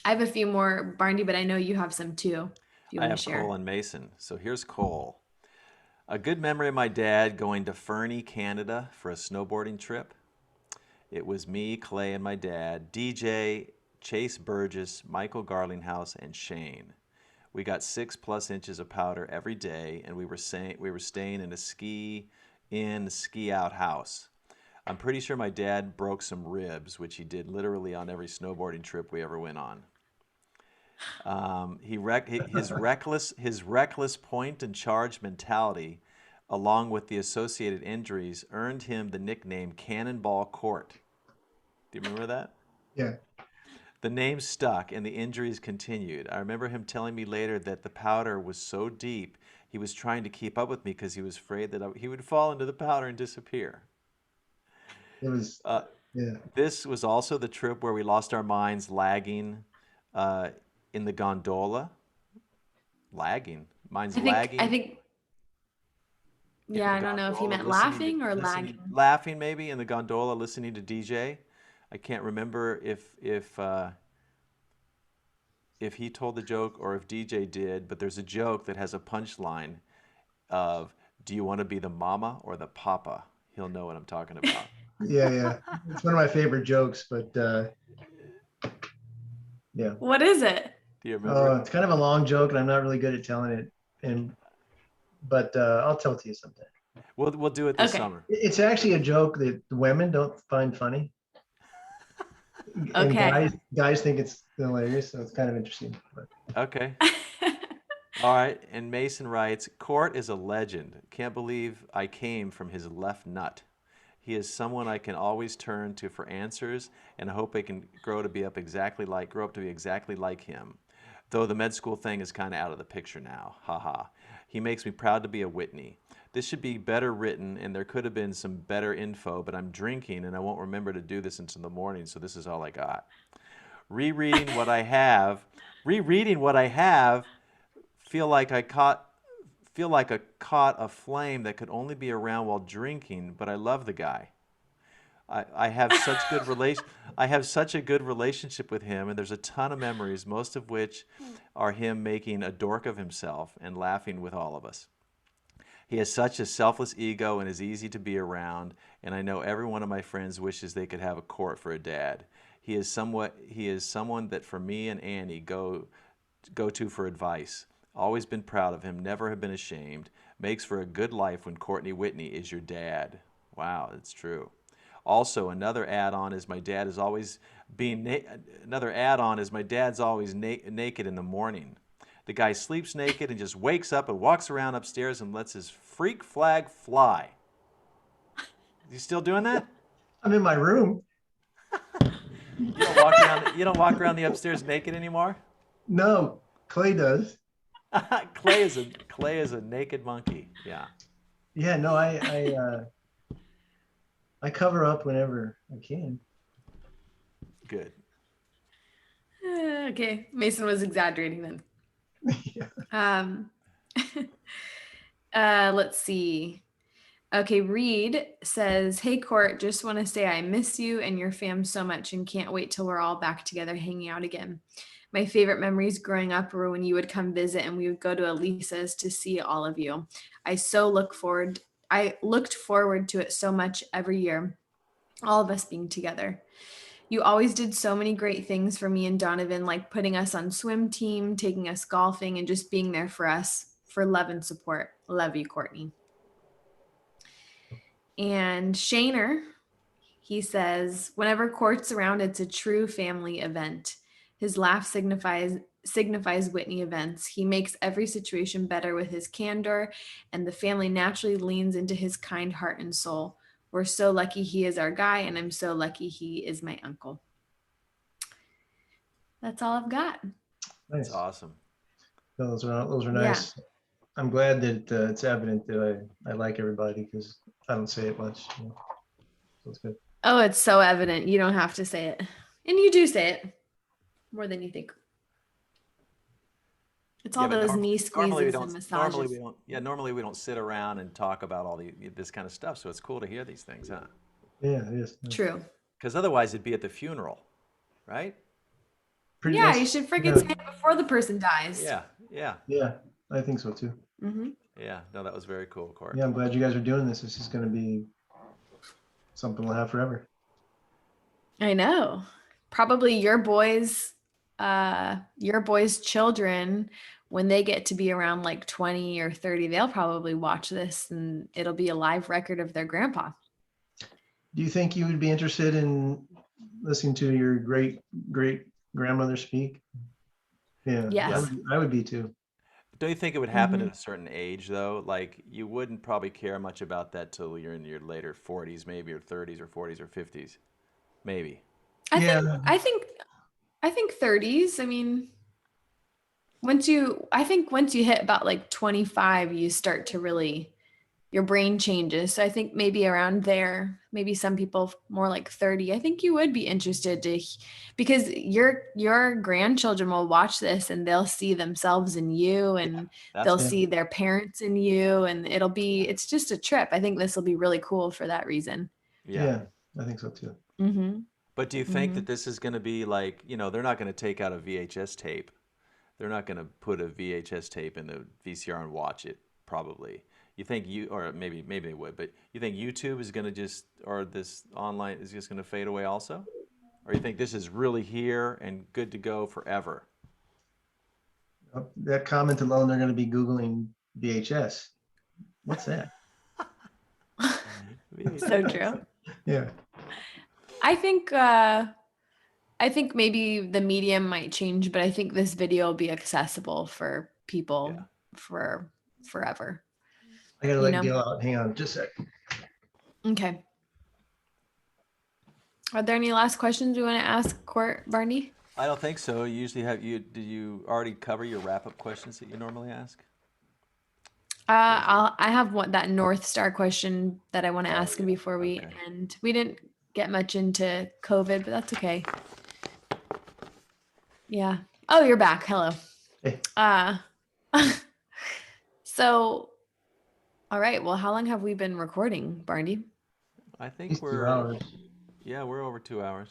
I have a few more, Barney, but I know you have some, too. If you want to share. Cole and Mason. So here's Cole. A good memory of my dad going to Fernie, Canada for a snowboarding trip. It was me, Clay, and my dad, DJ, Chase Burgess, Michael Garlinghouse, and Shane. We got 6+ inches of powder every day, and we were staying in a ski out house. I'm pretty sure my dad broke some ribs, which he did literally on every snowboarding trip we ever went on. His reckless point and charge mentality, along with the associated injuries, earned him the nickname Cannonball Court. Do you remember that? Yeah. The name stuck and the injuries continued. I remember him telling me later that the powder was so deep he was trying to keep up with me because he was afraid that he would fall into the powder and disappear. It was, yeah. This was also the trip where we lost our minds lagging in the gondola. Lagging. Lagging. I think. Yeah, I don't know if he meant laughing or lagging. Laughing maybe in the gondola, listening to DJ. I can't remember if he told the joke or if DJ did, but there's a joke that has a punchline of, "Do you want to be the mama or the papa?" He'll know what I'm talking about. Yeah. It's one of my favorite jokes, but yeah. What is it? Do you remember? It's kind of a long joke, and I'm not really good at telling it. But I'll tell it to you sometime. We'll do it this Okay. summer. It's actually a joke that women don't find funny, and Okay. guys think it's hilarious, so it's kind of interesting. But Okay. All right. And Mason writes, Court is a legend. Can't believe I came from his left nut. He is someone I can always turn to for answers, and I hope I can grow up to be exactly like him. Though the med school thing is kind of out of the picture now. Haha. He makes me proud to be a Whitney. This should be better written, and there could have been some better info, but I'm drinking, and I won't remember to do this until the morning, so this is all I got. Rereading what I have, feel like I caught a flame that could only be around while drinking, but I love the guy. I have such a good relationship with him, and there's a ton of memories, most of which are him making a dork of himself and laughing with all of us. He has such a selfless ego and is easy to be around, and I know every one of my friends wishes they could have a Court for a dad. He is someone that for me and Annie go to for advice. Always been proud of him, never have been ashamed. Makes for a good life when Courtney Whitney is your dad. Wow, that's true. Also, another add-on is my dad's always naked in the morning. The guy sleeps naked and just wakes up and walks around upstairs and lets his freak flag fly. You still doing that? I'm in my room. You don't walk around the upstairs naked anymore? No, Clay does. Clay is a naked monkey. Yeah. Yeah, no, I cover up whenever I can. Good. Okay. Mason was exaggerating then. Yeah. Let's see. Okay, Reed says, "Hey Court, just want to say I miss you and your fam so much and can't wait till we're all back together hanging out again. My favorite memories growing up were when you would come visit and we would go to Elisa's to see all of you. I looked forward to it so much every year, all of us being together. You always did so many great things for me and Donovan, like putting us on swim team, taking us golfing, and just being there for us for love and support. Love you, Courtney." And Shaner, he says, "Whenever Court's around, it's a true family event. His laugh signifies Whitney events. He makes every situation better with his candor, and the family naturally leans into his kind heart and soul. We're so lucky he is our guy, and I'm so lucky he is my uncle." That's all I've got. Nice. That's awesome. Those are nice. Yeah. I'm glad that it's evident that I like everybody, because I don't say it much. So it's good. Oh, it's so evident. You don't have to say it. And you do say it more than you think. It's all those knee squeezes and massages. Normally we don't sit around and talk about all this kind of stuff. So it's cool to hear these things, huh? Yeah, it is. True. Because otherwise it'd be at the funeral, right? You should freaking say it before the person dies. Yeah, I think so too. Mm-hmm. Yeah, no, that was very cool, Court. Yeah, I'm glad you guys are doing this. This is going to be something we'll have forever. I know. Probably your boys' children, when they get to be around like 20 or 30, they'll probably watch this and it'll be a live record of their grandpa. Do you think you would be interested in listening to your great grandmother speak? Yeah. Yes. I would be too. Don't you think it would happen at a certain age though? Like you wouldn't probably care much about that till you're in your later 40s, maybe, or 30s or 40s or 50s. Maybe. I think 30s. I mean, once you hit about like 25, you start to really, your brain changes. So I think maybe around there, maybe some people more like 30. I think you would be interested because your grandchildren will watch this and they'll see themselves in you, and they'll see their parents in you, and it's just a trip. I think this will be really cool for that reason. Yeah, I think so too. Mm-hmm. But do you think that this is going to be like, they're not going to take out a VHS tape. They're not going to put a VHS tape in the VCR and watch it, probably. You think or maybe they would, but you think YouTube is going to or this online is just going to fade away also? Or you think this is really here and good to go forever? That comment alone, they're going to be Googling VHS. What's that? So true. Yeah. I think maybe the medium might change, but I think this video will be accessible for people for forever. I gotta let Gil out. Hang on just a sec. Okay. Are there any last questions we want to ask Court Barney? I don't think so. You usually did you already cover your wrap-up questions that you normally ask? I have that North Star question that I want to ask him before we end. We didn't get much into COVID, but that's okay. Yeah. Oh, you're back. Hello. Hey. So, all right. Well, how long have we been recording, Barney? I think we're 2 hours. Yeah, we're over 2 hours.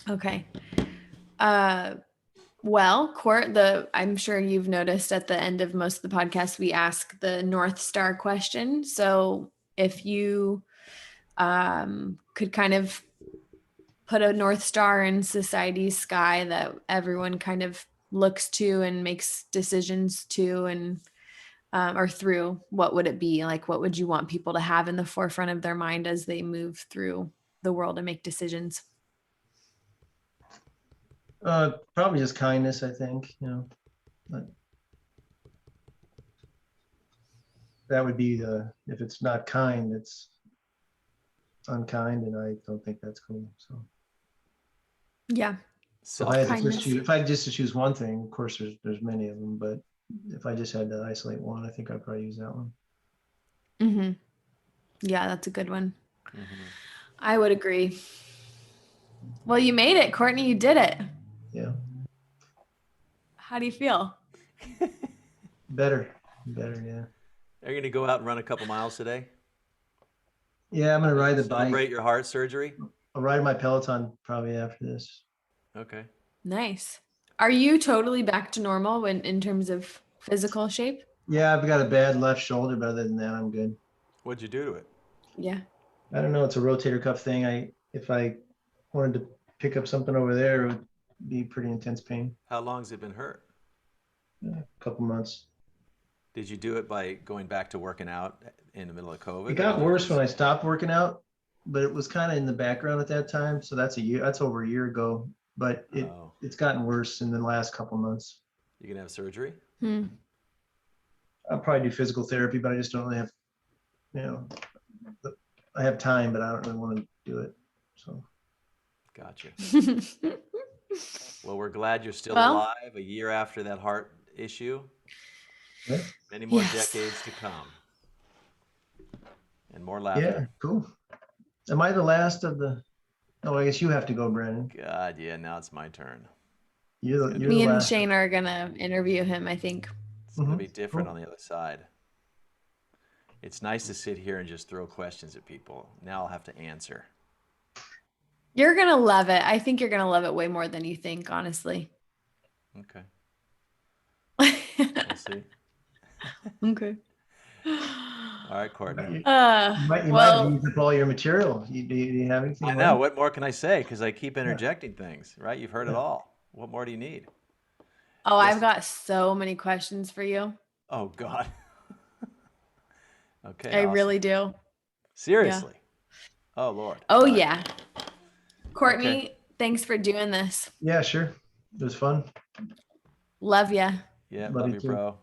Okay. Well, Court, I'm sure you've noticed at the end of most of the podcast, we ask the North Star question. So if you could kind of put a North Star in society's sky that everyone kind of looks to and makes decisions to and or through, what would it be? Like, what would you want people to have in the forefront of their mind as they move through the world and make decisions? Probably just kindness, I think, but that would be if it's not kind, it's unkind, and I don't think that's cool. So yeah. So if I had just to choose one thing, of course there's many of them, but if I just had to isolate one, I think I'd probably use that one. Mm-hmm. Yeah, that's a good one. Mm-hmm. I would agree. Well, you made it, Courtney. You did it. Yeah. How do you feel? Better, yeah. Are you going to go out and run a couple miles today? Yeah, I'm going to ride the bike. Celebrate your heart surgery? I'll ride my Peloton probably after this. Okay. Nice. Are you totally back to normal in terms of physical shape? Yeah, I've got a bad left shoulder, but other than that, I'm good. What'd you do to it? Yeah. I don't know. It's a rotator cuff thing. If I wanted to pick up something over there, it would be pretty intense pain. How long has it been hurt? A couple months. Did you do it by going back to working out in the middle of COVID? It got worse when I stopped working out, but it was kind of in the background at that time. So that's over a year ago, but it's gotten worse in the last couple months. You gonna have surgery? I'll probably do physical therapy, but I just don't really have, I have time, but I don't really want to do it. So. Gotcha. Well, we're glad you're still alive a year after that heart issue. Yeah. Many more decades to come. And more laughter. Yeah, cool. Am I the last of the... Oh, I guess you have to go, Brandon. God, yeah, now it's my turn. Me and Shane are going to interview him, I think. It's going to be different on the other side. It's nice to sit here and just throw questions at people. Now I'll have to answer. You're going to love it. I think you're going to love it way more than you think, honestly. Okay. We'll see. Okay. All right, Courtney. You might have used up all your material. Do you have anything? I know. What more can I say? Because I keep interjecting things, right? You've heard it all. What more do you need? Oh, I've got so many questions for you. Oh, God. Okay. I really do. Seriously? Yeah. Oh, Lord. Oh, yeah. Courtney, thanks for doing this. Yeah, sure. It was fun. Love ya. Yeah, love you, bro.